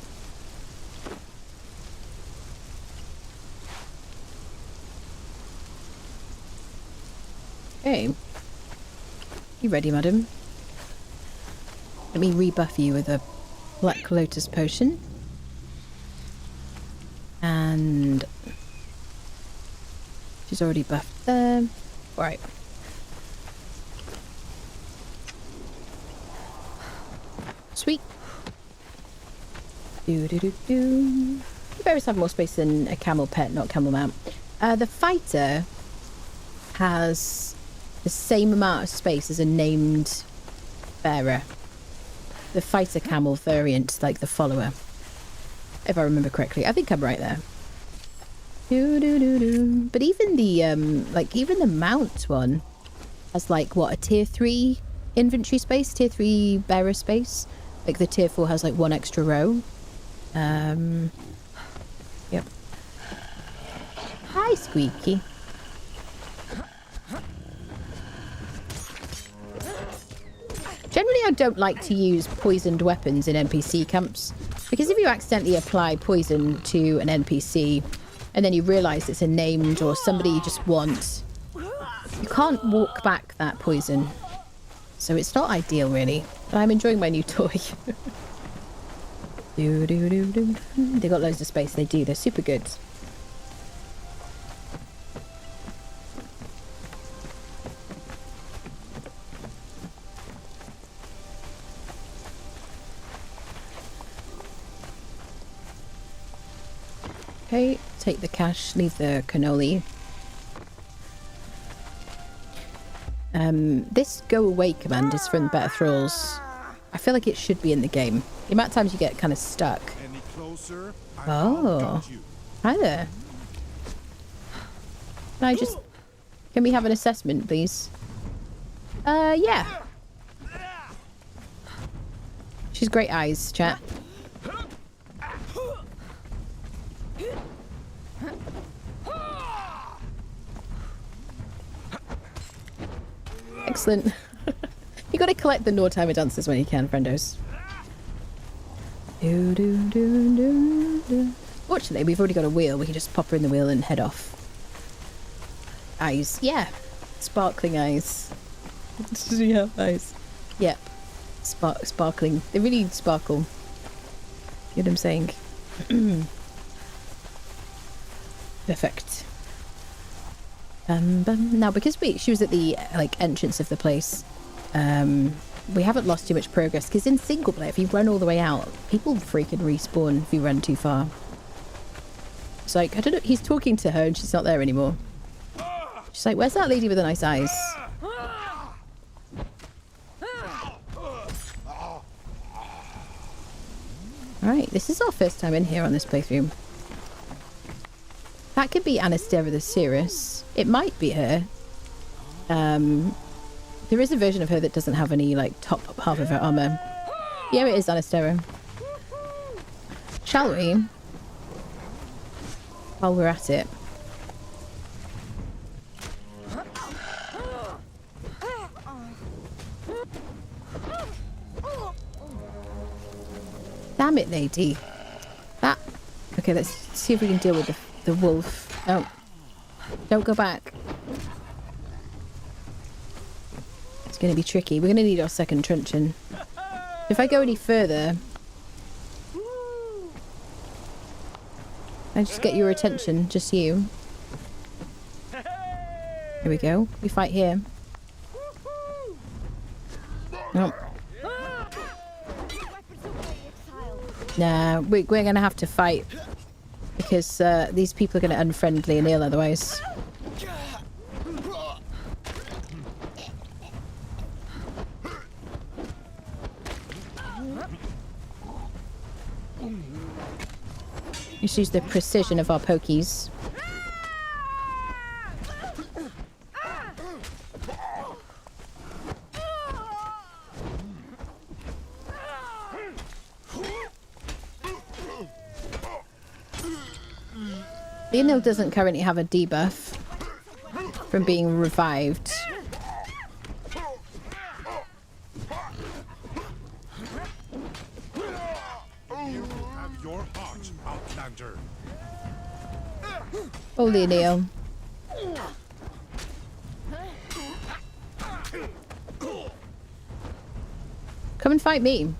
Okay. You ready, madam? Let me rebuff you with a Black Lotus potion. And she's already buffed there. Right. Sweet. Do. Bearers have more space than a camel pet, not camel mount. The fighter has the same amount of space as a named bearer. The fighter camel variant, like the follower. If I remember correctly. I think I'm right there. But even the even the mount one has like what, a tier 3 inventory space, tier 3 bearer space. Like the tier 4 has like one extra row. Yep. Hi, Squeaky. Generally, I don't like to use poisoned weapons in NPC camps, because if you accidentally apply poison to an NPC and then you realise it's a named or somebody you just want, you can't walk back that poison. So it's not ideal, really. But I'm enjoying my new toy. They got loads of space. They do. They're super good. Okay, take the cash, leave the cannoli. This go away command is from Better Thralls. I feel like it should be in the game. The amount of times you get kind of stuck. Any closer? Oh, hi there. Can we have an assessment, please? Yeah. She's great eyes, chat. Excellent. You gotta collect the Nordheimer dancers when you can, friendos. Fortunately, we've already got a wheel. We can just pop her in the wheel and head off. Eyes. Yeah. Sparkling eyes. Does she have eyes? Yep. Sparkling. They really sparkle. You know what I'm saying? Perfect. Now, because she was at the entrance of the place, we haven't lost too much progress. Because in single player, if you run all the way out, people freaking respawn if you run too far. It's like, I don't know, he's talking to her and she's not there anymore. She's like, where's that lady with the nice eyes? Alright, this is our first time in here on this playthrough. That could be Anastera the Cirrus. It might be her. There is a version of her that doesn't have any, top half of her armor. Yeah, it is Anastera. Shall we? While we're at it. Damn it, lady. That... Okay, let's see if we can deal with the wolf. Oh. Don't go back. It's going to be tricky. We're going to need our second truncheon. If I go any further... I just get your attention. Just you. Here we go. We fight here. Oh. Nah, we're going to have to fight. Because these people are going to unfriendly and ill otherwise. Let's use the precision of our pokies. Leonil doesn't currently have a debuff from being revived. Oh, Leonil. Come and fight me.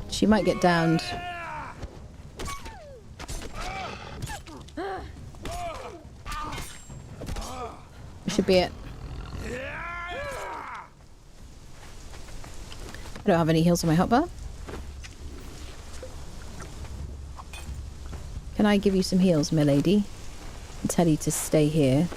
She might get downed. Should be it. I don't have any heals on my hotbar. Can I give you some heals, milady? And tell you to stay here.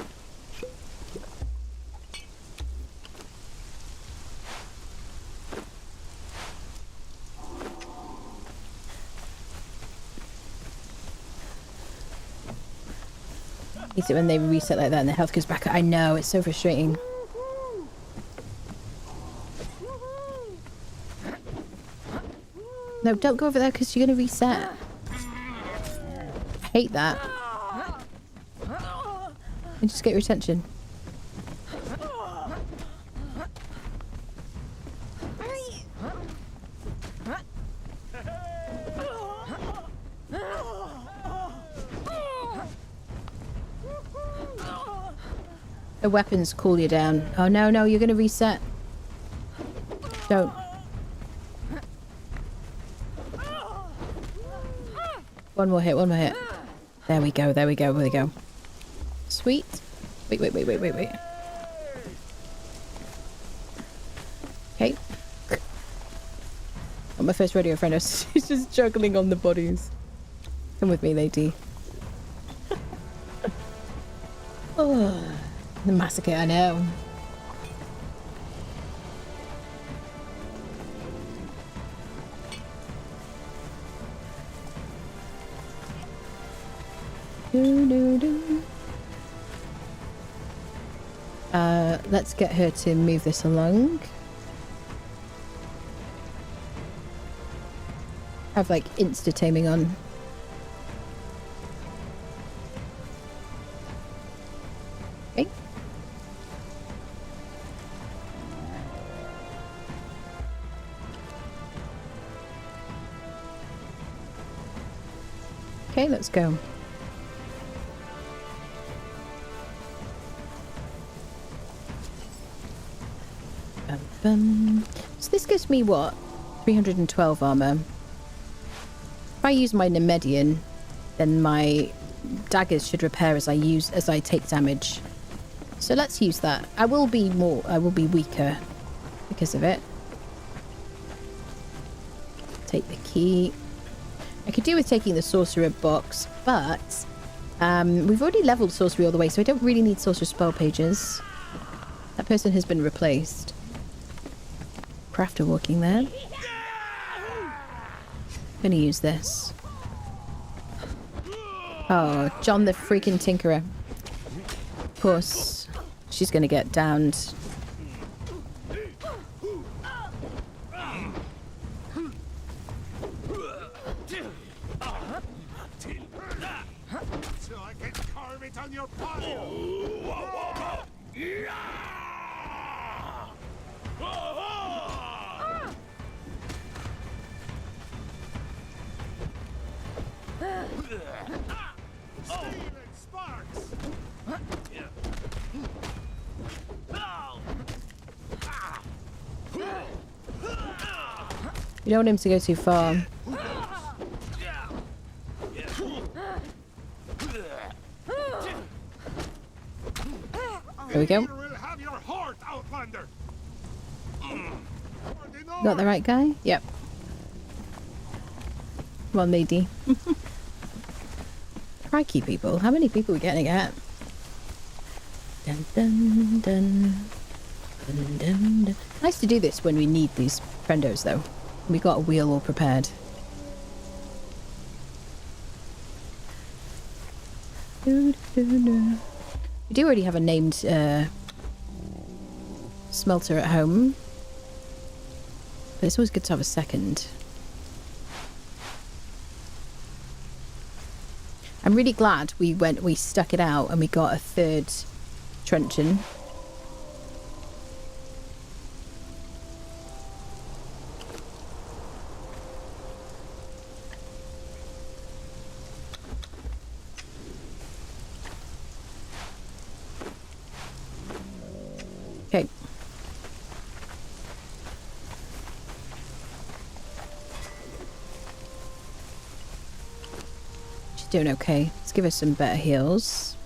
Is it when they reset like that and their health goes back? I know, it's so frustrating. No, don't go over there because you're going to reset. I hate that. And just get your attention. The weapons cool you down. Oh no, no, you're going to reset. Don't. One more hit, one more hit. There we go, there we go, there we go. Sweet. Wait. Okay. Oh, my first rodeo friend, she's just juggling on the bodies. Come with me, lady. Oh, the massacre, I know. Let's get her to move this along. Have like insta-taming on. Okay. Okay, let's go. So this gives me what? 312 armor. If I use my Nemedian, then my daggers should repair as I take damage. So let's use that. I will be weaker because of it. Take the key. I could do with taking the sorcerer box, but we've already leveled sorcery all the way, so I don't really need sorcerer spell pages. That person has been replaced. Crafter walking there. Gonna use this. Oh, John the freaking Tinkerer. Of course, she's gonna get downed. So I can carve it on your pile. You don't want him to go too far. There we go. Got the right guy? Yep. Come on, lady. Crikey, people. How many people are we getting at? Dun, dun, dun. Dun, dun, dun. Nice to do this when we need these friendos, though. We got a wheel all prepared. We do already have a named smelter at home. But it's always good to have a second. I'm really glad we stuck it out and we got a third truncheon. Okay. She's doing okay. Let's give her some better heals.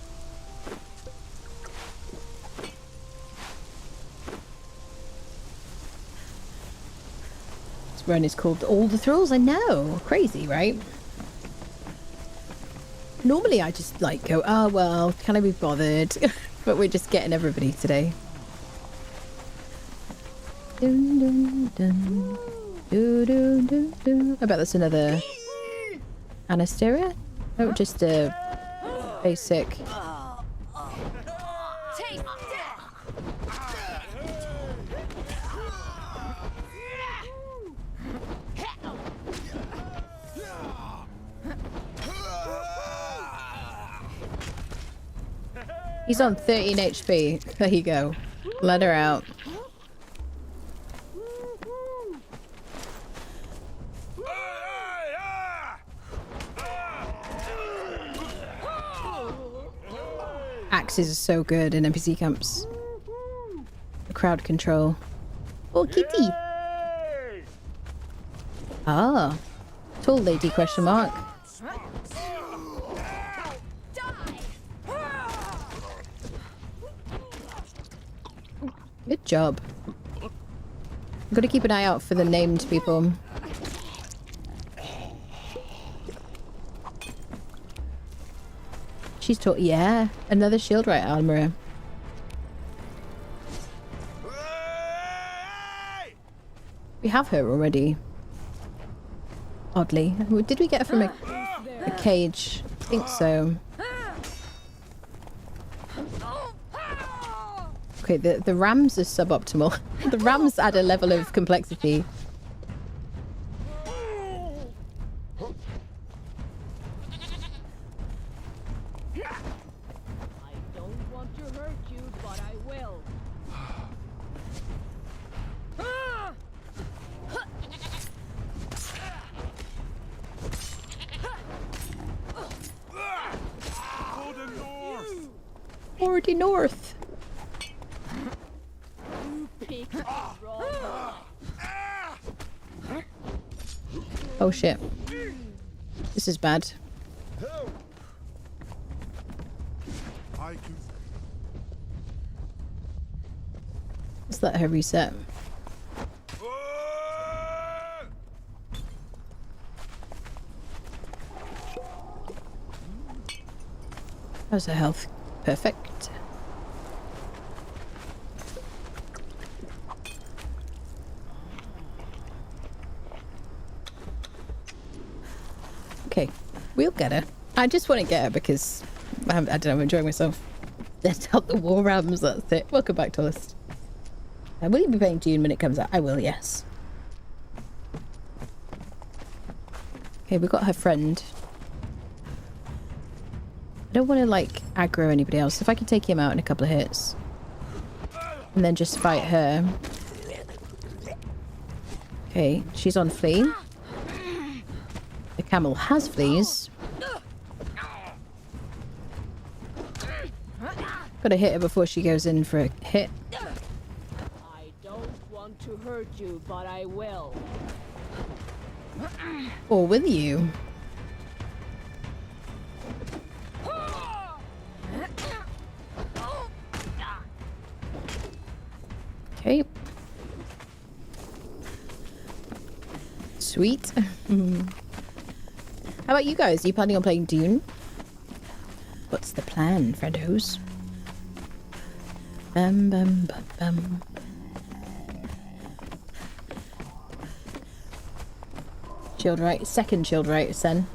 This run is called All the Thralls. I know. Crazy, right? Normally I just like go, oh well, can I be bothered? But we're just getting everybody today. Dun, dun, dun. Do, do, do, do. I bet that's another Anasteria? No, just a basic. He's on 13 HP. There you go. Let her out. Axes are so good in NPC camps. The crowd control. Oh, kitty! Ah. Tall lady, question mark. Good job. I've got to keep an eye out for the named people. She's taught, yeah, another Shieldright armorer. We have her already. Oddly. Did we get her from a cage? I think so. Okay, the rams are suboptimal. The rams add a level of complexity. Already north. Oh shit. This is bad. Let's let her reset. How's her health? Perfect. Okay, we'll get her. I just want to get her because I don't know, I'm enjoying myself. Let's help the war rams, that's it. Welcome back to list. Will you be playing Dune when it comes out? I will, yes. Okay, we've got her friend. I don't want to, like, aggro anybody else. If I can take him out in a couple of hits. And then just fight her. Okay, she's on flea. The camel has fleas. Gotta hit her before she goes in for a hit. I don't want to hurt you, but I will. Or will you? Okay. Sweet. How about you guys? Are you planning on playing Dune? What's the plan, friendos? Bum bum bum bum. Shield right, second shield right, son.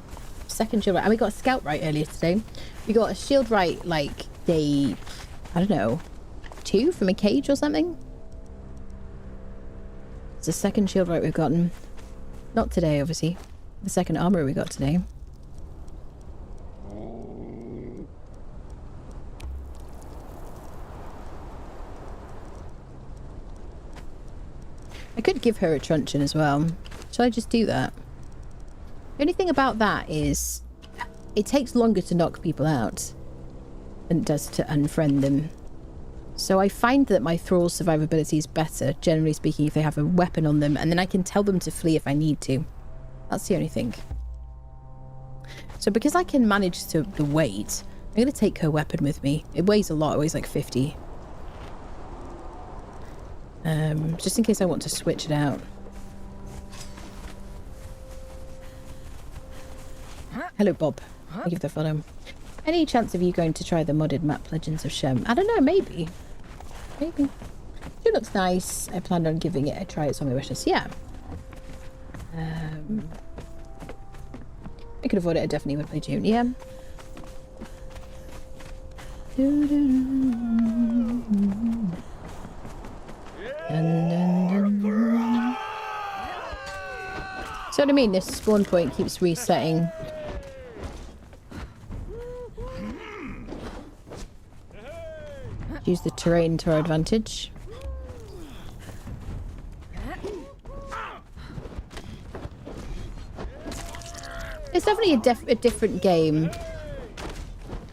Second shield right. And we got a scout right earlier today. We got a shield right like day, I don't know, 2 from a cage or something. It's the second shield right we've gotten. Not today, obviously. The second armor we got today. I could give her a truncheon as well. Shall I just do that? The only thing about that is it takes longer to knock people out than it does to unfriend them. So I find that my thrall's survivability is better, generally speaking, if they have a weapon on them, and then I can tell them to flee if I need to. That's the only thing. So because I can manage the weight, I'm going to take her weapon with me. It weighs a lot, it weighs like 50. Just in case I want to switch it out. Hello, Bob. Thank you for the follow. Any chance of you going to try the modded map Legends of Shem? I don't know, maybe. Maybe. It looks nice. I planned on giving it a try. It's on my wishlist. Yeah. I could avoid it. I definitely would play Dune. Yeah. So what I mean, this spawn point keeps resetting. Use the terrain to our advantage. It's definitely a different game.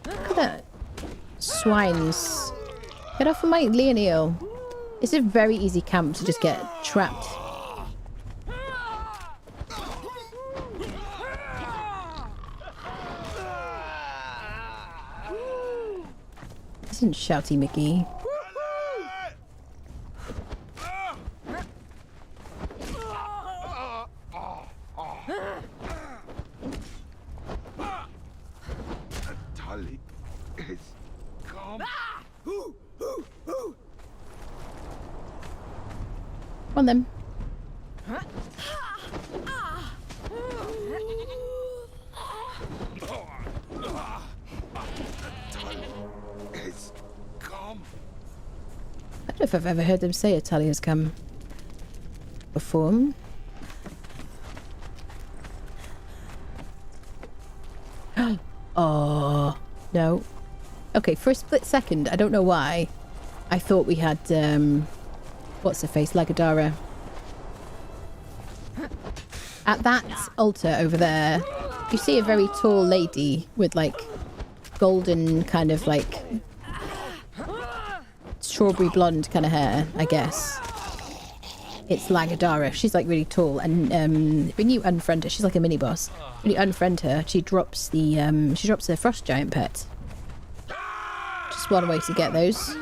Look at that. Swines. Get off of my Leonil. It's a very easy camp to just get trapped. Isn't shouty Mickey? Tully is come. Come on then. Tully is come. I don't know if I've ever heard them say Italia has come before. Oh, no. Okay, for a split second, I don't know why, I thought we had, what's her face, Lagadara. At that altar over there, you see a very tall lady with, like, golden kind of, like, strawberry blonde kind of hair, I guess. It's Lagadara. She's, like, really tall, and when you unfriend her, she's like a mini-boss. When you unfriend her, she drops the frost giant pet. Just one way to get those.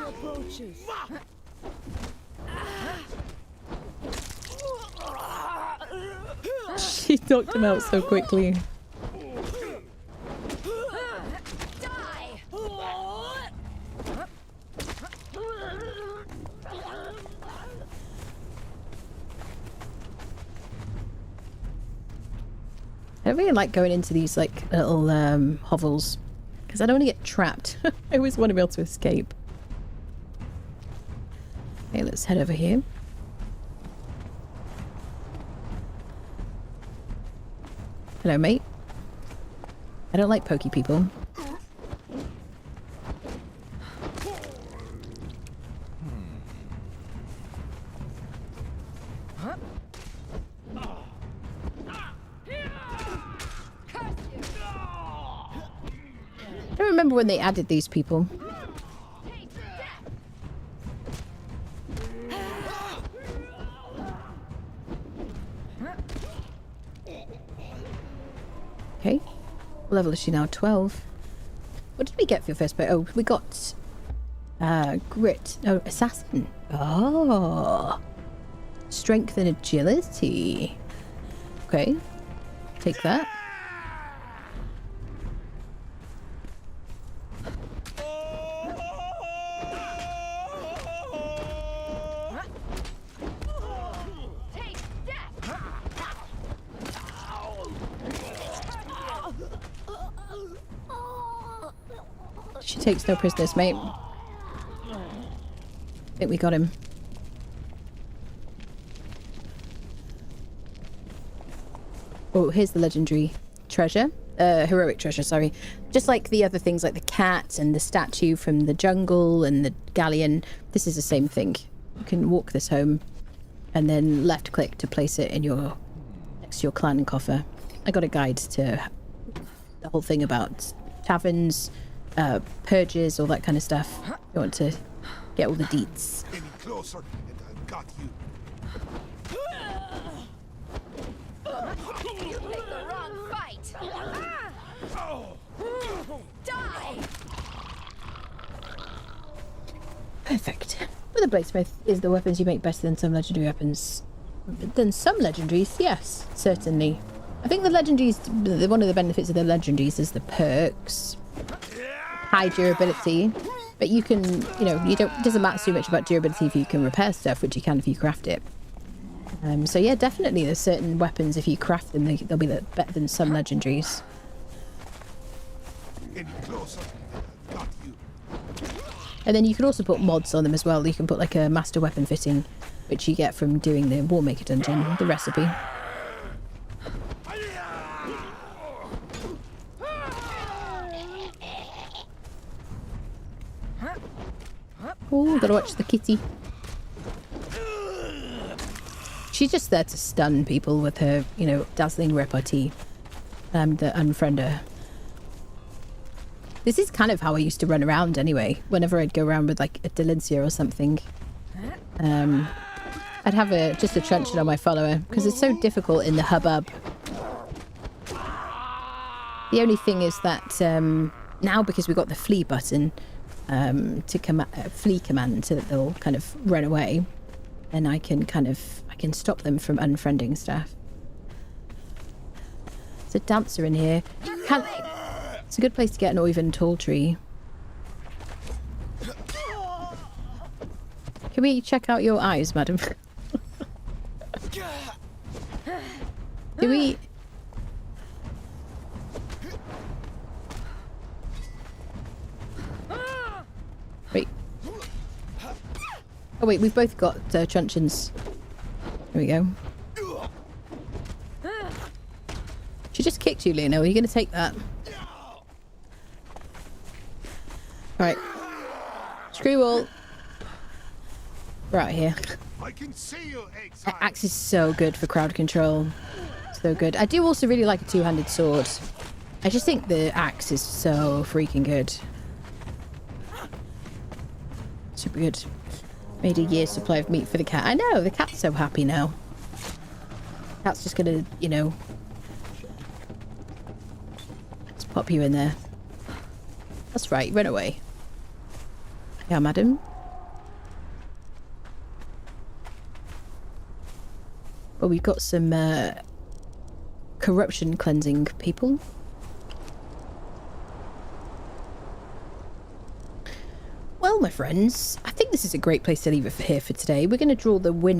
She knocked him out so quickly. I really like going into these like little hovels because I don't want to get trapped. I always want to be able to escape. Okay, let's head over here. Hello, mate. I don't like pokey people. I don't remember when they added these people. Okay. What level is she now? 12. What did we get for your first boat? Oh, we got grit. Oh, assassin. Oh. Strength and agility. Okay. Take that. She takes no prisoners, mate. I think we got him. Oh, here's the legendary treasure. Heroic treasure, sorry. Just like the other things, like the cat and the statue from the jungle and the galleon. This is the same thing. You can walk this home and then left click to place it in your next to your clan coffer. I got a guide to the whole thing about taverns, purges, all that kind of stuff. You want to get all the deets. Any closer and I've got you. You picked the wrong fight. Die. Perfect. Well, the bladesmith is the weapons you make better than some legendary weapons. Than some legendaries, yes, certainly. I think the legendaries, one of the benefits of the legendaries is the perks. High durability, but you can, you know, it doesn't matter too much about durability if you can repair stuff, which you can if you craft it. So yeah, definitely there's certain weapons, if you craft them, they'll be better than some legendaries. Any closer and I've got you. And then you can also put mods on them as well. You can put like a master weapon fitting, which you get from doing the Warmaker dungeon, the recipe. Oh, gotta watch the kitty. She's just there to stun people with her, you know, dazzling repartee. The unfriender. This is kind of how I used to run around anyway. Whenever I'd go around with like a Delincia or something. I'd have just a truncheon on my follower because it's so difficult in the hubbub. The only thing is that now, because we've got the flee button, to flee command so that they'll kind of run away, then I can stop them from unfriending stuff. There's a dancer in here. It's a good place to get an oiven tall tree. Can we check out your eyes, madam? Do we... Wait. Oh wait, we've both got truncheons. There we go. She just kicked you, Lena. Are you going to take that? Alright. Screw all. We're out here. I can see you, Exile. Axe is so good for crowd control. So good. I do also really like a two-handed sword. I just think the axe is so freaking good. Super good. Made a year's supply of meat for the cat. I know, the cat's so happy now. Cat's just gonna, you know... Let's pop you in there. That's right, run away. Yeah, madam. Well, we've got some corruption cleansing people. Well, my friends, I think this is a great place to leave it here for today. We're going to draw the winner